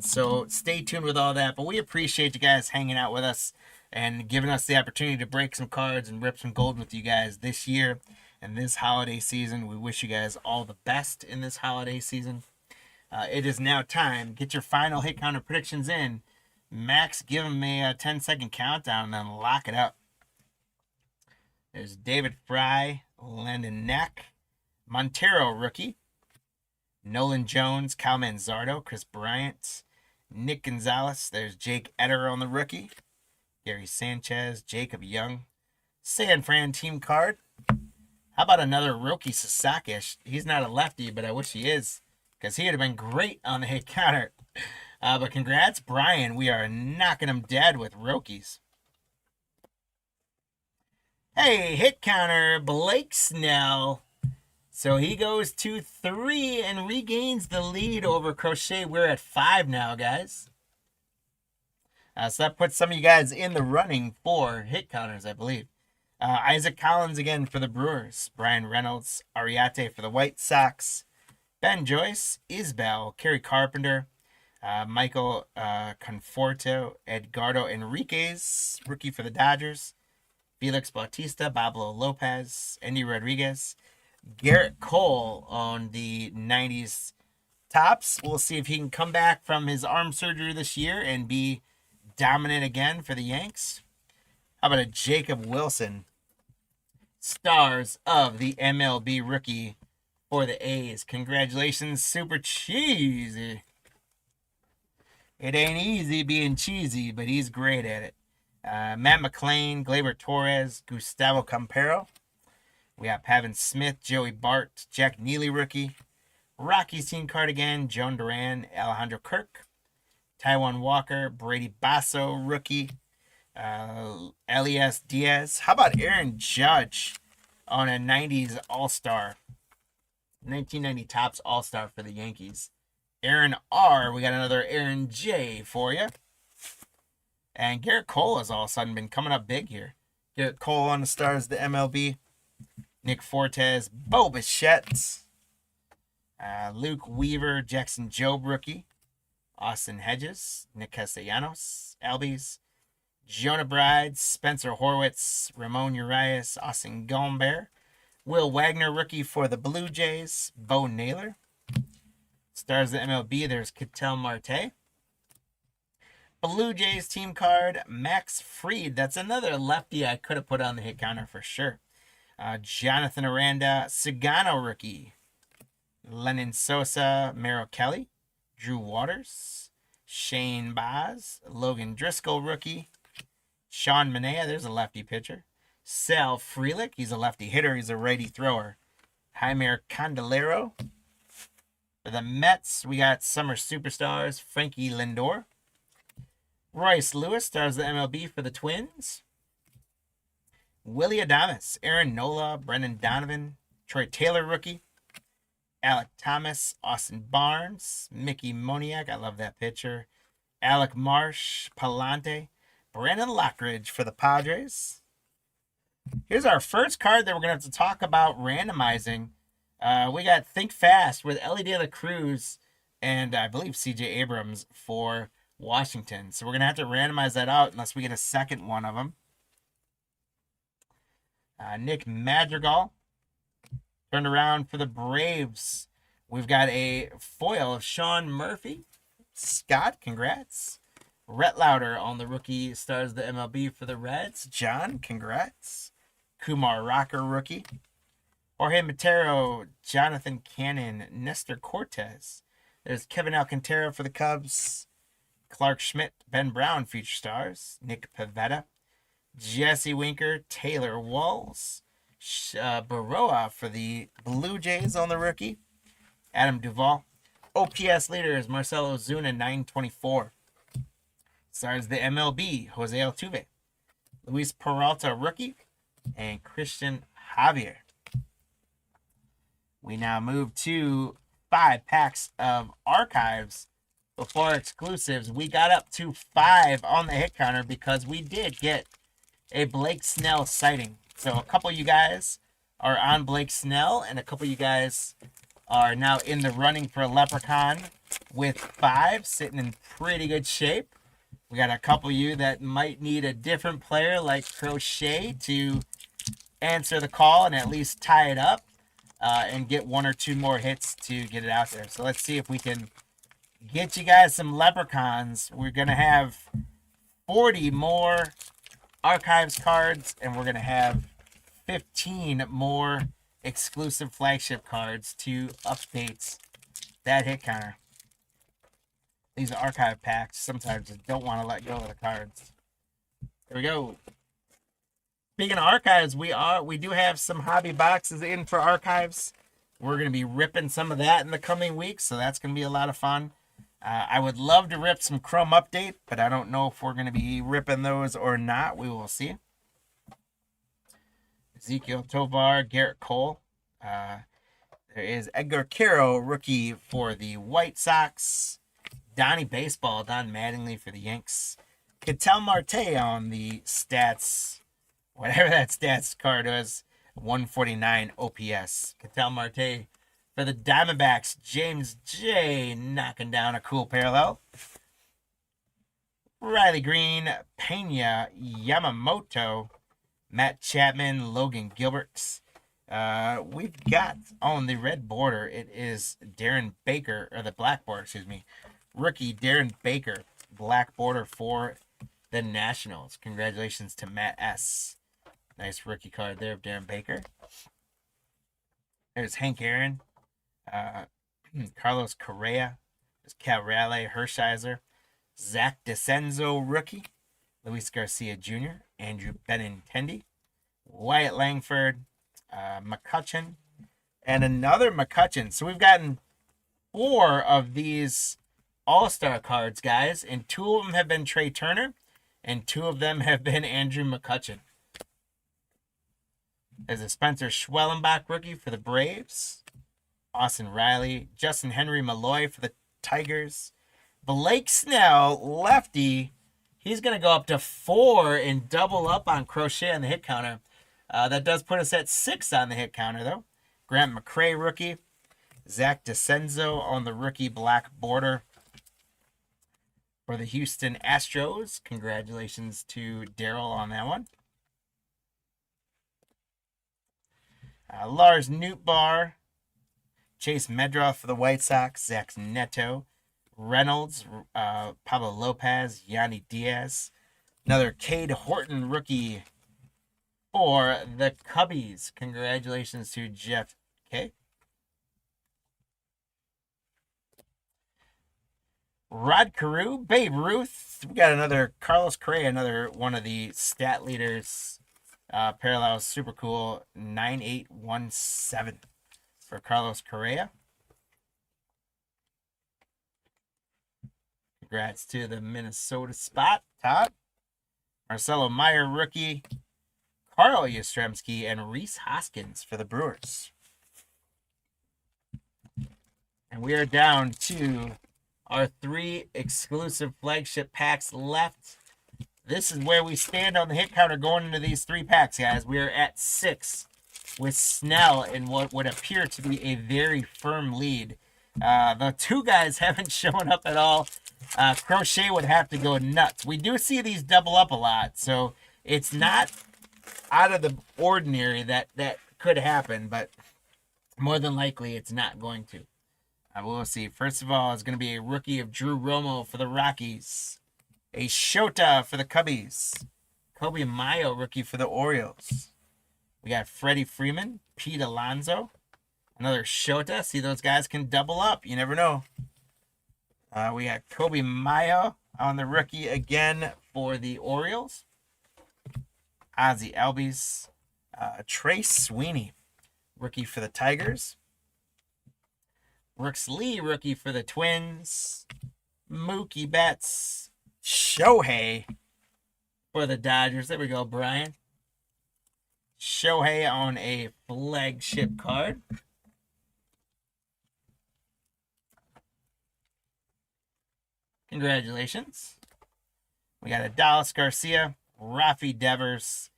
So stay tuned with all that, but we appreciate you guys hanging out with us and giving us the opportunity to break some cards and rip some gold with you guys this year and this holiday season. We wish you guys all the best in this holiday season. It is now time. Get your final hit counter predictions in. Max, give them a 10-second countdown and then lock it up. There's David Fry, Landon Knack, Montero rookie, Nolan Jones, Cal Manzardo, Chris Bryant, Nick Gonzalez. There's Jake Eder on the rookie, Gary Sanchez, Jacob Young, San Fran team card. How about another Roki Sasaki? He's not a lefty, but I wish he is, because he would have been great on the hit counter. But congrats, Brian. We are knocking him dead with Rokis. Hey, hit counter, Blake Snell. So he goes to 3 and regains the lead over Crochet. We're at 5 now, guys. So that puts some of you guys in the running for hit counters, I believe. Isaac Collins again for the Brewers. Brian Reynolds, Ariete for the White Sox. Ben Joyce, Isbell, Kerry Carpenter, Michael Conforto, Edgardo Enriquez, rookie for the Dodgers. Felix Bautista, Pablo Lopez, Andy Rodriguez, Garrett Cole on the 90s tops. We'll see if he can come back from his arm surgery this year and be dominant again for the Yanks. How about a Jacob Wilson, stars of the MLB rookie for the A's. Congratulations, Super Cheesy. It ain't easy being cheesy, but he's great at it. Matt McClain, Gleyber Torres, Gustavo Campero. We got Pavin Smith, Joey Bart, Jack Neely rookie. Rockies team card again, Joan Duran, Alejandro Kirk. Taiwan Walker, Brady Basso rookie. Elias Diaz. How about Aaron Judge on a 90s All-Star? 1990 Topps All-Star for the Yankees. Aaron R. We got another Aaron J for you. And Garrett Cole has all of a sudden been coming up big here. Garrett Cole on the stars of the MLB. Nick Fortes, Bo Bichette. Luke Weaver, Jackson Jobe rookie. Austin Hedges, Nick Castellanos, Albies. Jonah Bride, Spencer Horwitz, Ramon Urias, Austin Gomber. Will Wagner rookie for the Blue Jays. Bo Naylor. Stars of the MLB, there's Ketel Marte. Blue Jays team card, Max Fried. That's another lefty I could have put on the hit counter for sure. Jonathan Aranda, Sagano rookie. Lennon Sosa, Merrill Kelly. Drew Waters. Shane Baz. Logan Driscoll rookie. Sean Manaea, there's a lefty pitcher. Sal Frelick, he's a lefty hitter. He's a righty thrower. Jaime Candelero. For the Mets, we got summer superstars, Frankie Lindor. Royce Lewis, stars the MLB for the Twins. Willie Adames, Aaron Nola, Brendan Donovan, Troy Taylor rookie. Alec Thomas, Austin Barnes, Mickey Moniak, I love that pitcher. Alec Marsh, Palante, Brandon Lockridge for the Padres. Here's our first card that we're going to have to talk about randomizing. We got Think Fast with Ellie De La Cruz and I believe CJ Abrams for Washington. So we're going to have to randomize that out unless we get a second one of them. Nick Madrigal turned around for the Braves. We've got a foil of Sean Murphy. Scott, congrats. Rhett Lauder on the rookie stars the MLB for the Reds. John, congrats. Kumar Rocker rookie. Jorge Matero, Jonathan Cannon, Nestor Cortez. There's Kevin Alcantara for the Cubs. Clark Schmidt, Ben Brown feature stars. Nick Pivetta. Jesse Winker, Taylor Walls. Baroa for the Blue Jays on the rookie. Adam Duvall. OPS leader is Marcelo Ozuna, 924. Stars the MLB, Jose Altuve. Luis Peralta, rookie. And Christian Javier. We now move to 5 packs of archives before exclusives. We got up to 5 on the hit counter because we did get a Blake Snell sighting. So a couple of you guys are on Blake Snell, and a couple of you guys are now in the running for a Leprechaun with 5, sitting in pretty good shape. We got a couple of you that might need a different player like Crochet to answer the call and at least tie it up and get 1 or 2 more hits to get it out there. So let's see if we can get you guys some Leprechauns. We're going to have 40 more archives cards, and we're going to have 15 more exclusive flagship cards to update that hit counter. These are archive packs. Sometimes you don't want to let go of the cards. There we go. Speaking of archives, we do have some hobby boxes in for archives. We're going to be ripping some of that in the coming weeks, so that's going to be a lot of fun. I would love to rip some Chrome Update, but I don't know if we're going to be ripping those or not. We will see. Ezekiel Tovar, Garrett Cole. There is Edgar Caro, rookie for the White Sox. Donnie Baseball, Don Mattingly for the Yanks. Ketel Marte on the stats, whatever that stats card was, 149 OPS. Ketel Marte for the Diamondbacks. James J. knocking down a cool parallel. Riley Green, Pena Yamamoto, Matt Chapman, Logan Gilbert. We've got on the red border, it is Darren Baker, or the black border, excuse me. Rookie Darren Baker, black border for the Nationals. Congratulations to Matt S. Nice rookie card there of Darren Baker. There's Hank Aaron, Carlos Correa, there's Cal Raleigh, Hershiser, Zach DeCenzo, rookie, Luis Garcia Jr., Andrew Benintendi, Wyatt Langford, McCutcheon, and another McCutcheon. So we've gotten 4 of these All-Star cards, guys, and 2 of them have been Trey Turner, and 2 of them have been Andrew McCutcheon. There's a Spencer Schwellenbach rookie for the Braves. Austin Riley. Justin Henry Malloy for the Tigers. Blake Snell, lefty. He's going to go up to 4 and double up on Crochet on the hit counter. That does put us at 6 on the hit counter, though. Grant McCray, rookie. Zach DeCenzo on the rookie black border for the Houston Astros. Congratulations to Daryl on that one. Lars Nootbaar, Chase Medroff for the White Sox, Zach Neto, Reynolds, Pablo Lopez, Yanni Diaz, another Cade Horton rookie for the Cubbies. Congratulations to Jeff K. Rod Carew, Babe Ruth. We got another Carlos Correa, another one of the stat leaders. Parallel, super cool, 9817 for Carlos Correa. Congrats to the Minnesota spot, Todd. Marcelo Meyer, rookie. Carl Yastrzemski and Reese Hoskins for the Brewers. And we are down to our 3 exclusive flagship packs left. This is where we stand on the hit counter going into these 3 packs, guys. We are at 6 with Snell in what would appear to be a very firm lead. The 2 guys haven't shown up at all. Crochet would have to go nuts. We do see these double up a lot, so it's not out of the ordinary that could happen, but more than likely it's not going to. We'll see. First of all, it's going to be a rookie of Drew Romo for the Rockies. A Shota for the Cubbies. Kobe Mayo, rookie for the Orioles. We got Freddie Freeman, Pete Alonso, another Shota. See, those guys can double up. You never know. We got Kobe Mayo on the rookie again for the Orioles. Ozzie Albies. Trace Sweeney, rookie for the Tigers. Brooks Lee, rookie for the Twins. Mookie Betts. Shohei for the Dodgers. There we go, Brian. Shohei on a flagship card. Congratulations. We got a Dallas Garcia, Rafi Devers,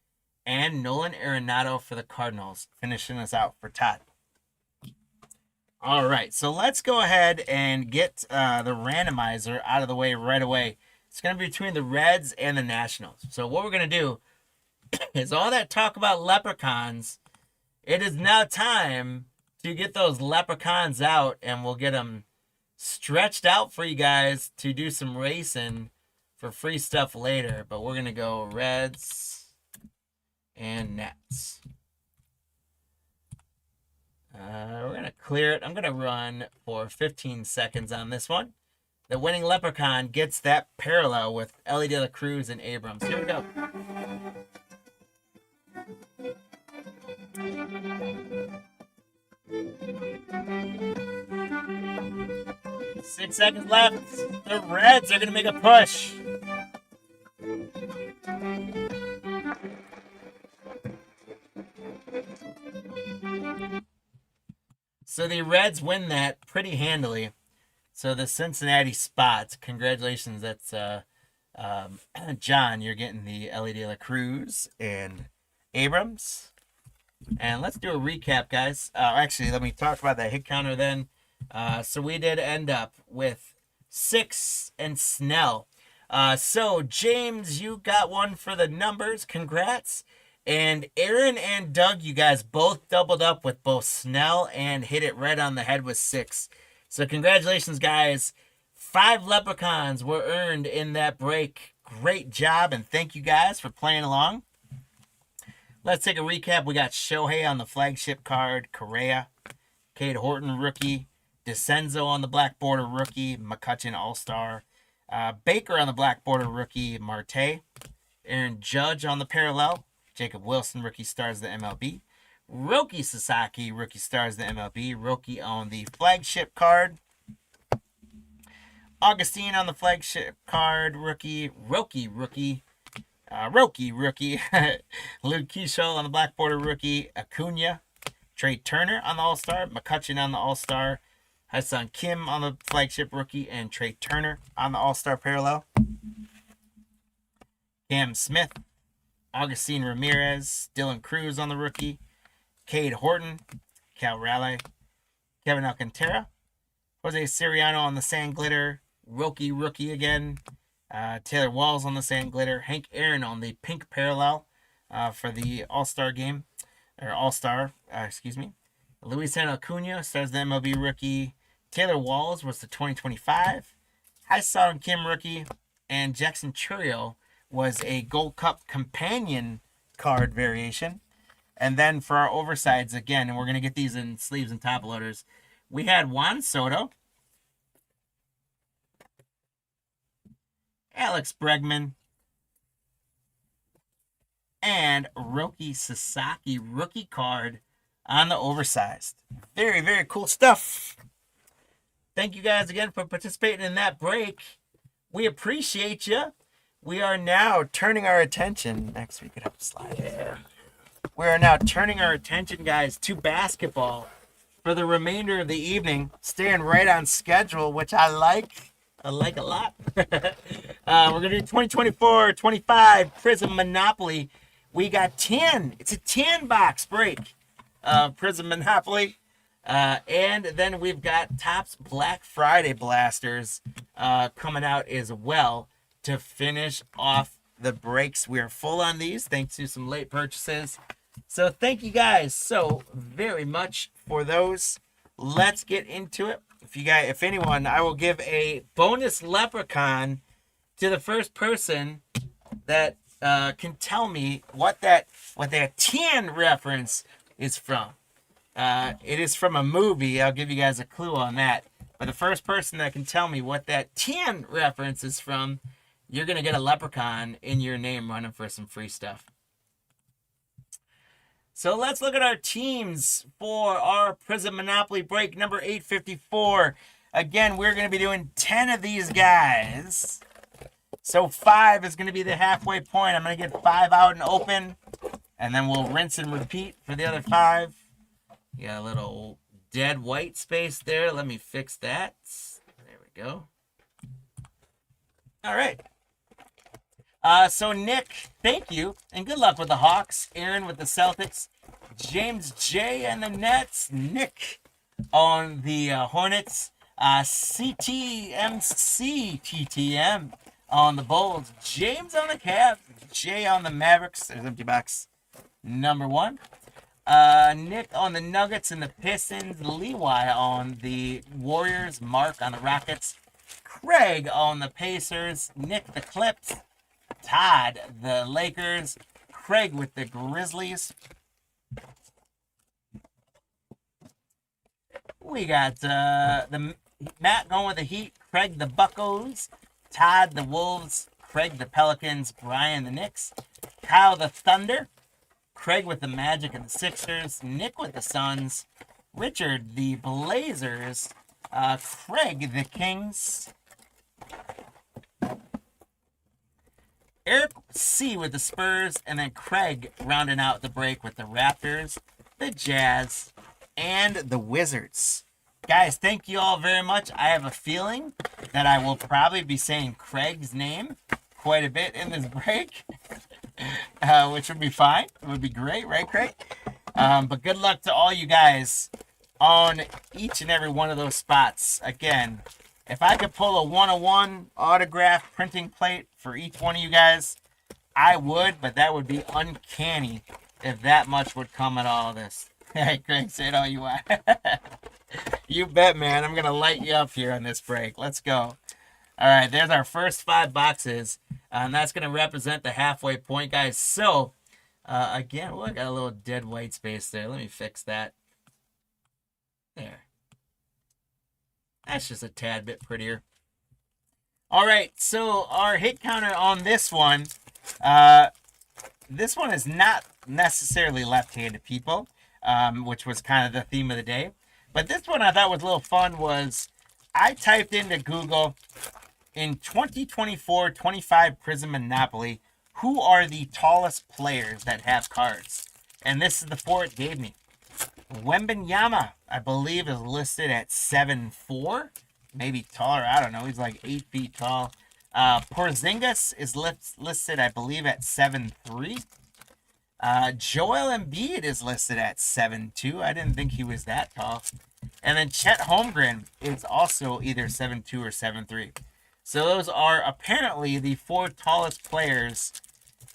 and Nolan Arenado for the Cardinals, finishing us out for Todd. All right, so let's go ahead and get the randomizer out of the way right away. It's going to be between the Reds and the Nationals. So what we're going to do is all that talk about leprechauns, it is now time to get those leprechauns out, and we'll get them stretched out for you guys to do some racing for free stuff later. But we're going to go Reds and Nats. We're going to clear it. I'm going to run for 15 seconds on this one. The winning leprechaun gets that parallel with Ellie De La Cruz and Abrams. Here we go. Six seconds left. The Reds are going to make a push. So the Reds win that pretty handily. So the Cincinnati spots, congratulations. That's John. You're getting the Ellie De La Cruz and Abrams. And let's do a recap, guys. Actually, let me talk about that hit counter then. So we did end up with 6 and Snell. So James, you got one for the numbers. Congrats. And Aaron and Doug, you guys both doubled up with both Snell and hit it right on the head with 6. So congratulations, guys. 5 leprechauns were earned in that break. Great job, and thank you guys for playing along. Let's take a recap. We got Shohei on the flagship card, Correa, Cade Horton, rookie, DeCenzo on the black border, rookie, McCutcheon, all-star, Baker on the black border, rookie, Marte, Aaron Judge on the parallel, Jacob Wilson, rookie, stars the MLB, Roki Sasaki, rookie, stars the MLB, Roki on the flagship card, Augustine on the flagship card, rookie, Roki, rookie, Luke Keeschel on the black border, rookie, Acuna, Trey Turner on the all-star, McCutcheon on the all-star, Hyun Kim on the flagship rookie, and Trey Turner on the all-star parallel, Cam Smith, Augustine Ramirez, Dylan Cruz on the rookie, Cade Horton, Cal Raleigh, Kevin Alcantara, Jose Siriano on the sand glitter, rookie again, Taylor Walls on the sand glitter, Hank Aaron on the pink parallel for the all-star game, or all-star, Luis Acuna stars the MLB rookie, Taylor Walls was the 2025, Hyun Kim rookie, and Jackson Chourio was a Gold Cup companion card variation. And then for our oversides again, and we're going to get these in sleeves and top loaders, we had Juan Soto, Alex Bregman, and Roki Sasaki rookie card on the oversized. Very, very cool stuff. Thank you guys again for participating in that break. We appreciate you. We are now turning our attention. Next week, we could have a slide. Yeah. We are now turning our attention, guys, to basketball for the remainder of the evening. Staying right on schedule, which I like. I like a lot. We're going to do 2024-25 Prizm Monopoly. We got 10. It's a 10-box break. Prizm Monopoly. And then we've got Topps Black Friday Blasters coming out as well to finish off the breaks. We are full on these thanks to some late purchases. So thank you guys so very much for those. Let's get into it. If anyone, I will give a bonus leprechaun to the first person that can tell me what that tan reference is from. It is from a movie. I'll give you guys a clue on that. But the first person that can tell me what that tan reference is from, you're going to get a leprechaun in your name running for some free stuff. So let's look at our teams for our Prizm Monopoly break number 854. Again, we're going to be doing 10 of these guys. So 5 is going to be the halfway point. I'm going to get 5 out and open. And then we'll rinse and repeat for the other 5. You got a little dead white space there. Let me fix that. There we go. All right. So Nick, thank you, and good luck with the Hawks. Aaron with the Celtics. James J and the Nets. Nick on the Hornets. CTM on the Bulls. James on the Cavs. Jay on the Mavericks. There's empty box number 1. Nick on the Nuggets and the Pistons. Levi on the Warriors. Mark on the Rockets. Craig on the Pacers. Nick the Clips. Todd the Lakers. Craig with the Grizzlies. We got the Matt going with the Heat. Craig the Buccos. Todd the Wolves. Craig the Pelicans. Brian the Knicks. Kyle the Thunder. Craig with the Magic and the Sixers. Nick with the Suns. Richard the Blazers. Craig the Kings. Eric C with the Spurs. And then Craig rounding out the break with the Raptors, the Jazz, and the Wizards. Guys, thank you all very much. I have a feeling that I will probably be saying Craig's name quite a bit in this break. Which would be fine. It would be great, right, Craig? But good luck to all you guys on each and every one of those spots. Again, if I could pull a 101 autograph printing plate for each one of you guys, I would, but that would be uncanny if that much would come at all this. Hey, Craig, say it all you want. You bet, man. I'm going to light you up here on this break. Let's go. All right, there's our first 5 boxes. And that's going to represent the halfway point, guys. So, again, I got a little dead white space there. Let me fix that. There. That's just a tad bit prettier. All right, so our hit counter on this one is not necessarily left-handed people, which was kind of the theme of the day. But this one I thought was a little fun was I typed into Google, in 2024-25 Prizm Monopoly, who are the tallest players that have cards? And this is the 4 it gave me. Wembanyama, I believe, is listed at 7'4", maybe taller. I don't know. He's like 8 feet tall. Porzingis is listed, I believe, at 7'3". Joel Embiid is listed at 7'2". I didn't think he was that tall. And then Chet Holmgren is also either 7'2" or 7'3". So those are apparently the 4 tallest players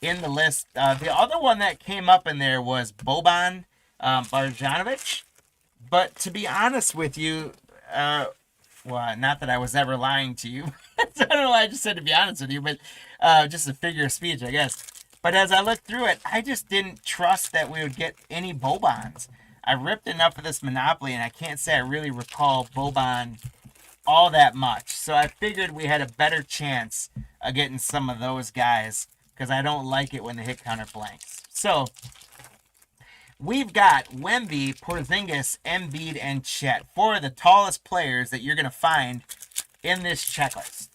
in the list. The other one that came up in there was Boban Marjanovic. But to be honest with you, well, not that I was ever lying to you. I don't know why I just said to be honest with you, but just a figure of speech, I guess. But as I looked through it, I just didn't trust that we would get any Bobans. I ripped enough of this Monopoly, and I can't say I really recall Boban all that much. So I figured we had a better chance of getting some of those guys because I don't like it when the hit counter blanks. So we've got Wemby, Porzingis, Embiid, and Chet, 4 of the tallest players that you're going to find in this checklist.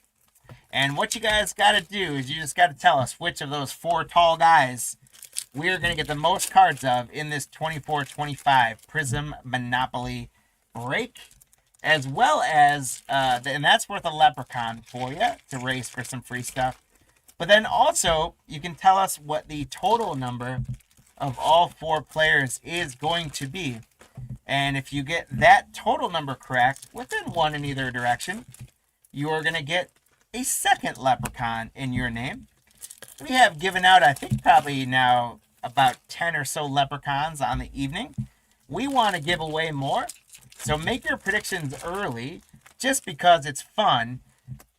And what you guys got to do is you just got to tell us which of those 4 tall guys we're going to get the most cards of in this 24-25 Prizm Monopoly break. As well as, and that's worth a leprechaun for you to race for some free stuff. But then also, you can tell us what the total number of all 4 players is going to be. And if you get that total number correct, within 1 in either direction, you are going to get a second leprechaun in your name. We have given out, I think, probably now about 10 or so leprechauns on the evening. We want to give away more. So make your predictions early, just because it's fun.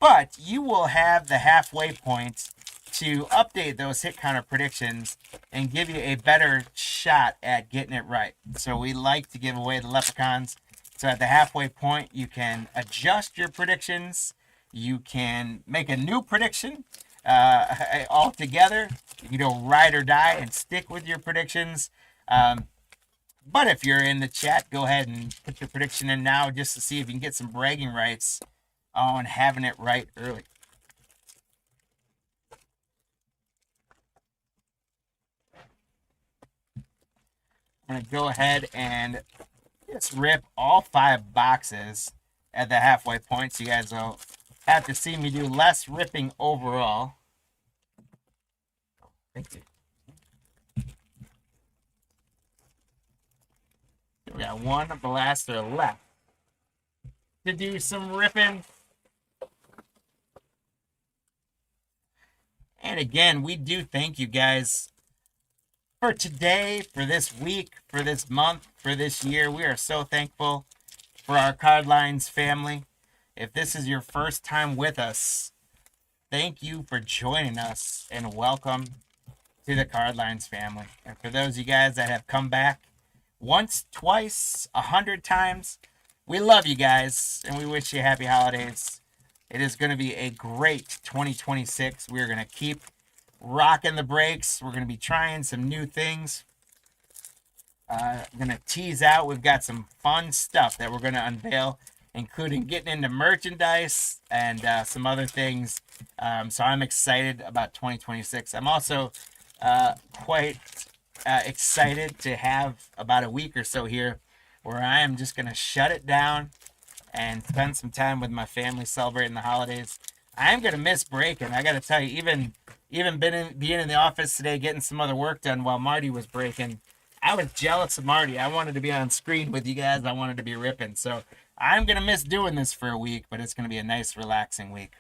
But you will have the halfway point to update those hit counter predictions and give you a better shot at getting it right. So we like to give away the leprechauns. So at the halfway point, you can adjust your predictions. You can make a new prediction altogether. You can go ride or die and stick with your predictions. But if you're in the chat, go ahead and put your prediction in now just to see if you can get some bragging rights on having it right early. I'm going to go ahead and just rip all 5 boxes at the halfway point, so you guys will have to see me do less ripping overall. Thank you. We got one blaster left to do some ripping. And again, we do thank you guys for today, for this week, for this month, for this year. We are so thankful for our Card Lines family. If this is your first time with us, thank you for joining us and welcome to the Card Lines family. And for those of you guys that have come back once, twice, 100 times, we love you guys and we wish you happy holidays. It is going to be a great 2026. We're going to keep rocking the breaks. We're going to be trying some new things. I'm going to tease out. We've got some fun stuff that we're going to unveil, including getting into merchandise and some other things. So I'm excited about 2026. I'm also quite excited to have about a week or so here where I am just going to shut it down and spend some time with my family celebrating the holidays. I'm going to miss breaking. I got to tell you, even being in the office today, getting some other work done while Marty was breaking, I was jealous of Marty. I wanted to be on screen with you guys. I wanted to be ripping. So I'm going to miss doing this for a week, but it's going to be a nice, relaxing week.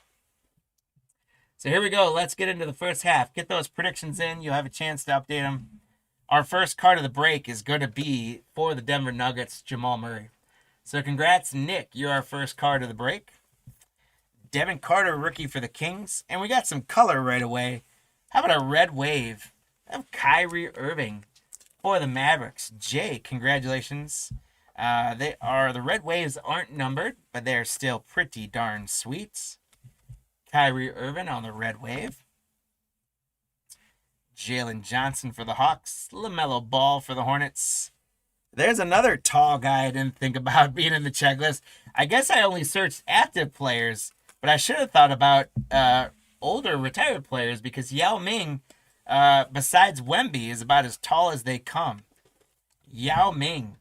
So here we go. Let's get into the first half. Get those predictions in. You'll have a chance to update them. Our first card of the break is going to be for the Denver Nuggets, Jamal Murray. So congrats, Nick. You're our first card of the break. Devin Carter, rookie for the Kings. And we got some color right away. How about a red wave of Kyrie Irving for the Mavericks? Jay, congratulations. The red waves aren't numbered, but they're still pretty darn sweet. Kyrie Irving on the red wave. Jalen Johnson for the Hawks. LaMelo Ball for the Hornets. There's another tall guy I didn't think about being in the checklist. I guess I only searched active players, but I should have thought about older retired players because Yao Ming, besides Wemby, is about as tall as they come. Yao Ming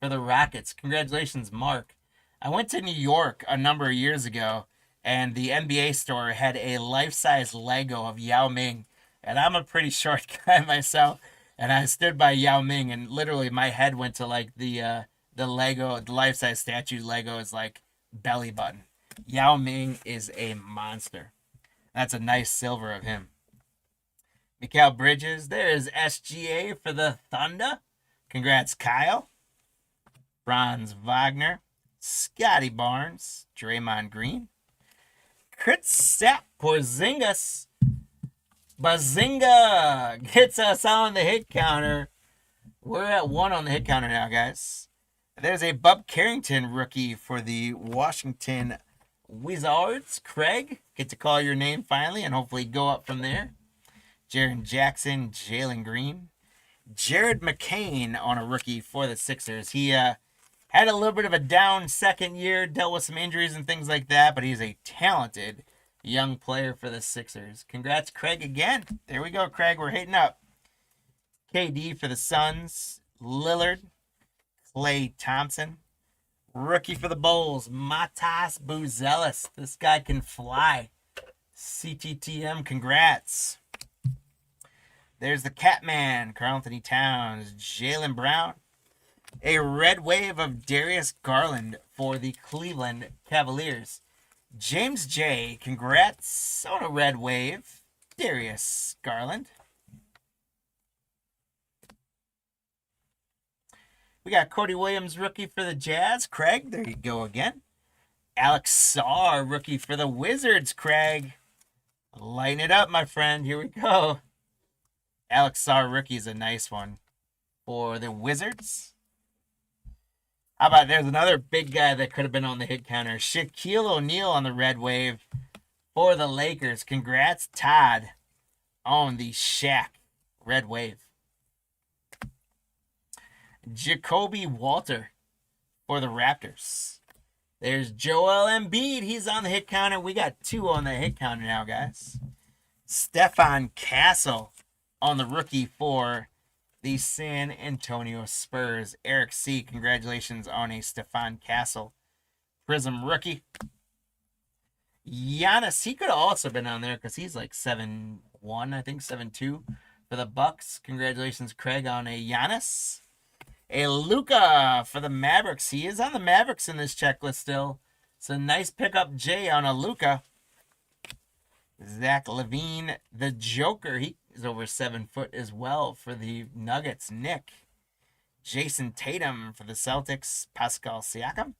for the Rockets. Congratulations, Mark. I went to New York a number of years ago, and the NBA store had a life-size Lego of Yao Ming. And I'm a pretty short guy myself, and I stood by Yao Ming, and literally my head went to like the Lego, the life-size statue Lego is like belly button. Yao Ming is a monster. That's a nice silver of him. Mikal Bridges, there is SGA for the Thunder. Congrats, Kyle. Franz Wagner, Scotty Barnes, Draymond Green, Kristaps Porzingis. Bazinga gets us on the hit counter. We're at 1 on the hit counter now, guys. There's a Bub Carrington rookie for the Washington Wizards. Craig, get to call your name finally and hopefully go up from there. Jaren Jackson, Jalen Green. Jared McCain on a rookie for the Sixers. He had a little bit of a down second year, dealt with some injuries and things like that, but he's a talented young player for the Sixers. Congrats, Craig, again. There we go, Craig. We're hitting up. KD for the Suns. Lillard. Klay Thompson. Rookie for the Bulls. Matas Buzelis. This guy can fly. CTTM, congrats. There's the Catman. Karl Anthony Towns. Jaylen Brown. A red wave of Darius Garland for the Cleveland Cavaliers. James J, congrats on a red wave. Darius Garland. We got Cody Williams, rookie for the Jazz. Craig, there you go again. Alex Sarr, rookie for the Wizards, Craig. Lighten it up, my friend. Here we go. Alex Sarr, rookie is a nice one for the Wizards. How about there's another big guy that could have been on the hit counter. Shaquille O'Neal on the red wave for the Lakers. Congrats, Todd, on the Shaq red wave. Jacoby Walter for the Raptors. There's Joel Embiid. He's on the hit counter. We got 2 on the hit counter now, guys. Stefan Castle on the rookie for the San Antonio Spurs. Eric C., congratulations on a Stefan Castle Prizm rookie. Giannis, he could have also been on there because he's like 7-1, I think 7-2 for the Bucks. Congratulations, Craig, on a Giannis. A Luka for the Mavericks. He is on the Mavericks in this checklist still. So nice pickup, Jay, on a Luka. Zach LaVine, the Joker. He is over 7 foot as well for the Nuggets. Nick. Jason Tatum for the Celtics. Pascal Siakam.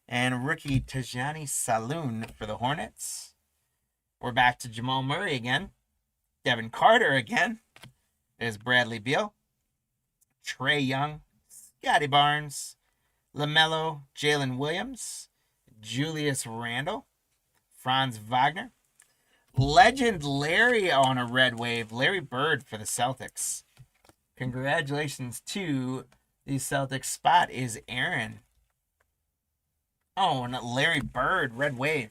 And rookie Tajani Saloon for the Hornets. We're back to Jamal Murray again. Devin Carter again. There's Bradley Beal. Trae Young. Scotty Barnes. LaMelo. Jalen Williams. Julius Randle. Franz Wagner. Legend Larry on a red wave. Larry Bird for the Celtics. Congratulations to the Celtics. Spot is Aaron. Oh, and Larry Bird, red wave.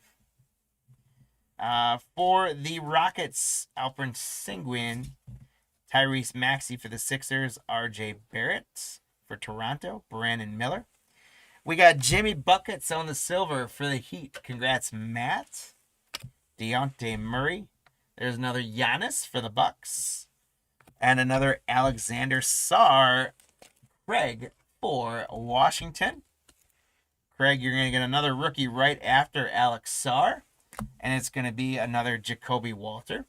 For the Rockets, Alperen Sengun. Tyrese Maxey for the Sixers. RJ Barrett for Toronto. Brandon Miller. We got Jimmy Buckets on the silver for the Heat. Congrats, Matt. Dejounte Murray. There's another Giannis for the Bucks. And another Alexander Sarr. Craig for Washington. Craig, you're going to get another rookie right after Alex Sarr. And it's going to be another Jacoby Walter.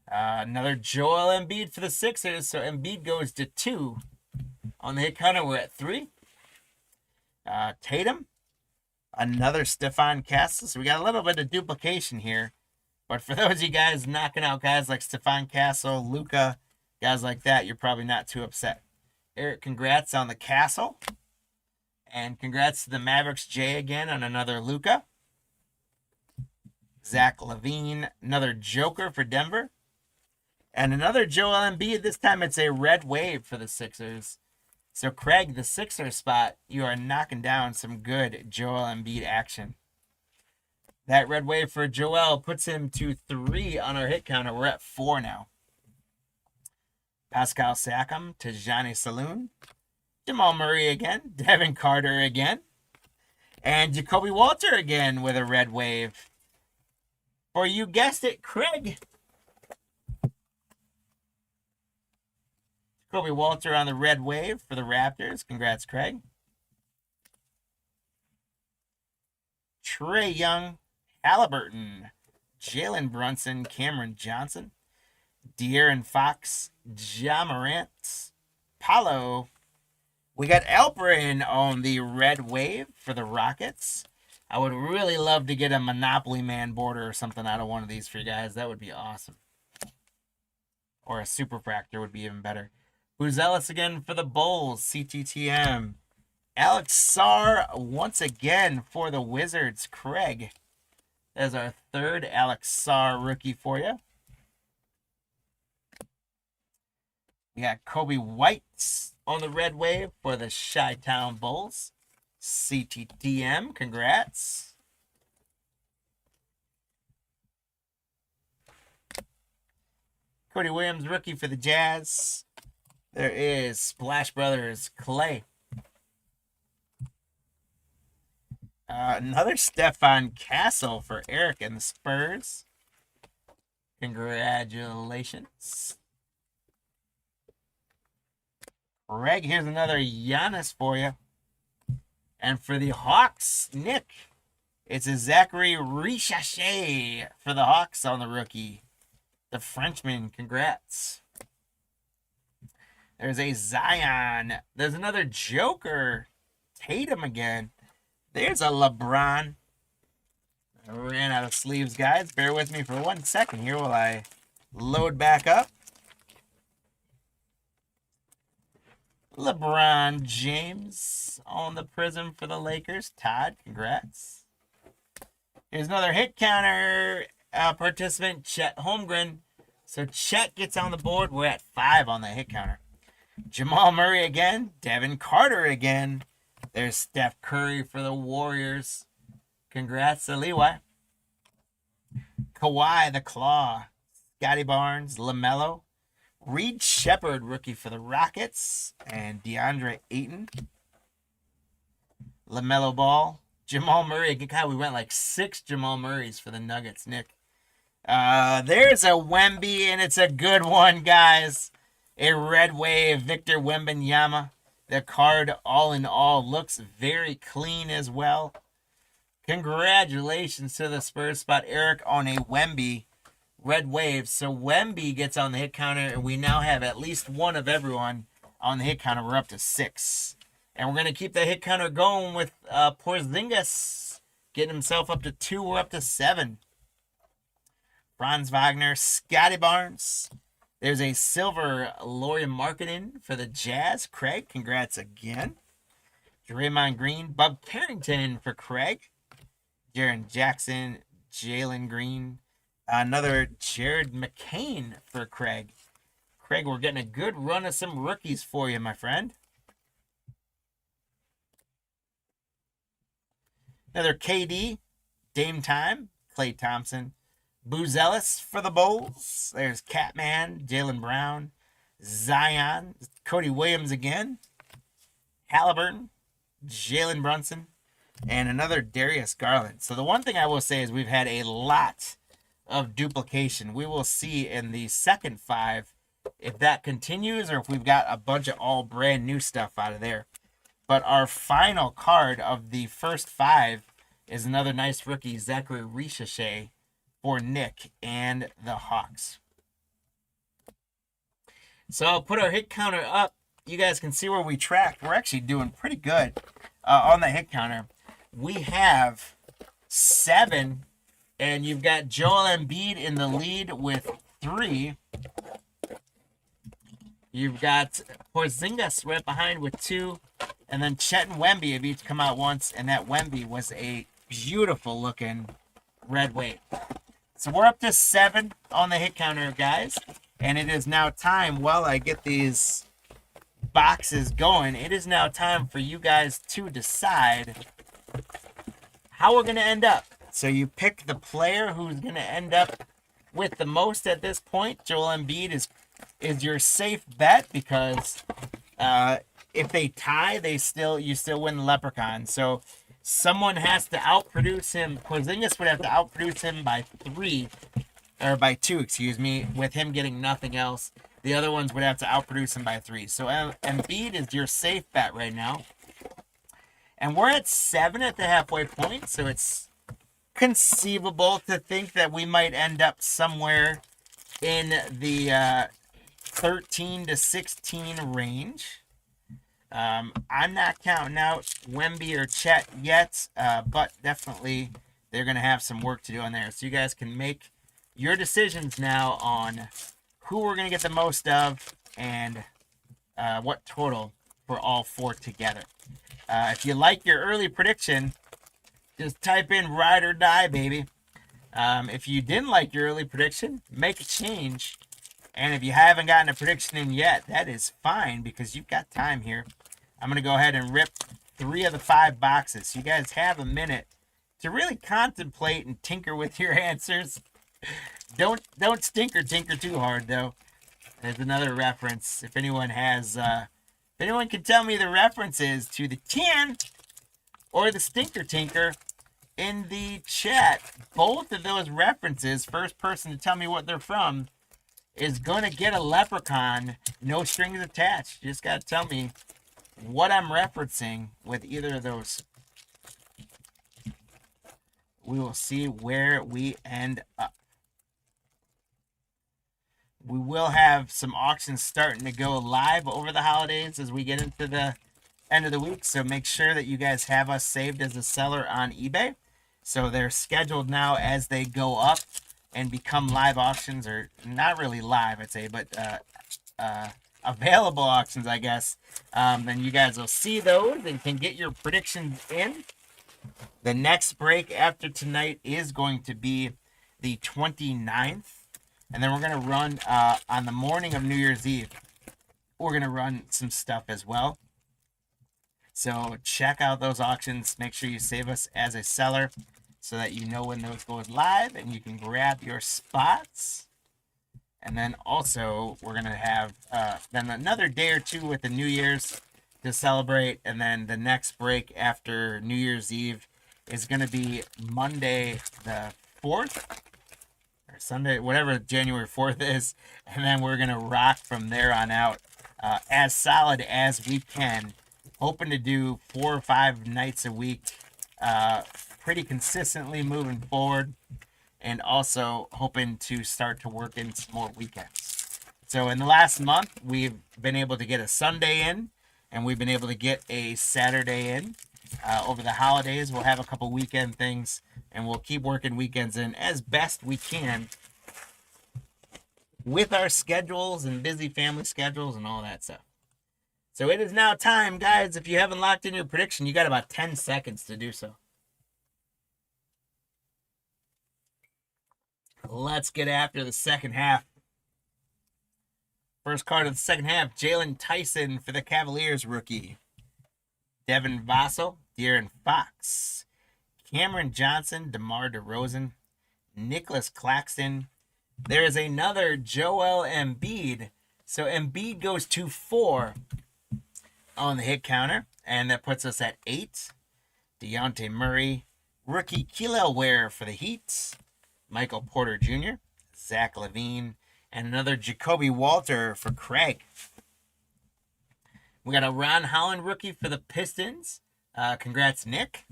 Another Joel Embiid for the Sixers. So Embiid goes to 2. On the hit counter, we're at 3. Tatum. Another Stefan Castle. So we got a little bit of duplication here. But for those of you guys knocking out guys like Stefan Castle, Luka, guys like that, you're probably not too upset. Eric, congrats on the Castle. And congrats to the Mavericks, Jay, again on another Luka. Zach LaVine, another Joker for Denver. And another Joel Embiid. This time it's a red wave for the Sixers. So, Craig, the Sixers spot, you are knocking down some good Joel Embiid action. That red wave for Joel puts him to 3 on our hit counter. We're at 4 now. Pascal Siakam, Tajani Saloon. Jamal Murray again. Devin Carter again. And Jacoby Walter again with a red wave. For you guessed it, Craig. Jacoby Walter on the red wave for the Raptors. Congrats, Craig. Trae Young, Halliburton, Jalen Brunson, Cameron Johnson, De'Aaron Fox, Ja Morant, Paolo. We got Alperen on the red wave for the Rockets. I would really love to get a Monopoly Man border or something out of one of these for you guys. That would be awesome. Or a Super Fractor would be even better. Who's Ellis again for the Bulls? CTTM. Alex Sarr once again for the Wizards. Craig. There's our third Alex Sarr rookie for you. We got Kobe White on the red wave for the Chi-Town Bulls. CTTM, congrats. Cody Williams, rookie for the Jazz. There is Splash Brothers Clay. Another Stefan Castle for Eric and the Spurs. Congratulations. Greg, here's another Giannis for you. And for the Hawks, Nick, it's a Zachary Richache for the Hawks on the rookie. The Frenchman, congrats. There's a Zion. There's another Joker. Tatum again. There's a LeBron. I ran out of sleeves, guys. Bear with me for 1 second here while I load back up. LeBron James on the Prizm for the Lakers. Todd, congrats. Here's another hit counter participant, Chet Holmgren. So Chet gets on the board. We're at 5 on the hit counter. Jamal Murray again. Devin Carter again. There's Steph Curry for the Warriors. Congrats to Levi. Kawhi the Claw. Scotty Barnes. LaMelo. Reed Shepherd, rookie for the Rockets. And DeAndre Ayton. LaMelo Ball. Jamal Murray. God, we went like 6 Jamal Murrays for the Nuggets, Nick. There's a Wemby, and it's a good one, guys. A red wave, Victor Wembanyama. The card, all in all, looks very clean as well. Congratulations to the Spurs spot, Eric, on a Wemby red wave. So Wemby gets on the hit counter, and we now have at least one of everyone on the hit counter. We're up to 6. And we're going to keep the hit counter going with Porzingis getting himself up to 2. We're up to 7. Franz Wagner, Scotty Barnes. There's a silver Lauri Markkanen for the Jazz. Craig, congrats again. Draymond Green, Bub Carrington for Craig. Jaren Jackson, Jalen Green. Another Jared McCain for Craig. Craig, we're getting a good run of some rookies for you, my friend. Another KD, Dame Time, Klay Thompson. Booz Ellis for the Bulls. There's Catman, Jaylen Brown, Zion, Cody Williams again, Halliburton, Jalen Brunson, and another Darius Garland. So the one thing I will say is we've had a lot of duplication. We will see in the second 5 if that continues or if we've got a bunch of all brand new stuff out of there. But our final card of the first 5 is another nice rookie, Zachary Ricochet, for Nick and the Hawks. So I'll put our hit counter up. You guys can see where we tracked. We're actually doing pretty good on the hit counter. We have 7, and you've got Joel Embiid in the lead with 3. You've got Porzingis right behind with 2, and then Chet and Wemby have each come out once, and that Wemby was a beautiful looking red wave. So we're up to 7 on the hit counter, guys. And it is now time, while I get these boxes going, it is now time for you guys to decide how we're going to end up. So you pick the player who's going to end up with the most at this point. Joel Embiid is your safe bet because if they tie, you still win the Leprechaun. So someone has to outproduce him. Porzingis would have to outproduce him by 2, with him getting nothing else. The other ones would have to outproduce him by 3. So Embiid is your safe bet right now. And we're at 7 at the halfway point, so it's conceivable to think that we might end up somewhere in the 13 to 16 range. I'm not counting out Wemby or Chet yet, but definitely they're going to have some work to do on there. So you guys can make your decisions now on who we're going to get the most of and what total for all 4 together. If you like your early prediction, just type in ride or die, baby. If you didn't like your early prediction, make a change. And if you haven't gotten a prediction in yet, that is fine because you've got time here. I'm going to go ahead and rip 3 of the 5 boxes. So you guys have a minute to really contemplate and tinker with your answers. Don't stinker tinker too hard, though. There's another reference. If anyone can tell me the references to the tin or the stinker tinker in the chat, both of those references, first person to tell me what they're from, is going to get a Leprechaun, no strings attached. You just got to tell me what I'm referencing with either of those. We will see where we end up. We will have some auctions starting to go live over the holidays as we get into the end of the week, so make sure that you guys have us saved as a seller on eBay. So they're scheduled now as they go up and become live auctions, or not really live, I'd say, but available auctions, I guess. Then you guys will see those and can get your predictions in. The next break after tonight is going to be the 29th. And then we're going to run on the morning of New Year's Eve. We're going to run some stuff as well. So check out those auctions. Make sure you save us as a seller so that you know when those go live and you can grab your spots. And then also we're going to have then another day or two with the New Year's to celebrate. And then the next break after New Year's Eve is going to be Monday the 4th. Or Sunday, whatever January 4th is. And then we're going to rock from there on out as solid as we can. Hoping to do 4 or 5 nights a week pretty consistently moving forward. And also hoping to start to work in some more weekends. So in the last month, we've been able to get a Sunday in. And we've been able to get a Saturday in. Over the holidays, we'll have a couple weekend things. And we'll keep working weekends in as best we can. With our schedules and busy family schedules and all that stuff. So it is now time, guys. If you haven't locked in your prediction, you got about 10 seconds to do so. Let's get after the second half. First card of the second half, Jalen Tyson for the Cavaliers rookie. Devin Vassell, De'Aaron Fox. Cameron Johnson, DeMar DeRozan. Nicholas Claxton. There is another Joel Embiid. So Embiid goes to 4 on the hit counter, and that puts us at 8. Dejounte Murray, rookie Kel'el Ware for the Heat. Michael Porter Jr., Zach LaVine, and another Jacoby Walter for Craig. We got a Ron Holland rookie for the Pistons. Congrats, Nick.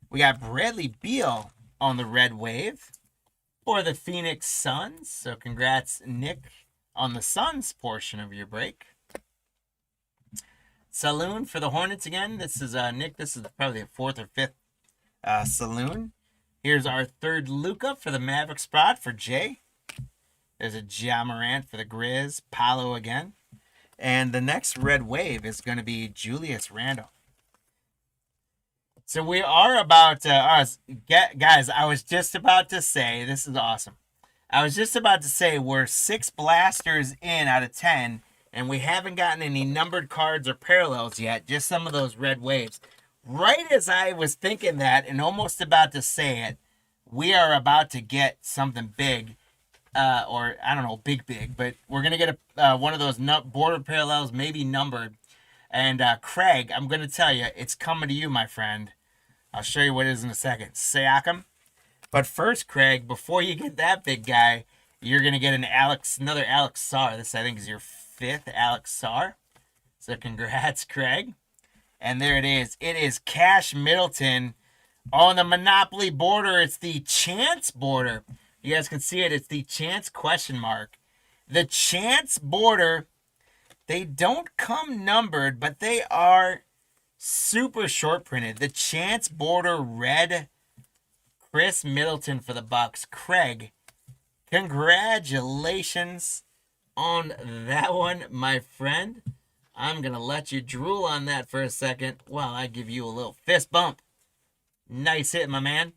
We got Bradley Beal on the Red Wave for the Phoenix Suns. So congrats, Nick, on the Suns portion of your break. Saloon for the Hornets again. This is Nick. This is probably the 4th or 5th Saloon. Here's our third Luka for the Maverick spot for Jay. There's a Ja Morant for the Grizz. Paolo again. And the next Red Wave is going to be Julius Randle. So we are about guys, I was just about to say, this is awesome. I was just about to say we're 6 blasters in out of 10, and we haven't gotten any numbered cards or parallels yet, just some of those red waves. Right as I was thinking that and almost about to say it, we are about to get something big, or I don't know, big, but we're going to get one of those border parallels, maybe numbered. And Craig, I'm going to tell you, it's coming to you, my friend. I'll show you what it is in a second. Siakam. But first, Craig, before you get that big guy, you're going to get another Alex Sarr. This, I think, is your 5th Alex Sarr. So congrats, Craig. And there it is. It is Cash Middleton on the Monopoly border. It's the Chance border. You guys can see it. It's the Chance question mark. The Chance border, they don't come numbered, but they are super short printed. The Chance border red, Chris Middleton for the Bucks. Craig, congratulations on that one, my friend. I'm going to let you drool on that for a second while I give you a little fist bump. Nice hit, my man.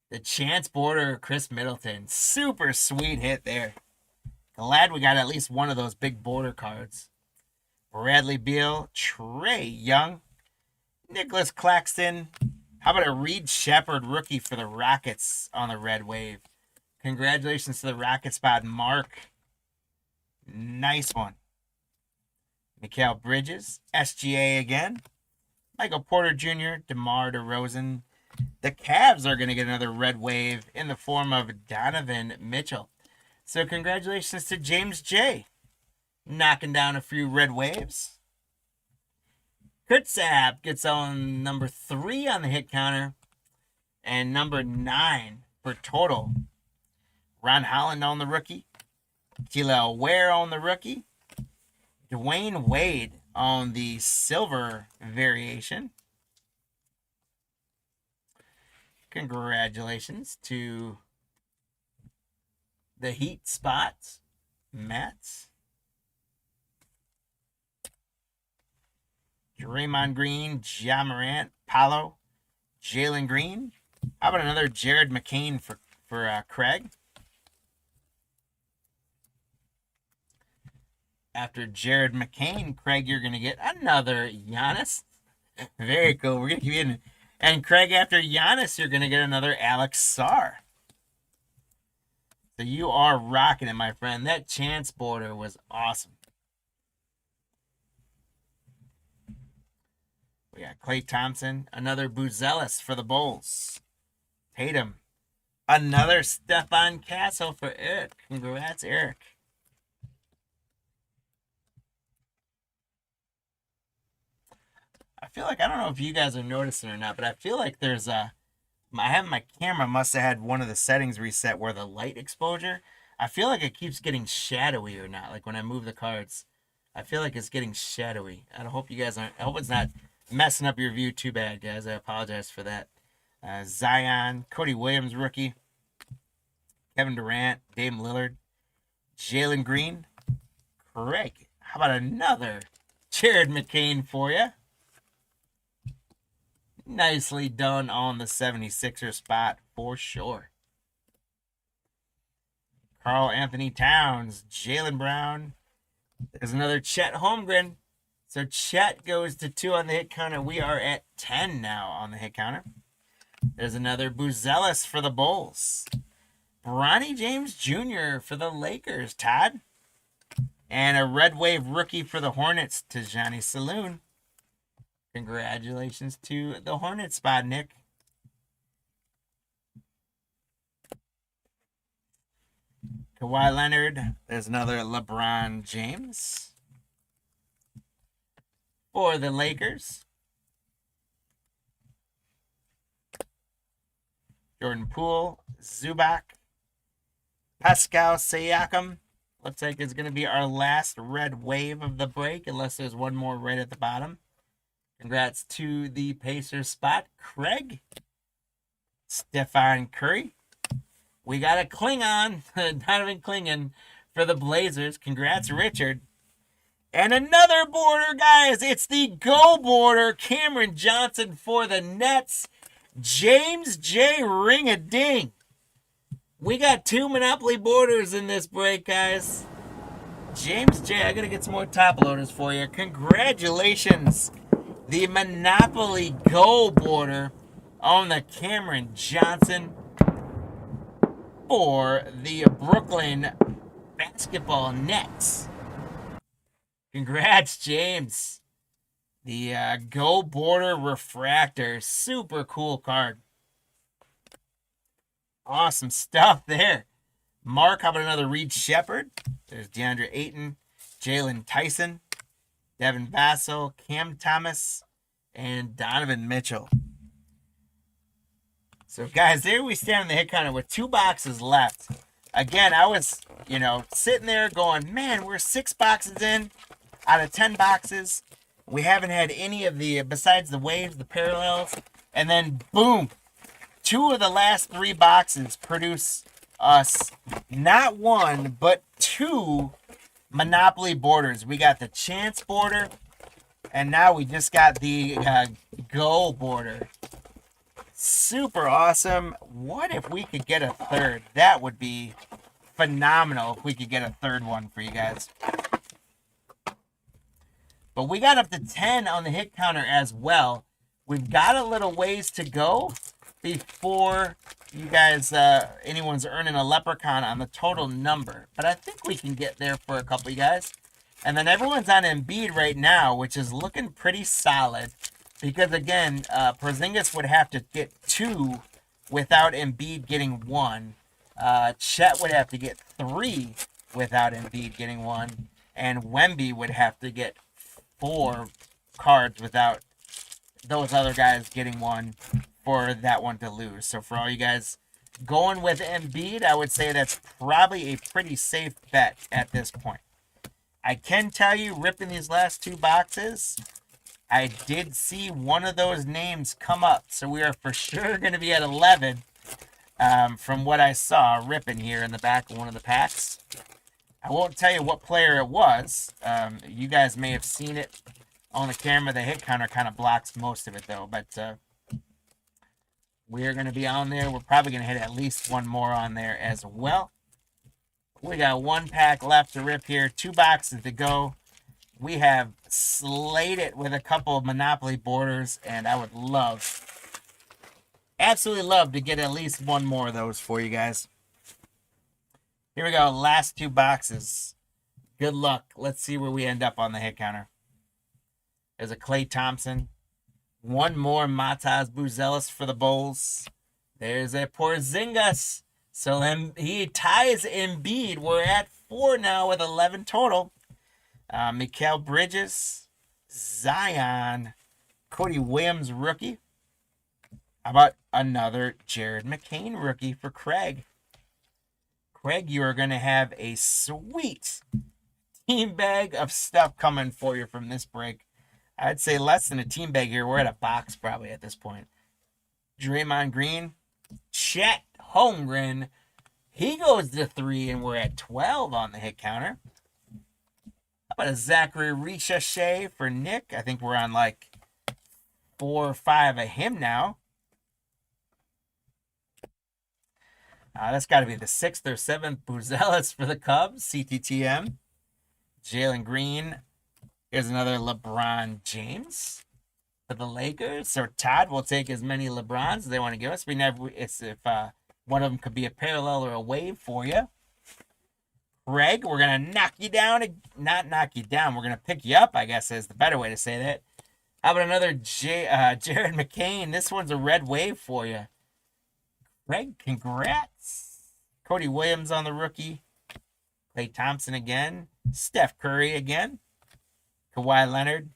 The Chance border, Chris Middleton. Super sweet hit there. Glad we got at least one of those big border cards. Bradley Beal, Trae Young, Nicholas Claxton. How about a Reed Shepherd rookie for the Rockets on the Red Wave? Congratulations to the Rocket spot, Mark. Nice one. Mikal Bridges, SGA again. Michael Porter Jr., DeMar DeRozan. The Cavs are going to get another Red Wave in the form of Donovan Mitchell. So congratulations to James J. Knocking down a few Red Waves. Kutzap gets on number 3 on the hit counter. And number 9 for total. Ron Holland on the rookie. Kel'el Ware on the rookie. Dwayne Wade on the silver variation. Congratulations to the Heat spots, Mets. Draymond Green, Ja Morant, Paolo, Jalen Green. How about another Jared McCain for Craig? After Jared McCain, Craig, you're going to get another Giannis. Very cool. We're going to keep in. And Craig, after Giannis, you're going to get another Alex Sarr. So you are rocking it, my friend. That chance border was awesome. We got Klay Thompson, another Buzelis for the Bulls. Tatum, another Stephon Castle for Eric. Congrats, Eric. I feel like, I don't know if you guys are noticing or not, but I feel like there's a, I have my camera must have had one of the settings reset where the light exposure, I feel like it keeps getting shadowy or not. Like when I move the cards, I feel like it's getting shadowy. I hope you guys aren't, I hope it's not messing up your view too bad, guys. I apologize for that. Zion, Cody Williams, rookie. Kevin Durant, Dame Lillard, Jalen Green, Craig. How about another Jared McCain for you? Nicely done on the 76er spot for sure. Karl Anthony Towns, Jaylen Brown. There's another Chet Holmgren. So Chet goes to 2 on the hit counter. We are at 10 now on the hit counter. There's another Buzelis for the Bulls. Bronny James Jr. for the Lakers, Todd. And a Red Wave rookie for the Hornets to Johnny Saloon. Congratulations to the Hornets spot, Nick. Kawhi Leonard. There's another LeBron James for the Lakers. Jordan Poole, Zubac, Pascal Siakam. Looks like it's going to be our last red wave of the break, unless there's one more right at the bottom. Congrats to the Pacers spot, Craig. Stephen Curry. We got a Klingon, Donovan Klingon for the Blazers. Congrats, Richard. And another border, guys. It's the Go border. Cameron Johnson for the Nets. James J. Ring-a-ding. We got 2 Monopoly borders in this break, guys. James J. I got to get some more top loaders for you. Congratulations. The Monopoly Go border on the Cameron Johnson for the Brooklyn Basketball Nets. Congrats, James. The Go Border Refractor. Super cool card. Awesome stuff there. Mark, how about another Reed Shepard? There's DeAndre Ayton, Jalen Tyson, Devin Vassell, Cam Thomas, and Donovan Mitchell. So, guys, there we stand on the hit counter with 2 boxes left. Again, I was, sitting there going, man, we're 6 boxes in out of 10 boxes. We haven't had any of the, besides the waves, the parallels. And then, boom, 2 of the last 3 boxes produce us not 1, but 2 Monopoly borders. We got the Chance border, and now we just got the Go border. Super awesome. What if we could get a third? That would be phenomenal if we could get a third one for you guys. But we got up to 10 on the hit counter as well. We've got a little ways to go before you guys, anyone's earning a leprechaun on the total number. But I think we can get there for a couple of you guys. And then everyone's on Embiid right now, which is looking pretty solid. Because, again, Porzingis would have to get 2 without Embiid getting 1. Chet would have to get 3 without Embiid getting 1. And Wemby would have to get 4 cards without those other guys getting 1 for that one to lose. So for all you guys going with Embiid, I would say that's probably a pretty safe bet at this point. I can tell you, ripping these last two boxes, I did see one of those names come up. So we are for sure going to be at 11 from what I saw ripping here in the back of one of the packs. I won't tell you what player it was. You guys may have seen it on the camera. The hit counter kind of blocks most of it, though. But we're going to be on there. We're probably going to hit at least one more on there as well. We got one pack left to rip here. 2 boxes to go. We have slated with a couple of Monopoly borders, and I would love, absolutely love to get at least one more of those for you guys. Here we go. Last 2 boxes. Good luck. Let's see where we end up on the hit counter. There's a Klay Thompson. One more Matas Buzelis for the Bulls. There's a Porzingis. So he ties Embiid. We're at 4 now with 11 total. Mikal Bridges, Zion, Cody Williams rookie. How about another Jared McCain rookie for Craig? Craig, you are going to have a sweet team bag of stuff coming for you from this break. I'd say less than a team bag here. We're at a box probably at this point. Draymond Green, Chet Holmgren. He goes to 3, and we're at 12 on the hit counter. How about a Zachary Ricochet for Nick? I think we're on like 4 or 5 of him now. That's got to be the 6th or 7th Buzelis for the Cubs. CTTM. Jalen Green. Here's another LeBron James for the Lakers. So Todd will take as many LeBrons as they want to give us. It's if one of them could be a parallel or a wave for you. Greg, we're going to knock you down. Not knock you down. We're going to pick you up, I guess is the better way to say that. How about another Jared McCain? This one's a red wave for you. Greg, congrats. Cody Williams on the rookie. Klay Thompson again. Steph Curry again. Kawhi Leonard.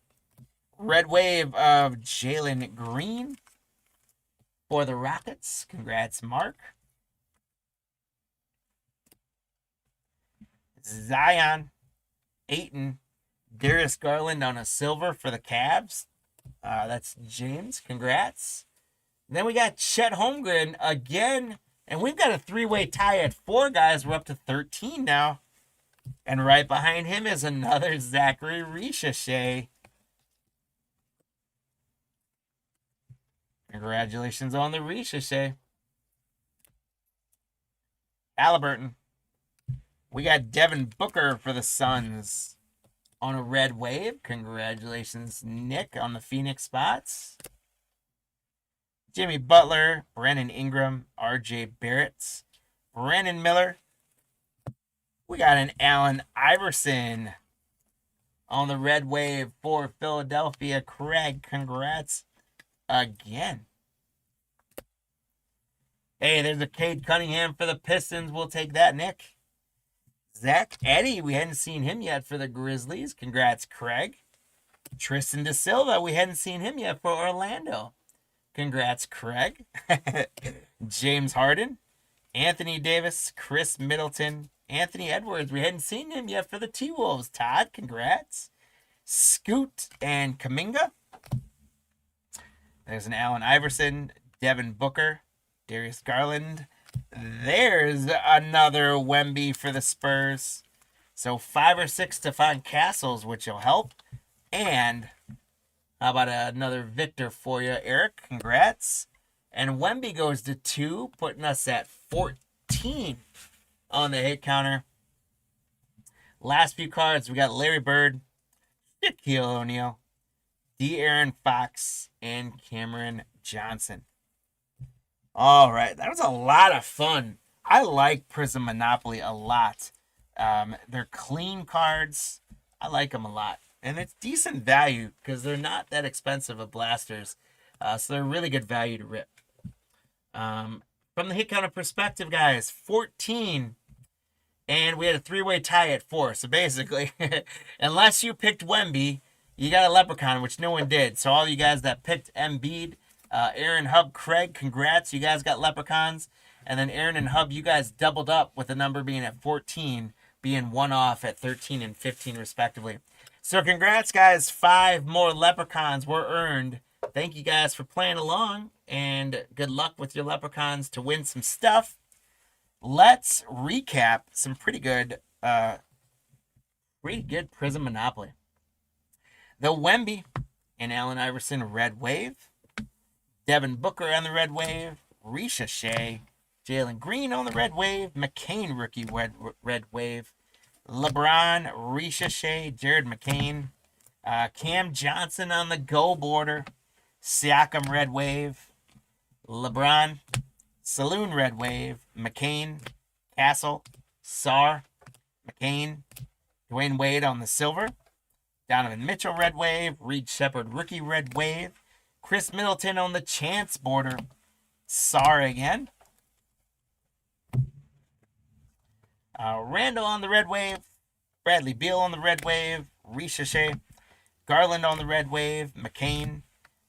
Red wave of Jalen Green for the Rockets. Congrats, Mark. Zion, Ayton, Darius Garland on a silver for the Cavs. That's James. Congrats. Then we got Chet Holmgren again. And we've got a 3-way tie at 4, guys. We're up to 13 now. And right behind him is another Zachary Ricochet. Congratulations on the Ricochet. Halliburton. We got Devin Booker for the Suns on a red wave. Congratulations, Nick, on the Phoenix spots. Jimmy Butler, Brandon Ingram, RJ Barrett, Brandon Miller. We got an Allen Iverson on the red wave for Philadelphia. Craig, congrats again. Hey, there's a Cade Cunningham for the Pistons. We'll take that, Nick. Zach Eddy, we hadn't seen him yet for the Grizzlies. Congrats, Craig. Tristan DeSilva, we hadn't seen him yet for Orlando. Congrats, Craig. James Harden, Anthony Davis, Chris Middleton, Anthony Edwards, we hadn't seen him yet for the T-Wolves. Todd, congrats. Scoot and Kuminga. There's an Allen Iverson, Devin Booker, Darius Garland. There's another Wemby for the Spurs. So 5 or 6 Stephon Castles, which will help. And how about another Victor for you, Eric? Congrats. And Wemby goes to 2, putting us at 14 on the hit counter. Last few cards, we got Larry Bird, Shaquille O'Neal, De'Aaron Fox, and Cameron Johnson. All right, that was a lot of fun. I like Prizm Monopoly a lot. They're clean cards. I like them a lot. And it's decent value because they're not that expensive of blasters. So they're really good value to rip. From the hit counter perspective, guys, 14. And we had a 3-way tie at 4. So basically, unless you picked Wemby, you got a Leprechaun, which no one did. So all you guys that picked Embiid, Aaron, Hub, Craig, congrats. You guys got Leprechauns. And then Aaron and Hub, you guys doubled up with the number being at 14. being one off at 13 and 15 respectively. So congrats, guys. 5 more leprechauns were earned. Thank you guys for playing along, and good luck with your leprechauns to win some stuff. Let's recap some pretty good Prizm Monopoly. The Wemby and Allen Iverson Red Wave. Devin Booker on the Red Wave. Risha Shea. Jalen Green on the Red Wave. McCain rookie Red Wave. LeBron, Risha Shea, Jared McCain. Cam Johnson on the Go border. Siakam Red Wave. LeBron. Saloon Red Wave. McCain. Castle. Sar. McCain. Dwayne Wade on the silver. Donovan Mitchell Red Wave. Reed Shepard rookie Red Wave. Chris Middleton on the Chance border. Sar again. Randall on the Red Wave. Bradley Beal on the Red Wave. Risha Shea. Garland on the Red Wave. McCain.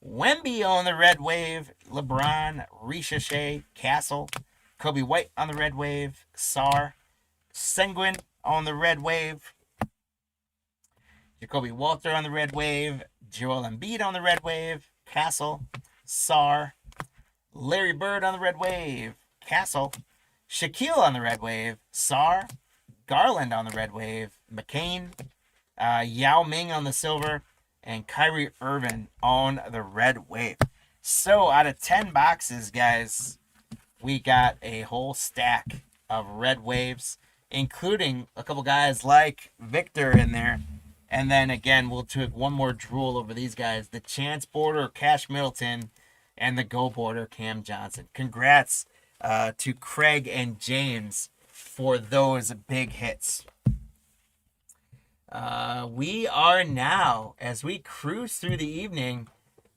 Wemby on the Red Wave. LeBron. Risha Shea. Castle. Kobe White on the Red Wave. Sar. Sengun on the Red Wave. Jacoby Walter on the Red Wave. Joel Embiid on the Red Wave. Castle. Sar. Larry Bird on the Red Wave. Castle. Shaquille on the Red Wave. Sar. Garland on the Red Wave. McCain. Yao Ming on the silver. And Kyrie Irving on the Red Wave. So out of 10 boxes, guys, we got a whole stack of Red Waves, including a couple guys like Victor in there. And then again, we'll take one more drool over these guys. The Chance border, Cash Middleton, and the Go border, Cam Johnson. Congrats to Craig and James for those big hits. We are now, as we cruise through the evening,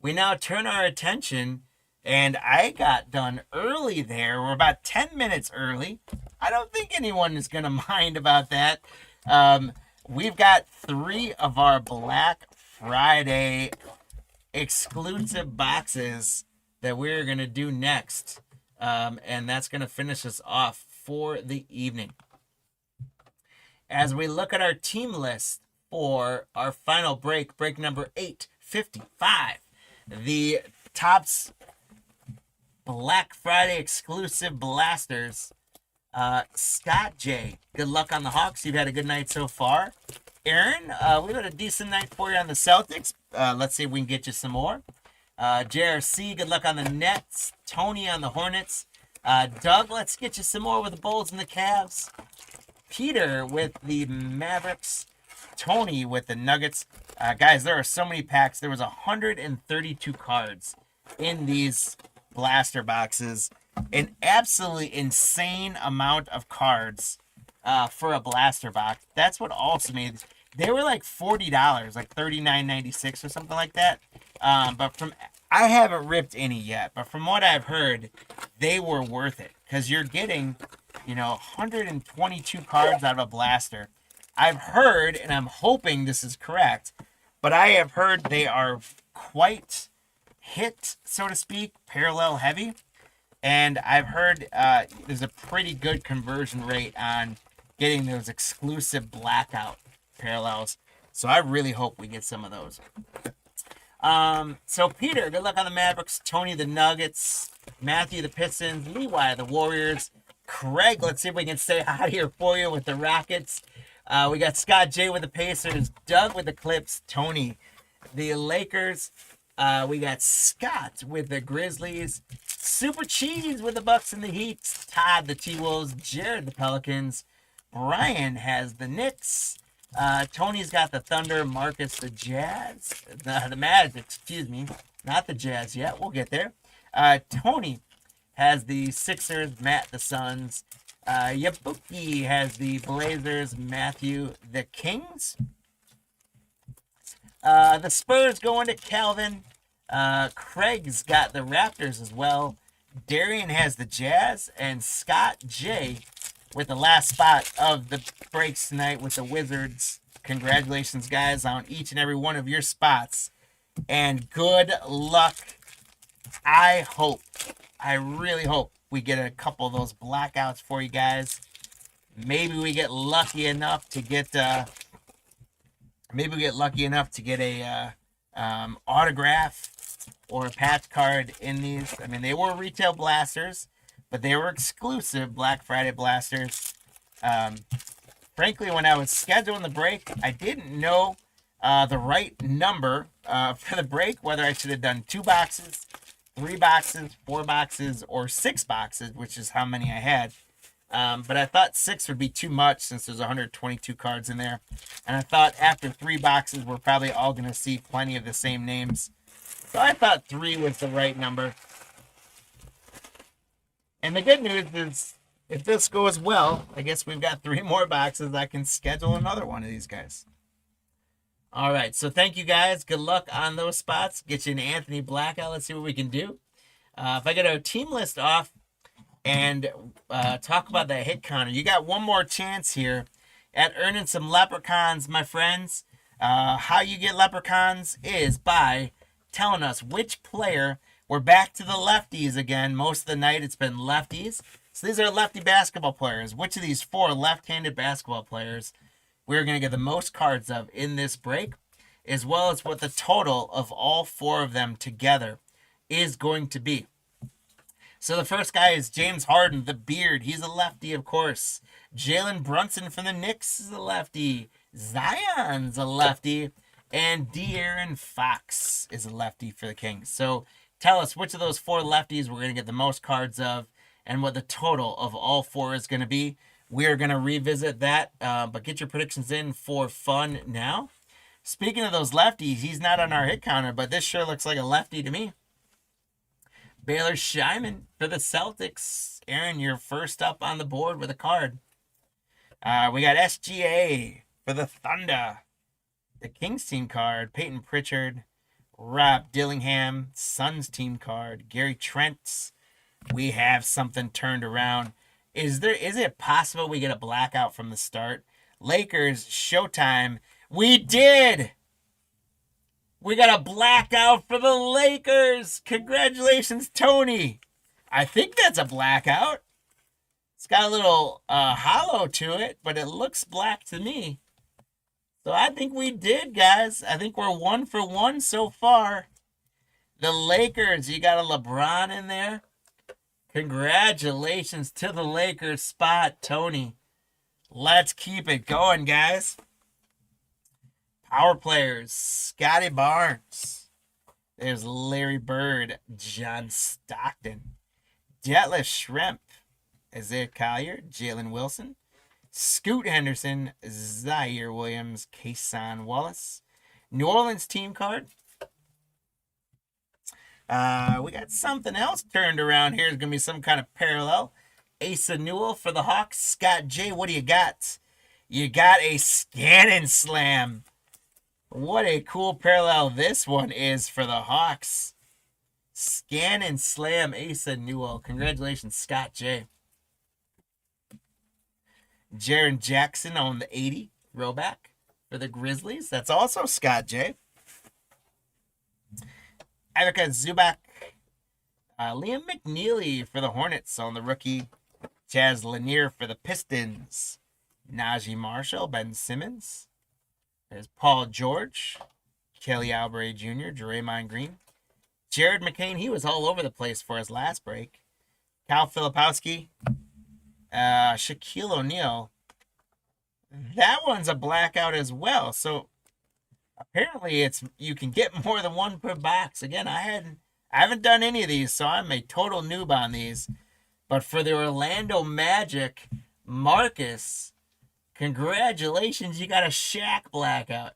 we now turn our attention, and I got done early there. We're about 10 minutes early. I don't think anyone is going to mind about that. We've got 3 of our Black Friday exclusive boxes that we're going to do next. And that's going to finish us off for the evening. As we look at our team list for our final break number 855, the Topps Black Friday exclusive blasters. Scott J, good luck on the Hawks. You've had a good night so far. Aaron, we've had a decent night for you on the Celtics. Let's see if we can get you some more. JRC, good luck on the Nets. Tony on the Hornets. Doug, let's get you some more with the Bulls and the Cavs. Peter with the Mavericks. Tony with the Nuggets. Guys, there are so many packs. There was 132 cards in these blaster boxes. An absolutely insane amount of cards for a blaster box. That's what also made. They were like $40, like $39.96 or something like that. But I haven't ripped any yet, but from what I've heard, they were worth it because you're getting, 122 cards out of a blaster. I've heard, and I'm hoping this is correct, but I have heard they are quite hit, so to speak, parallel heavy. And I've heard there's a pretty good conversion rate on getting those exclusive blackout parallels. So I really hope we get some of those. So Peter, good luck on the Mavericks. Tony, the Nuggets. Matthew, the Pistons. Levi, the Warriors. Craig, let's see if we can stay hot here for you with the Rockets. We got Scott J with the Pacers. Doug with the Clips. Tony, the Lakers. We got Scott with the Grizzlies. Super Cheese with the Bucks and the Heat. Todd, the T-Wolves. Jared, the Pelicans. Brian has the Knicks. Tony's got the Thunder. Marcus, the Jazz. The Magic, excuse me. Not the Jazz yet. We'll get there. Tony has the Sixers. Matt, the Suns. Yabuki has the Blazers. Matthew, the Kings. The Spurs going to Calvin. Craig's got the Raptors as well. Darian has the Jazz. And Scott J with the last spot of the breaks tonight with the Wizards. Congratulations, guys, on each and every one of your spots. And good luck. I really hope we get a couple of those blackouts for you guys. maybe we get lucky enough to get a autograph or a patch card in these. I mean, they were retail blasters, but they were exclusive Black Friday blasters. Frankly, when I was scheduling the break, I didn't know the right number for the break, whether I should have done 2 boxes, 3 boxes, 4 boxes, or 6 boxes, which is how many I had. But I thought 6 would be too much since there's 122 cards in there. And I thought after 3 boxes, we're probably all going to see plenty of the same names. So I thought 3 was the right number. And the good news is, if this goes well, I guess we've got 3 more boxes. I can schedule another one of these guys. All right, so thank you guys. Good luck on those spots. Get you an Anthony Blackout. Let's see what we can do. If I get our team list off and talk about that hit counter, you got one more chance here at earning some leprechauns, my friends. How you get leprechauns is by telling us which player. We're back to the lefties again. Most of the night it's been lefties. So these are lefty basketball players. Which of these 4 left-handed basketball players we're going to get the most cards of in this break, as well as what the total of all 4 of them together is going to be. So the first guy is James Harden, the beard. He's a lefty, of course. Jalen Brunson from the Knicks is a lefty. Zion's a lefty. And De'Aaron Fox is a lefty for the Kings. So tell us which of those 4 lefties we're going to get the most cards of and what the total of all 4 is going to be. We're going to revisit that, but get your predictions in for fun now. Speaking of those lefties, he's not on our hit counter, but this sure looks like a lefty to me. Baylor Scheiman for the Celtics. Aaron, you're first up on the board with a card. We got SGA for the Thunder. The Kings team card. Peyton Pritchard. Rob Dillingham. Suns team card. Gary Trent. We have something turned around. Is it possible we get a blackout from the start? Lakers, Showtime. We did! We got a blackout for the Lakers! Congratulations, Tony! I think that's a blackout. It's got a little hollow to it, but it looks black to me. So I think we did, guys. I think we're 1 for 1 so far. The Lakers, you got a LeBron in there. Congratulations to the Lakers spot, Tony. Let's keep it going, guys. Power players, Scotty Barnes. There's Larry Bird, John Stockton. Detlef Schrempf, Isaiah Collier, Jalen Wilson. Scoot Henderson, Zaire Williams, Kason Wallace. New Orleans team card. We got something else turned around here. It's going to be some kind of parallel. Asa Newell for the Hawks. Scott J, what do you got? You got a Scan and Slam. What a cool parallel this one is for the Hawks. Scan and Slam Asa Newell. Congratulations, Scott J. Jaren Jackson on the 80 throwback for the Grizzlies. That's also Scott J. Ivica Zubac. Liam McNeely for the Hornets on the rookie. Jazz Lanier for the Pistons. Najee Marshall, Ben Simmons. There's Paul George. Kelly Oubre Jr., Draymond Green. Jared McCain, he was all over the place for his last break. Cal Filipowski. Shaquille O'Neal. That one's a blackout as well. So apparently you can get more than 1 per box. Again, I haven't done any of these, so I'm a total noob on these. But for the Orlando Magic, Marcus, congratulations, you got a Shaq blackout.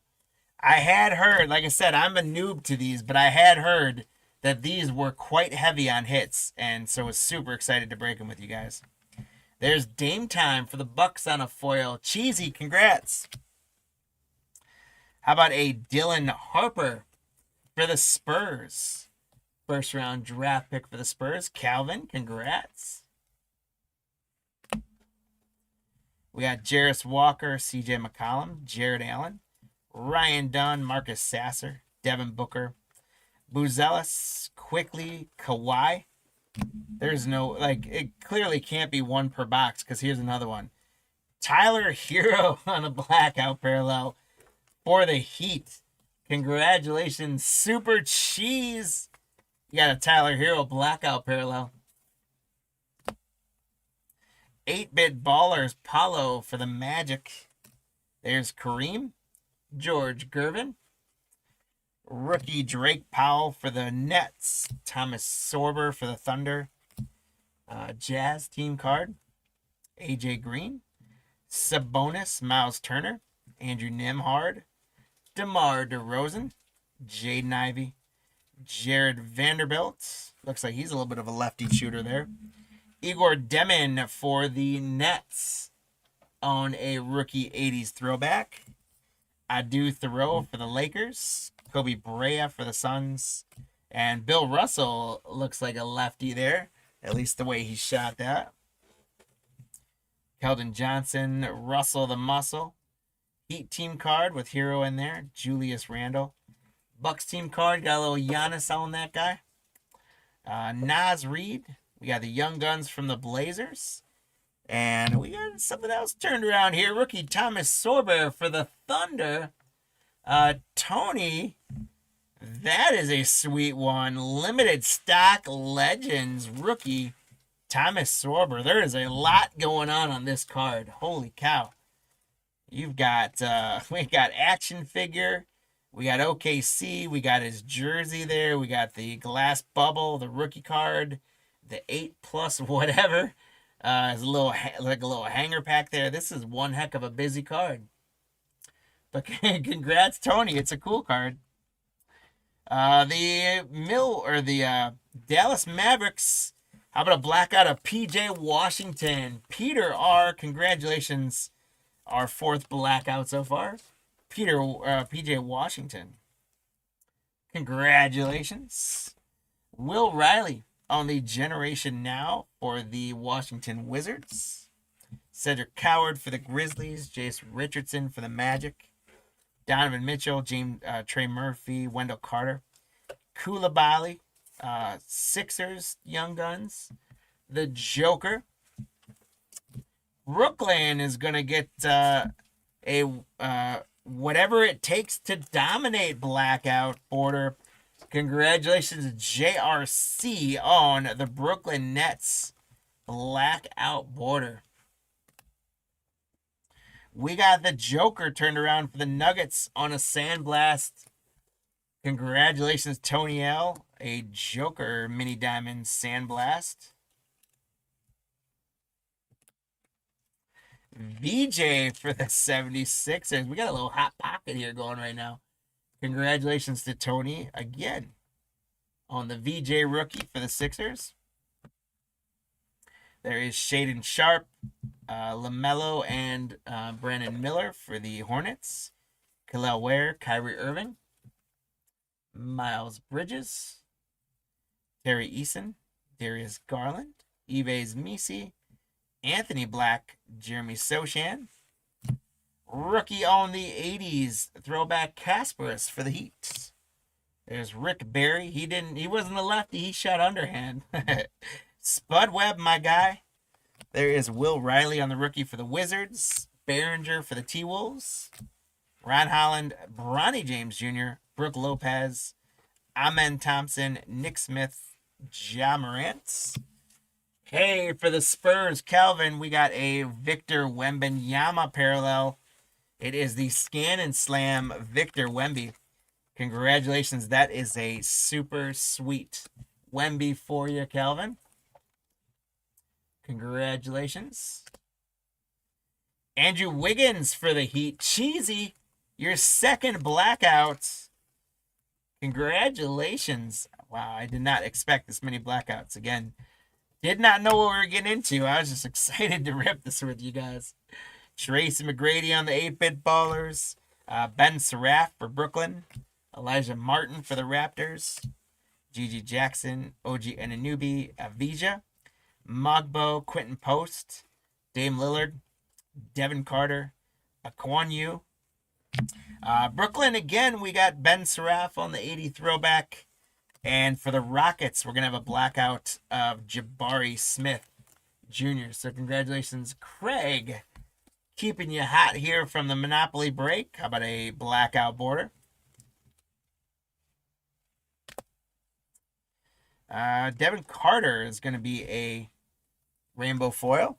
I had heard, like I said, I'm a noob to these, but I had heard that these were quite heavy on hits, and so was super excited to break them with you guys. There's Dame Time for the Bucks on a foil. Cheesy, congrats. How about a Dylan Harper for the Spurs? First round draft pick for the Spurs. Calvin, congrats. We got Jarris Walker, CJ McCollum, Jared Allen, Ryan Dunn, Marcus Sasser, Devin Booker, Buzelis, Quickly, Kawhi. There's no, it clearly can't be 1 per box because here's another one. Tyler Hero on a blackout parallel for the Heat. Congratulations, Super Cheese. You got a Tyler Hero blackout parallel. 8-Bit Ballers Paulo for the Magic. There's Kareem. George Gervin. Rookie Drake Powell for the Nets. Thomas Sorber for the Thunder. Jazz team card. AJ Green. Sabonis, Miles Turner. Andrew Nembhard. DeMar DeRozan. Jaden Ivey. Jared Vanderbilt. Looks like he's a little bit of a lefty shooter there. Igor Demin for the Nets on a rookie 80s throwback. Adu Thoreau for the Lakers. Kobe Brea for the Suns. And Bill Russell looks like a lefty there, at least the way he shot that. Keldon Johnson, Russell the Muscle. Heat team card with Hero in there. Julius Randle. Bucks team card, got a little Giannis on that guy. Naz Reid. We got the Young Guns from the Blazers. And we got something else turned around here. Rookie Thomas Sorber for the Thunder. Tony, that is a sweet one. Limited stock Legends rookie Thomas Sorber. There is a lot going on this card. Holy cow. You've got, we got action figure. We got OKC. We got his jersey there. We got the glass bubble, the rookie card, the 8+ whatever. It's a little, like a little hanger pack there. This is one heck of a busy card. But congrats, Tony. It's a cool card. The Dallas Mavericks. How about a blackout of PJ Washington? Peter R. Congratulations. Our 4th blackout so far. PJ Washington. Congratulations. Will Riley on the Generation Now for the Washington Wizards. Cedric Coward for the Grizzlies. Jace Richardson for the Magic. Donovan Mitchell, Trey Murphy, Wendell Carter. Koulibaly, Sixers, Young Guns. The Joker. Brooklyn is going to get a whatever it takes to dominate blackout border. Congratulations, JRC on the Brooklyn Nets blackout border. We got the Joker turned around for the Nuggets on a Sandblast. Congratulations, Tony L. A Joker mini diamond Sandblast. VJ for the 76ers. We got a little hot pocket here going right now. Congratulations to Tony again on the VJ rookie for the Sixers. There is Shaden Sharp, LaMelo, and Brandon Miller for the Hornets. Khalil Ware, Kyrie Irving, Miles Bridges, Terry Eason, Darius Garland, Yves Misi, Anthony Black, Jeremy Sochan. Rookie on the 80s, throwback Kasparis for the Heat. There's Rick Barry. He wasn't a lefty, he shot underhand. Spud Webb, my guy. There is Will Riley on the rookie for the Wizards. Behringer for the T-Wolves. Ron Holland, Bronny James Jr., Brooke Lopez, Amen Thompson, Nick Smith, Ja Morant. Hey, for the Spurs, Calvin, we got a Victor Wembanyama parallel. It is the Scan and Slam Victor Wemby. Congratulations, that is a super sweet Wemby for you, Calvin. Congratulations. Andrew Wiggins for the Heat. Cheesy, your 2nd blackout. Congratulations. Wow, I did not expect this many blackouts. Again, did not know what we were getting into. I was just excited to rip this with you guys. Tracy McGrady on the 8-Bit Ballers. Ben Seraph for Brooklyn. Elijah Martin for the Raptors. Gigi Jackson, OG Anunoby, Avija. Mogbo, Quentin Post, Dame Lillard, Devin Carter, Kwon Yu. Brooklyn, again, we got Ben Seraph on the 80 throwback. And for the Rockets, we're going to have a blackout of Jabari Smith Jr. So congratulations, Craig Keeping you hot here from the Monopoly break. How about a blackout border? Devin Carter is going to be a rainbow foil.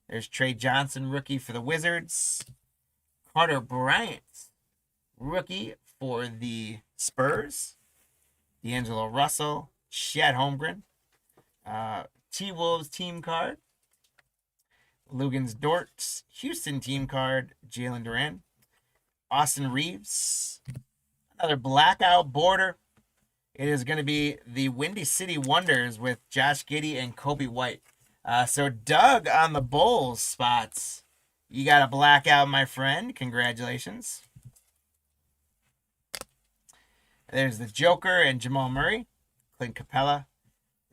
There's Trey Johnson, rookie for the Wizards. Carter Bryant, rookie for the Spurs. D'Angelo Russell, Chet Holmgren. T-Wolves team card. Lugens Dort's Houston team card, Jalen Duran. Austin Reeves. Another blackout border. It is going to be the Windy City Wonders with Josh Giddey and Kobe White. So Doug on the Bulls spots. You got a blackout, my friend. Congratulations. There's the Joker and Jamal Murray. Clint Capella.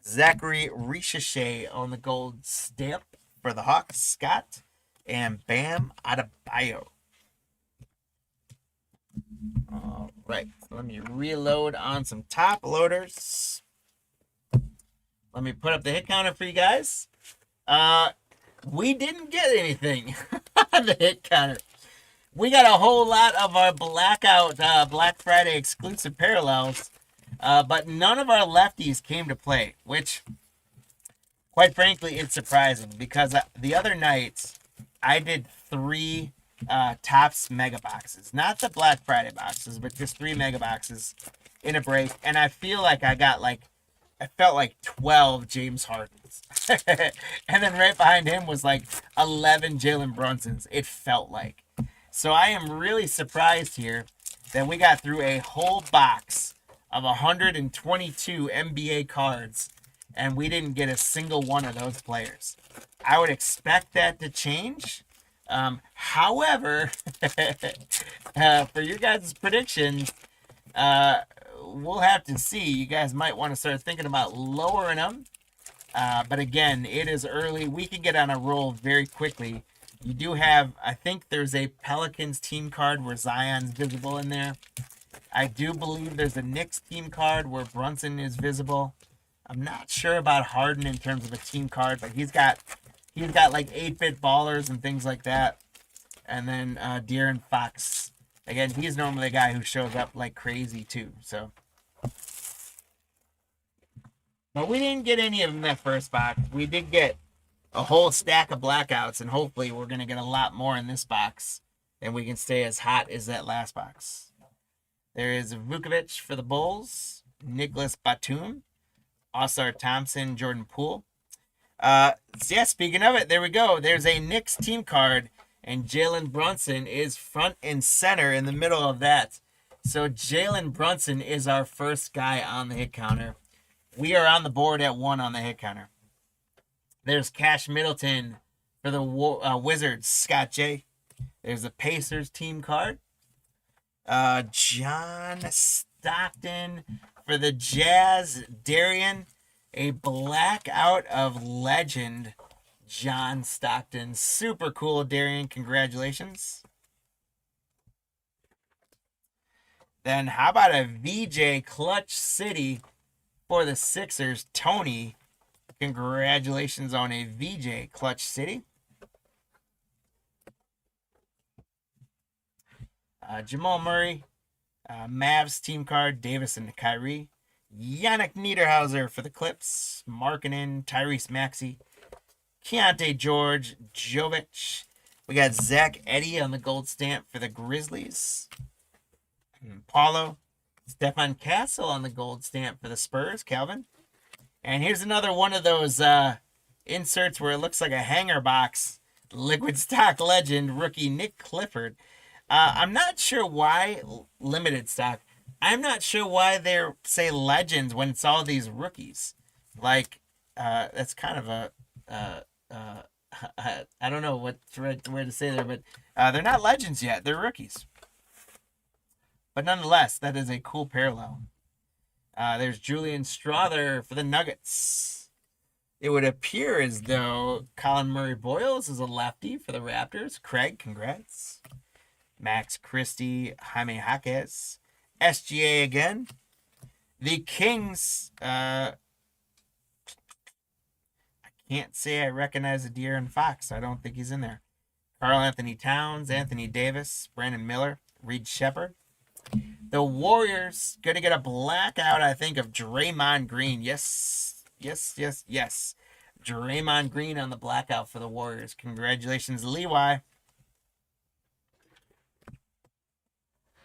Zachary Richeche on the gold stamp for the Hawks. Scott. And Bam Adebayo. All right. Let me reload on some top loaders. Let me put up the hit counter for you guys. We didn't get anything on the hit counter. We got a whole lot of our blackout Black Friday exclusive parallels, but none of our lefties came to play, which, quite frankly, it's surprising because the other night I did 3 Topps mega boxes, not the Black Friday boxes, but just 3 mega boxes in a break, and I feel like I felt like 12 James Hardens. And then right behind him was like 11 Jalen Brunsons, it felt like. So I am really surprised here that we got through a whole box of 122 NBA cards and we didn't get a single one of those players. I would expect that to change. However, for your guys' predictions, we'll have to see. You guys might want to start thinking about lowering them. But again, it is early. We can get on a roll very quickly. You do have, I think there's a Pelicans team card where Zion's visible in there. I do believe there's a Knicks team card where Brunson is visible. I'm not sure about Harden in terms of a team card, but he's got like 8-bit ballers and things like that. And then De'Aaron Fox. Again, he's normally a guy who shows up like crazy too. So, but we didn't get any of them in that first box. We did get a whole stack of blackouts, and hopefully we're going to get a lot more in this box, and we can stay as hot as that last box. There is Vukovic for the Bulls, Nicholas Batum, Oscar Thompson, Jordan Poole. So yeah, speaking of it, there we go. There's a Knicks team card, and Jalen Brunson is front and center in the middle of that. So Jalen Brunson is our first guy on the hit counter. We are on the board at 1 on the hit counter. There's Cash Middleton for the Wizards, Scott J. There's the Pacers team card. John Stockton for the Jazz, Darian. A blackout of legend, John Stockton. Super cool, Darian. Congratulations. Then how about a VJ Clutch City for the Sixers, Tony? Congratulations on a VJ Clutch City. Jamal Murray, Mavs team card, Davis and Kyrie. Yannick Niederhauser for the Clips, Markkanen, Tyrese Maxey, Keontae George, Jovic. We got Zach Edey on the gold stamp for the Grizzlies. Paulo, Stefan Castle on the gold stamp for the Spurs, Calvin. And here's another one of those inserts where it looks like a hanger box. Liquid stock legend, rookie Nick Clifford. I'm not sure why limited stock. I'm not sure why they're, say, legends when it's all these rookies. Like, that's kind of a, I don't know what where to say there, but they're not legends yet. They're rookies. But nonetheless, that is a cool parallel. There's Julian Strother for the Nuggets. It would appear as though Colin Murray Boyles is a lefty for the Raptors. Craig, congrats. Max Christie, Jaime Jaquez. SGA again. The Kings. I can't say I recognize a De'Aaron Fox. I don't think he's in there. Karl Anthony Towns, Anthony Davis, Brandon Miller, Reed Shepard. The Warriors going to get a blackout, I think, of Draymond Green. Yes. Draymond Green on the blackout for the Warriors. Congratulations, Levi.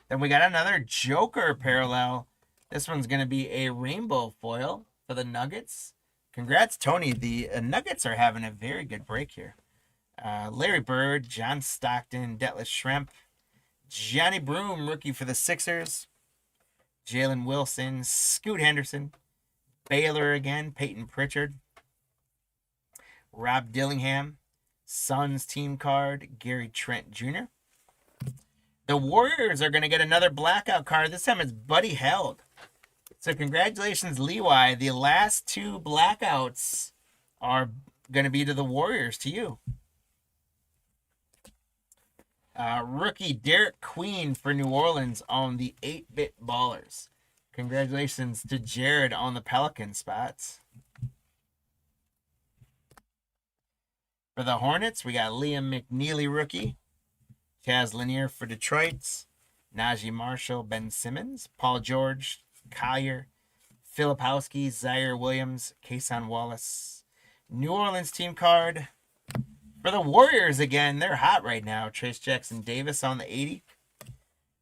Then we got another Joker parallel. This one's going to be a rainbow foil for the Nuggets. Congrats, Tony. The Nuggets are having a very good break here. Larry Bird, John Stockton, Detlef Schrempf, Johnny Broom, rookie for the Sixers, Jalen Wilson, Scoot Henderson, Baylor again, Peyton Pritchard, Rob Dillingham, Suns team card, Gary Trent Jr. The Warriors are going to get another blackout card. This time it's Buddy Held. So congratulations, Levi. The last two blackouts are going to be to the Warriors, to you. Rookie Derek Queen for New Orleans on the 8-bit Ballers. Congratulations to Jared on the Pelican spots. For the Hornets, we got Liam McNeely rookie. Chaz Lanier for Detroit. Najee Marshall, Ben Simmons, Paul George, Collier, Filipowski, Zaire Williams, Kason Wallace. New Orleans team card. For the Warriors again, they're hot right now. Trace Jackson Davis on the 80.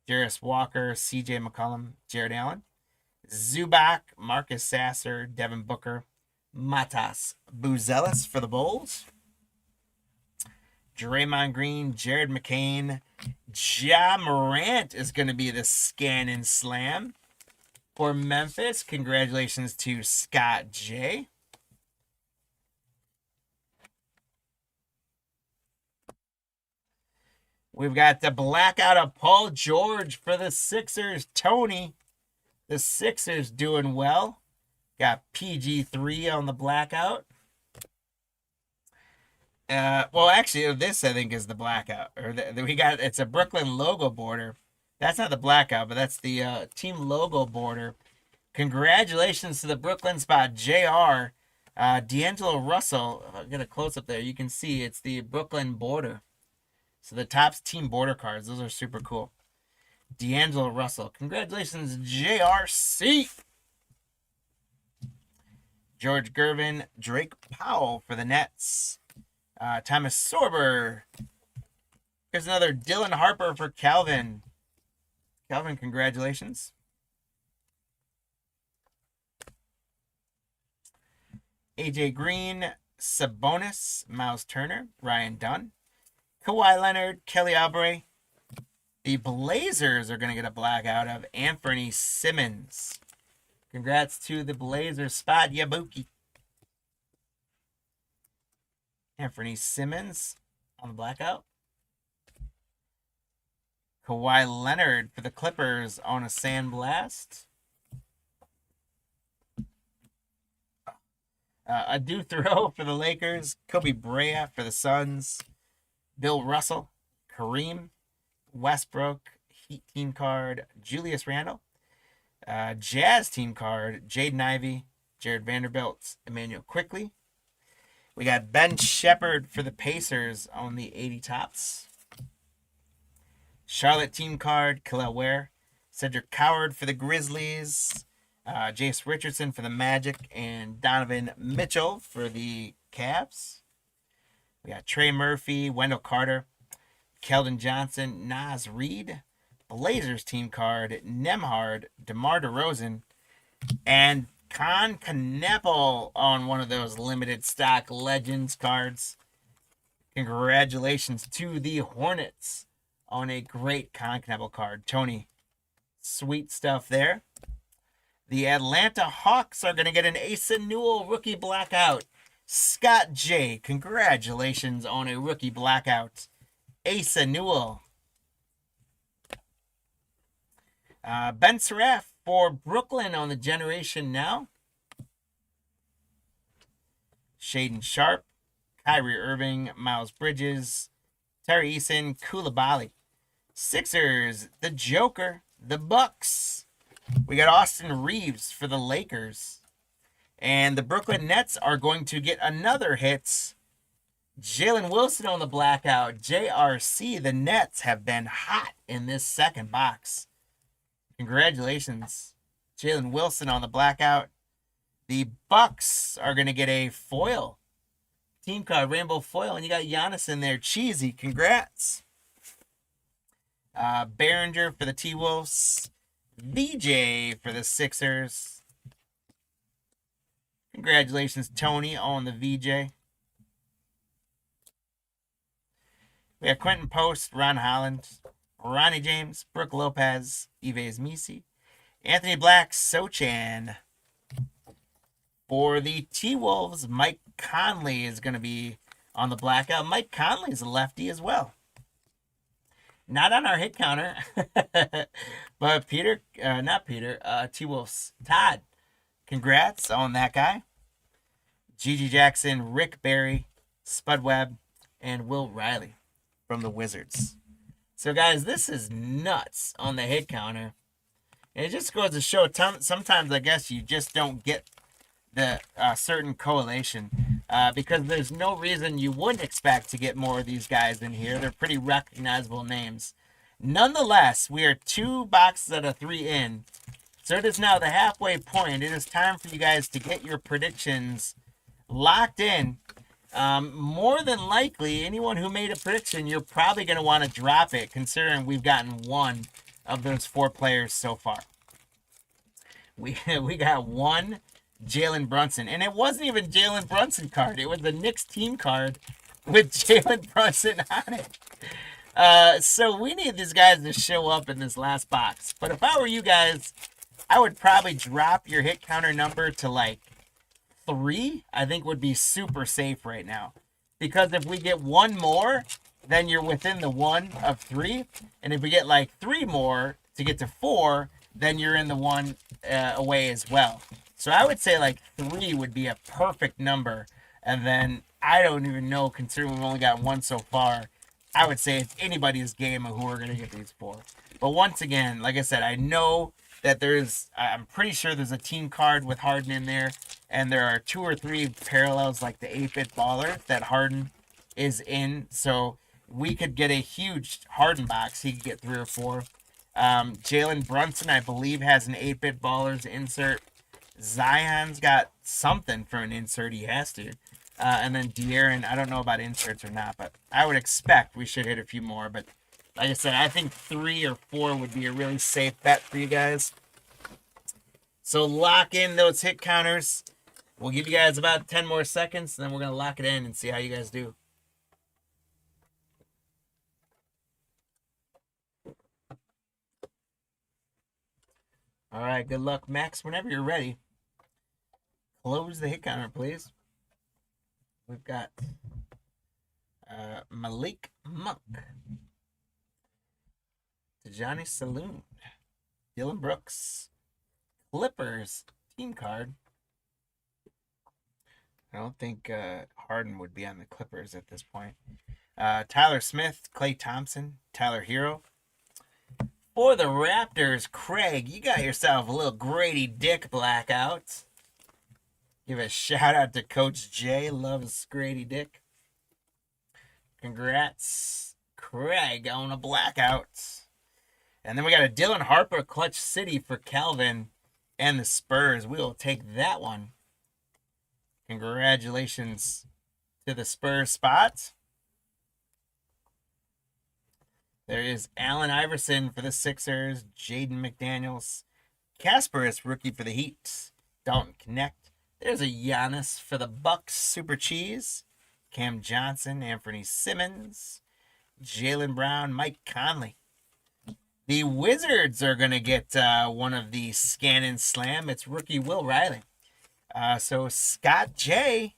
Jarris Walker, CJ McCollum, Jared Allen. Zubac, Marcus Sasser, Devin Booker, Matas Buzelis for the Bulls. Draymond Green, Jared McCain. Ja Morant is going to be the scan and slam for Memphis. Congratulations to Scott J. We've got the blackout of Paul George for the Sixers. Tony, the Sixers doing well. Got PG3 on the blackout. Well, actually, this I think is the blackout. It's a Brooklyn logo border. That's not the blackout, but that's the team logo border. Congratulations to the Brooklyn spot, JR. D'Angelo Russell. If I get a close up there, you can see it's the Brooklyn border. So the top's team border cards. Those are super cool. D'Angelo Russell. Congratulations, JRC. George Gervin, Drake Powell for the Nets. Thomas Sorber. Here's another Dylan Harper for Calvin. Calvin, congratulations. AJ Green, Sabonis, Miles Turner, Ryan Dunn. Kawhi Leonard, Kelly Oubre. The Blazers are going to get a blackout of Anthony Simmons. Congrats to the Blazers spot, Yabuki. Anthony Simmons on the blackout. Kawhi Leonard for the Clippers on a sandblast. A do throw for the Lakers. Kobe Bryant for the Suns. Bill Russell, Kareem, Westbrook, Heat team card, Julius Randle. Jazz team card, Jaden Ivey, Jared Vanderbilt, Emmanuel Quickley. We got Ben Shepherd for the Pacers on the 80 tops. Charlotte team card, Khalil Ware. Cedric Coward for the Grizzlies. Jace Richardson for the Magic. And Donovan Mitchell for the Cavs. We got Trey Murphy, Wendell Carter, Keldon Johnson, Naz Reid. Blazers team card, Nemhard, DeMar DeRozan. And Con Kneppel on one of those limited stock Legends cards. Congratulations to the Hornets on a great Con Kneppel card. Tony, sweet stuff there. The Atlanta Hawks are going to get an Asa Newell rookie blackout. Scott J, congratulations on a rookie blackout. Asa Newell. Ben Seraph for Brooklyn on the Generation Now. Shaden Sharp, Kyrie Irving, Miles Bridges, Terry Eason, Koulibaly. Sixers, the Joker, the Bucks. We got Austin Reeves for the Lakers. And the Brooklyn Nets are going to get another hit. Jalen Wilson on the blackout. JRC, the Nets have been hot in this second box. Congratulations. Jalen Wilson on the blackout. The Bucks are going to get a foil. Team card, rainbow foil, and you got Giannis in there. Cheesy, congrats. Behringer for the T-Wolves. VJ for the Sixers. Congratulations, Tony, on the VJ. We have Quentin Post, Ron Holland, Ronnie James, Brooke Lopez, Yves Misi, Anthony Black, Sochan. For the T-Wolves, Mike Conley is going to be on the blackout. Mike Conley is a lefty as well. Not on our hit counter, but T-Wolves, Todd. Congrats on that guy. Gigi Jackson, Rick Barry, Spud Webb, and Will Riley from the Wizards. So, guys, this is nuts on the hit counter. And it just goes to show sometimes, I guess, you just don't get the certain correlation because there's no reason you wouldn't expect to get more of these guys in here. They're pretty recognizable names. Nonetheless, we are 2 boxes out of 3 in. So it is now the halfway point. It is time for you guys to get your predictions locked in. More than likely, anyone who made a prediction, you're probably going to want to drop it, considering we've gotten 1 of those 4 players so far. We got 1 Jalen Brunson, and it wasn't even Jalen Brunson card. It was the Knicks team card with Jalen Brunson on it. So we need these guys to show up in this last box. But if I were you guys, I would probably drop your hit counter number to like 3. I think would be super safe right now. Because if we get 1 more, then you're within the 1 of 3. And if we get like 3 more to get to 4, then you're in the 1 away as well. So I would say like 3 would be a perfect number. And then I don't even know, considering we've only got 1 so far, I would say it's anybody's game of who we're going to get these for. But once again, like I said, I know that I'm pretty sure there's a team card with Harden in there. And there are 2 or 3 parallels like the 8-bit baller that Harden is in. So we could get a huge Harden box. He could get 3 or 4. Jalen Brunson, I believe, has an 8-bit ballers insert. Zion's got something for an insert. He has to. And then De'Aaron, I don't know about inserts or not, but I would expect we should hit a few more. But like I said, I think 3 or 4 would be a really safe bet for you guys. So lock in those hit counters. We'll give you guys about 10 more seconds, and then we're going to lock it in and see how you guys do. All right, good luck, Max. Whenever you're ready, close the hit counter, please. We've got Malik Monk, Tijani Saloon, Dylan Brooks, Clippers team card. I don't think Harden would be on the Clippers at this point. Tyler Smith, Klay Thompson, Tyler Hero. For the Raptors, Craig, you got yourself a little Grady Dick blackout. Give a shout out to Coach J. Loves Grady Dick. Congrats, Craig, on a blackout. And then we got a Dylan Harper Clutch City for Calvin and the Spurs. We will take that one. Congratulations to the Spurs spot. There is Allen Iverson for the Sixers. Jaden McDaniels. Kasparis, rookie for the Heat. Dalton Connect. There's a Giannis for the Bucks. Super Cheese. Cam Johnson. Anthony Simmons. Jaylen Brown. Mike Conley. The Wizards are going to get one of the Scan and Slam. It's rookie Will Riley. So Scott J.,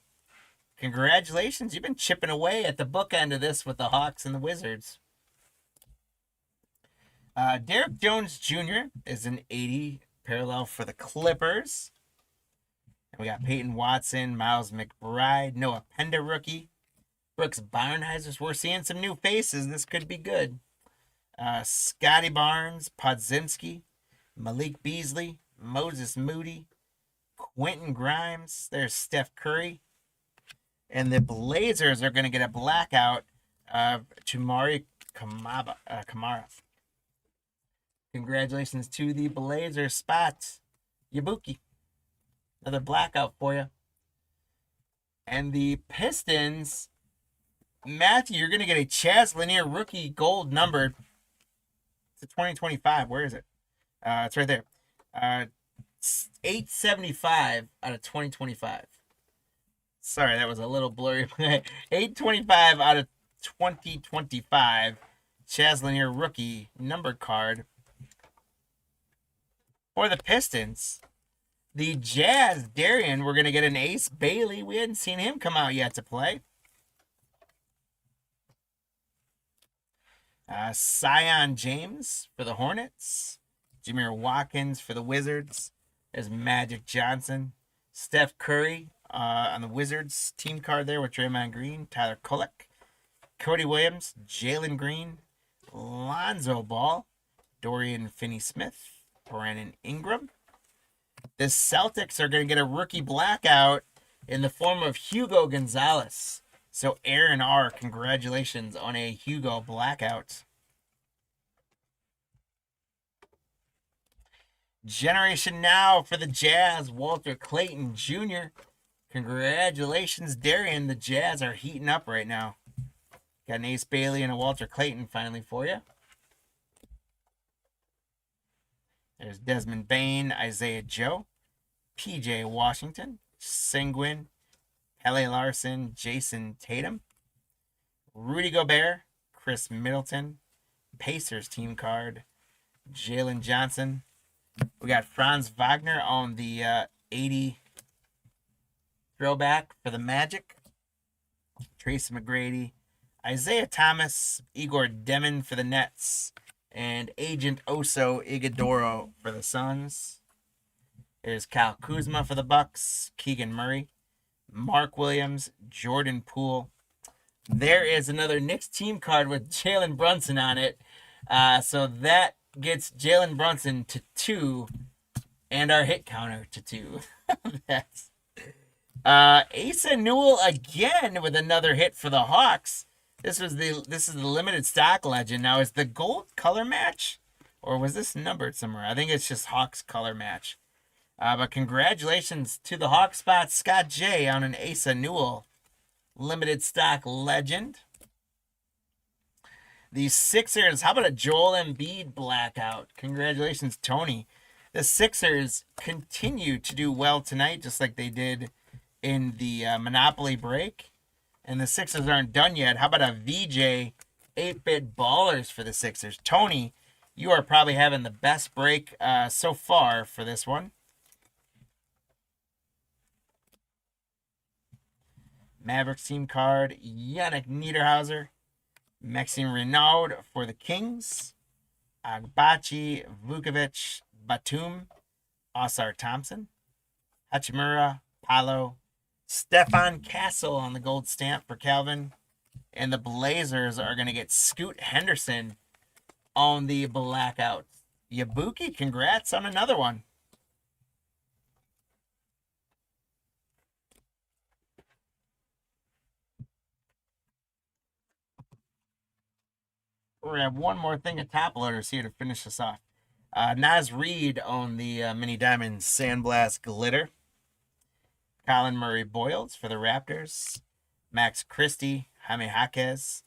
congratulations. You've been chipping away at the bookend of this with the Hawks and the Wizards. Derek Jones Jr. is an 80 parallel for the Clippers. And we got Peyton Watson, Miles McBride, Noah Penda rookie, Brooks Barnheiser. We're seeing some new faces. This could be good. Scotty Barnes, Podzimski, Malik Beasley, Moses Moody, Quentin Grimes. There's Steph Curry. And the Blazers are going to get a blackout of Chumari Kamara. Congratulations to the Blazers spot. Yabuki. Another blackout for you. And the Pistons, Matthew, you're going to get a Chaz Linear rookie gold numbered. It's a 2025. Where is it? It's right there. 875 out of 2025. Sorry, that was a little blurry. 825 out of 2025. Chaz Linear rookie number card. For the Pistons, the Jazz, Darian, we're going to get an Ace Bailey. We hadn't seen him come out yet to play. Sion James for the Hornets. Jameer Watkins for the Wizards. There's Magic Johnson. Steph Curry on the Wizards team card there with Draymond Green. Tyler Kolek. Cody Williams. Jalen Green. Lonzo Ball. Dorian Finney-Smith. Brandon Ingram. The Celtics are going to get a rookie blackout in the form of Hugo Gonzalez. So Aaron R., congratulations on a Hugo blackout. Generation Now for the Jazz, Walter Clayton Jr. Congratulations, Darian. The Jazz are heating up right now. Got an Ace Bailey and a Walter Clayton finally for you. There's Desmond Bain, Isaiah Joe, PJ Washington, Sengun, Pele Larson, Jason Tatum, Rudy Gobert, Chris Middleton, Pacers team card, Jalen Johnson. We got Franz Wagner on the 80 throwback for the Magic, Tracy McGrady, Isaiah Thomas, Igor Demon for the Nets, and Agent Oso Iguodaro for the Suns. There's Kyle Kuzma for the Bucks, Keegan Murray, Mark Williams, Jordan Poole. There is another Knicks team card with Jalen Brunson on it. So that gets Jalen Brunson to 2 and our hit counter to 2. That's Asa Newell again with another hit for the Hawks. This is the limited stock legend. Now, is the gold color match, or was this numbered somewhere? I think it's just Hawks color match. But congratulations to the Hawks spot, Scott J on an Asa Newell limited stock legend. The Sixers, how about a Joel Embiid blackout? Congratulations, Tony. The Sixers continue to do well tonight, just like they did in the Monopoly break. And the Sixers aren't done yet. How about a VJ 8-bit ballers for the Sixers? Tony, you are probably having the best break so far for this one. Mavericks team card, Yannick Niederhauser. Maxime Renaud for the Kings. Agbachi, Vukovic, Batum. Osar Thompson. Hachimura, Paolo. Stefan Castle on the gold stamp for Calvin. And the Blazers are going to get Scoot Henderson on the blackout. Yabuki, congrats on another one. We're going to have one more thing of top loaders here to finish this off. Naz Reid on the Mini Diamond Sandblast Glitter. Colin Murray Boyles for the Raptors. Max Christie, Jaime Jaquez.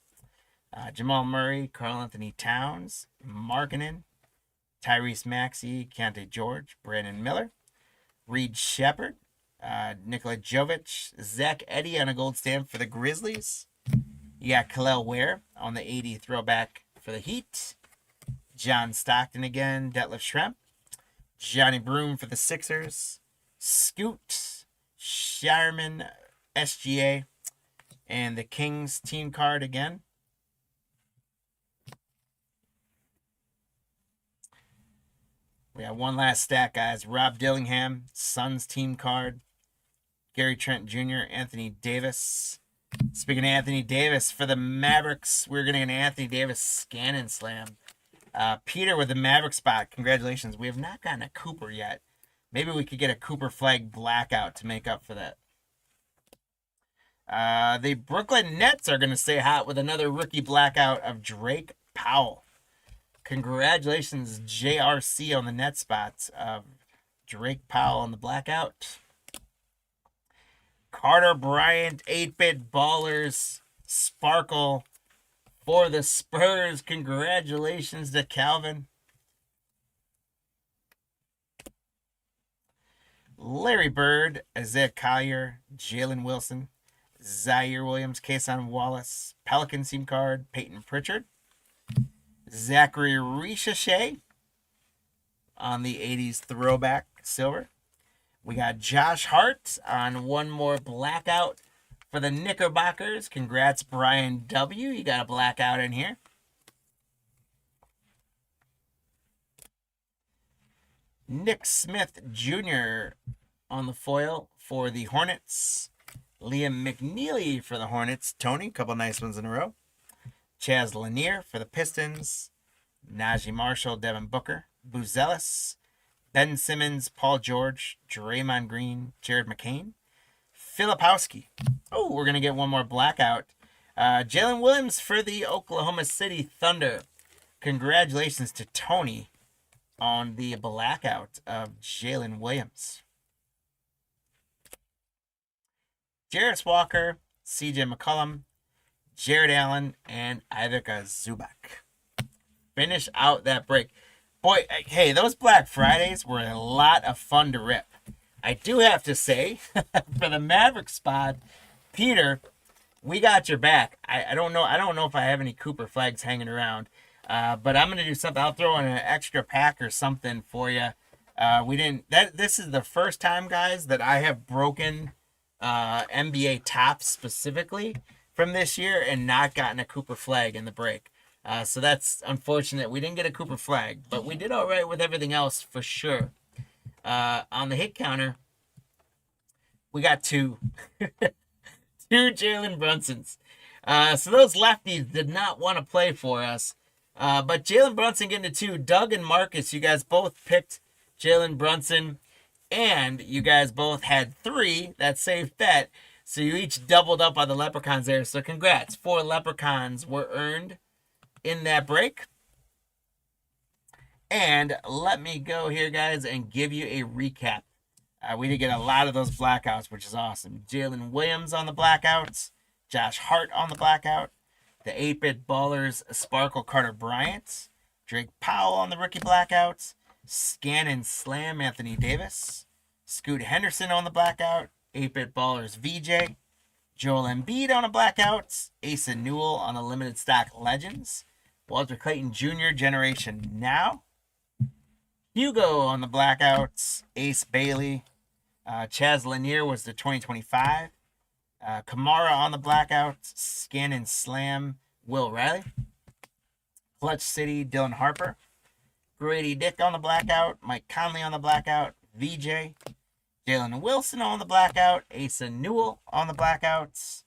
Jamal Murray, Karl Anthony Towns. Markkanen. Tyrese Maxey, Keontae George. Brandon Miller. Reed Shepard. Nikola Jovic. Zach Edey on a gold stamp for the Grizzlies. You got Khalil Ware on the 80 throwback for the Heat. John Stockton again. Detlef Schrempf. Johnny Broom for the Sixers. Scoot. Sherman SGA. And the Kings team card again. We have one last stack, guys. Rob Dillingham, Suns team card. Gary Trent Jr., Anthony Davis. Speaking of Anthony Davis, for the Mavericks, we're going to get an Anthony Davis scan and slam. Peter with the Maverick spot. Congratulations. We have not gotten a Cooper yet. Maybe we could get a Cooper flag blackout to make up for that. The Brooklyn Nets are going to stay hot with another rookie blackout of Drake Powell. Congratulations, JRC, on the net spots of Drake Powell on the blackout. Carter Bryant, 8-bit ballers, sparkle for the Spurs. Congratulations to Calvin. Larry Bird, Isaiah Collier, Jalen Wilson, Zaire Williams, Kason Wallace, Pelican team card, Peyton Pritchard, Zachary Ricochet on the 80s throwback silver. We got Josh Hart on one more blackout for the Knickerbockers. Congrats, Brian W. You got a blackout in here. Nick Smith Jr. on the foil for the Hornets. Liam McNeely for the Hornets. Tony, a couple nice ones in a row. Chaz Lanier for the Pistons. Najee Marshall, Devin Booker. Buzelis, Ben Simmons, Paul George, Draymond Green, Jared McCain. Filipowski. Oh, we're going to get one more blackout. Jalen Williams for the Oklahoma City Thunder. Congratulations to Tony on the blackout of Jalen Williams. Jarris Walker, CJ McCollum, Jared Allen, and Ivica Zubac. Finish out that break. Boy, hey, those Black Fridays were a lot of fun to rip. I do have to say, for the Maverick spot, Peter, we got your back. I don't know if I have any Cooper flags hanging around, but I'm gonna do something. I'll throw in an extra pack or something for you. This is the first time, guys, that I have broken NBA Topps specifically from this year and not gotten a Cooper flag in the break. So that's unfortunate. We didn't get a Cooper flag, but we did all right with everything else for sure. On the hit counter, we got two Jalen Brunsons. So those lefties did not want to play for us. But Jalen Brunson getting to two. Doug and Marcus, you guys both picked Jalen Brunson, and you guys both had three. That safe bet. So you each doubled up on the Leprechauns there. So congrats. 4 Leprechauns were earned in that break. And let me go here, guys, and give you a recap. We did get a lot of those blackouts, which is awesome. Jalen Williams on the blackouts. Josh Hart on the blackout. The 8-bit ballers, Sparkle Carter Bryant. Drake Powell on the rookie blackouts. Scan and Slam Anthony Davis. Scoot Henderson on the blackout. 8-bit ballers VJ. Joel Embiid on a blackout. Asa Newell on the limited stock Legends. Walter Clayton Jr. Generation Now. Hugo on the blackouts. Ace Bailey. Chaz Lanier was the 2025. Kamara on the blackouts. Scan and Slam Will Riley. Clutch City Dylan Harper. Grady Dick on the blackout. Mike Conley on the blackout. VJ. Jalen Wilson on the blackout. Asa Newell on the blackouts.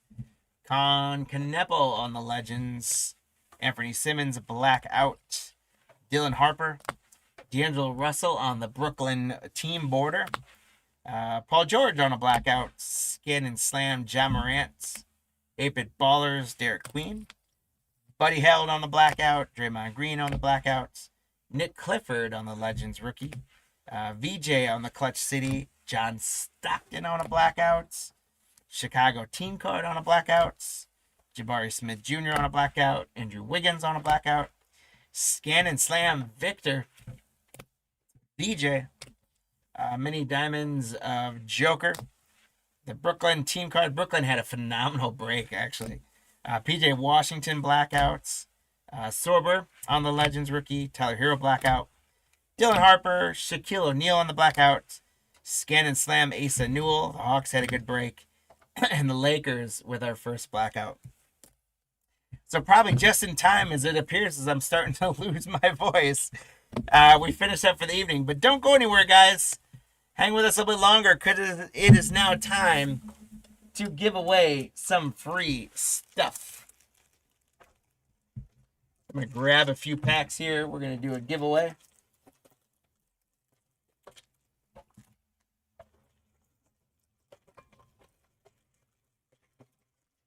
Con Canepo on the Legends. Anthony Simmons blackout. Dylan Harper. D'Angelo Russell on the Brooklyn team border. Paul George on a blackout. Skin and Slam Ja Morant. 8-bit ballers Derek Queen. Buddy Held on the blackout. Draymond Green on the blackouts. Nick Clifford on the Legends rookie. VJ on the Clutch City. John Stockton on a blackout. Chicago team card on a blackout. Jabari Smith Jr. on a blackout. Andrew Wiggins on a blackout. Scan and Slam Victor. DJ. Mini Diamonds of Joker. The Brooklyn team card. Brooklyn had a phenomenal break, actually. PJ Washington blackouts. Sorber on the Legends rookie. Tyler Hero blackout. Dylan Harper. Shaquille O'Neal on the blackout. Scan and Slam Asa Newell. The Hawks had a good break. And the Lakers with our first blackout. So probably just in time, as it appears, as I'm starting to lose my voice, we finish up for the evening. But don't go anywhere, guys. Hang with us a little bit longer, because it is now time to give away some free stuff. I'm going to grab a few packs here. We're going to do a giveaway.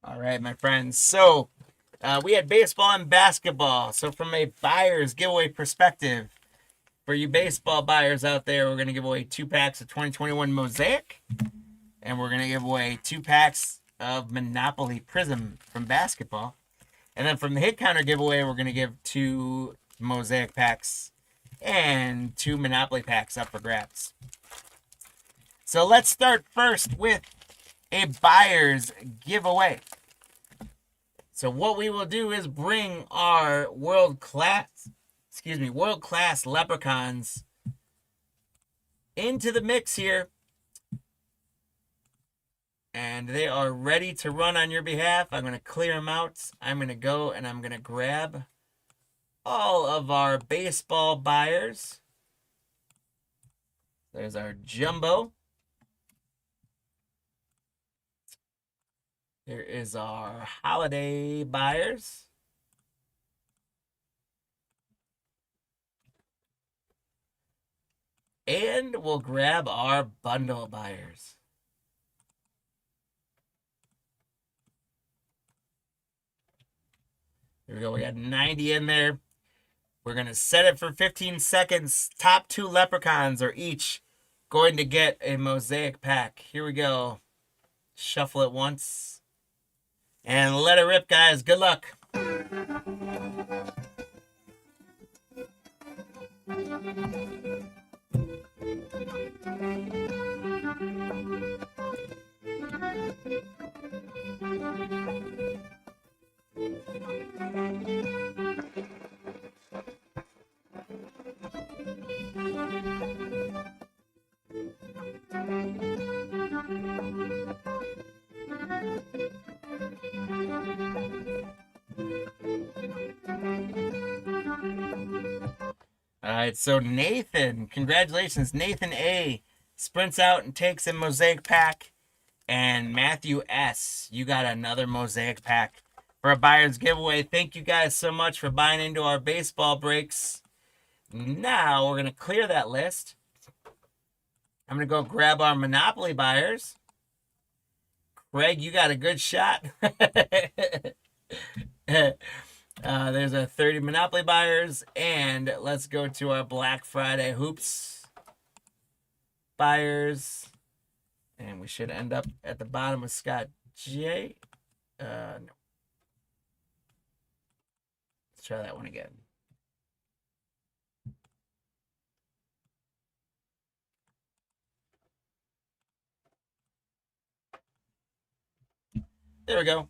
All right, my friends. So we had baseball and basketball. So from a buyer's giveaway perspective, for you baseball buyers out there, we're going to give away 2 packs of 2021 Mosaic. And we're going to give away 2 packs of Monopoly Prizm from basketball. And then from the hit counter giveaway, we're going to give 2 Mosaic packs and 2 Monopoly packs up for grabs. So let's start first with a buyer's giveaway. So what we will do is bring our world-class leprechauns into the mix here. And they are ready to run on your behalf. I'm going to clear them out. I'm going to go and I'm going to grab all of our baseball buyers. There's our jumbo. Here is our holiday buyers. And we'll grab our bundle buyers. Here we go. We got 90 in there. We're going to set it for 15 seconds. Top 2 leprechauns are each going to get a Mosaic pack. Here we go. Shuffle it once. And let it rip, guys. Good luck. All right, so Nathan, congratulations. Nathan A. sprints out and takes a Mosaic pack. And Matthew S., you got another Mosaic pack for a buyer's giveaway. Thank you guys so much for buying into our baseball breaks. Now we're going to clear that list. I'm going to go grab our Monopoly buyers. Craig, you got a good shot. There's our 30 Monopoly buyers. And let's go to our Black Friday Hoops buyers. And we should end up at the bottom with Scott J. No. Let's try that one again. There we go.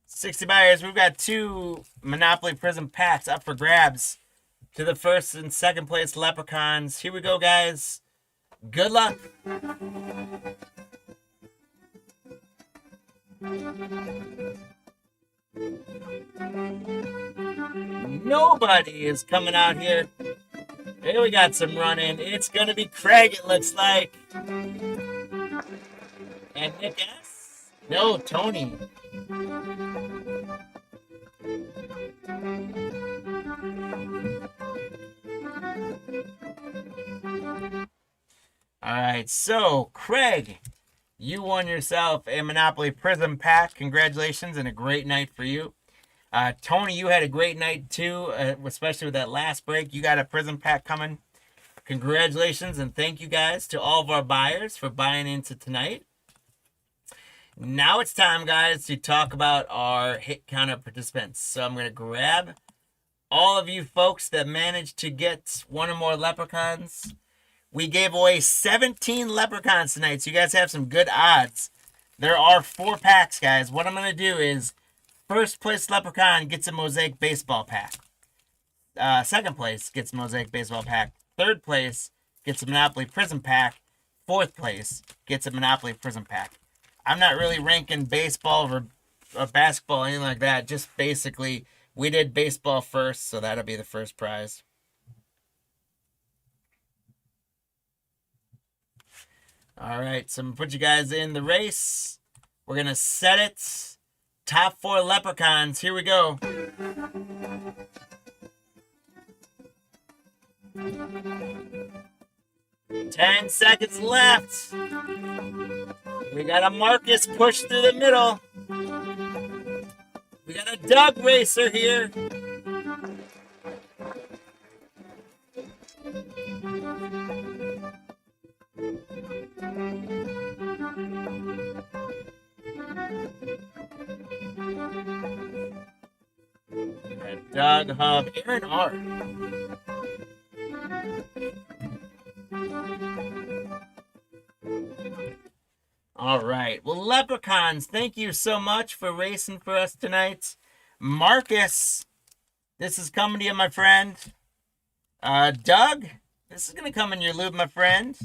60 buyers. We've got 2 Monopoly Prizm packs up for grabs to the first and second place leprechauns. Here we go, guys. Good luck. Nobody is coming out here. Here we got some running. It's going to be Craig, it looks like. And Nick S. No, Tony. All right, so Craig, you won yourself a Monopoly Prizm pack. Congratulations, and a great night for you. Tony, you had a great night too, especially with that last break. You got a Prizm pack coming. Congratulations, and thank you guys to all of our buyers for buying into tonight. Now it's time, guys, to talk about our hit counter participants. So I'm going to grab all of you folks that managed to get 1 or more leprechauns. We gave away 17 leprechauns tonight, so you guys have some good odds. There are 4 packs, guys. What I'm going to do is first place leprechaun gets a Mosaic baseball pack. Second place gets a Mosaic baseball pack. Third place gets a Monopoly Prizm pack. Fourth place gets a Monopoly Prizm pack. I'm not really ranking baseball or basketball, anything like that. Just basically, we did baseball first, so that'll be the first prize. All right, so I'm going to put you guys in the race. We're going to set it. Top 4 leprechauns. Here we go. Ten seconds left. We got a Marcus push through the middle. We got a Doug racer here. Doug Hub, Aaron R. All right. Well, Leprechauns, thank you so much for racing for us tonight. Marcus, this is coming to you, my friend. Doug, this is going to come in your loop, my friend.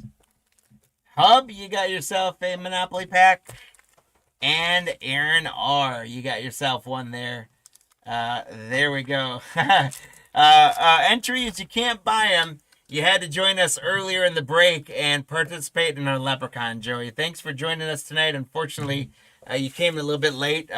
Hub, you got yourself a Monopoly pack. And Aaron R, you got yourself one there. There we go. Entries, you can't buy them. You had to join us earlier in the break and participate in our Leprechaun, Joey. Thanks for joining us tonight. Unfortunately, you came a little bit late.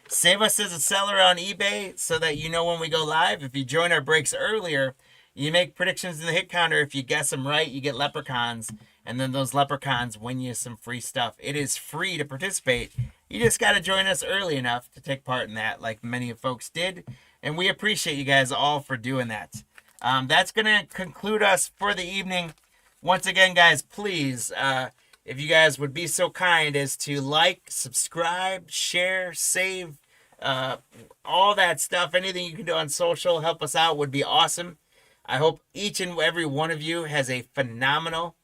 Save us as a seller on eBay so that you know when we go live. If you join our breaks earlier, you make predictions in the hit counter. If you guess them right, you get Leprechauns. And then those Leprechauns win you some free stuff. It is free to participate. You just got to join us early enough to take part in that, like many folks did. And we appreciate you guys all for doing that. That's going to conclude us for the evening. Once again, guys, please, if you guys would be so kind as to like, subscribe, share, save, all that stuff. Anything you can do on social, help us out, would be awesome. I hope each and every one of you has a phenomenal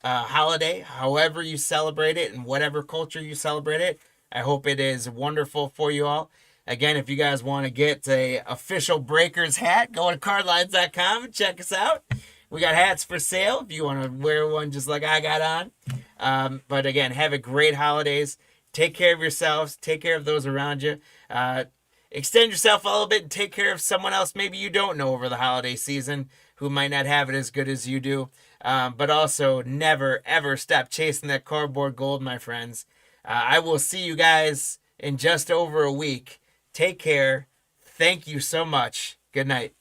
holiday, however you celebrate it and whatever culture you celebrate it. I hope it is wonderful for you all. Again, if you guys want to get a official Breakers hat, go to cardlines.com and check us out. We got hats for sale if you want to wear one just like I got on. But again, have a great holidays. Take care of yourselves. Take care of those around you. Extend yourself a little bit and take care of someone else maybe you don't know over the holiday season who might not have it as good as you do. But also never, ever stop chasing that cardboard gold, my friends. I will see you guys in just over a week. Take care. Thank you so much. Good night.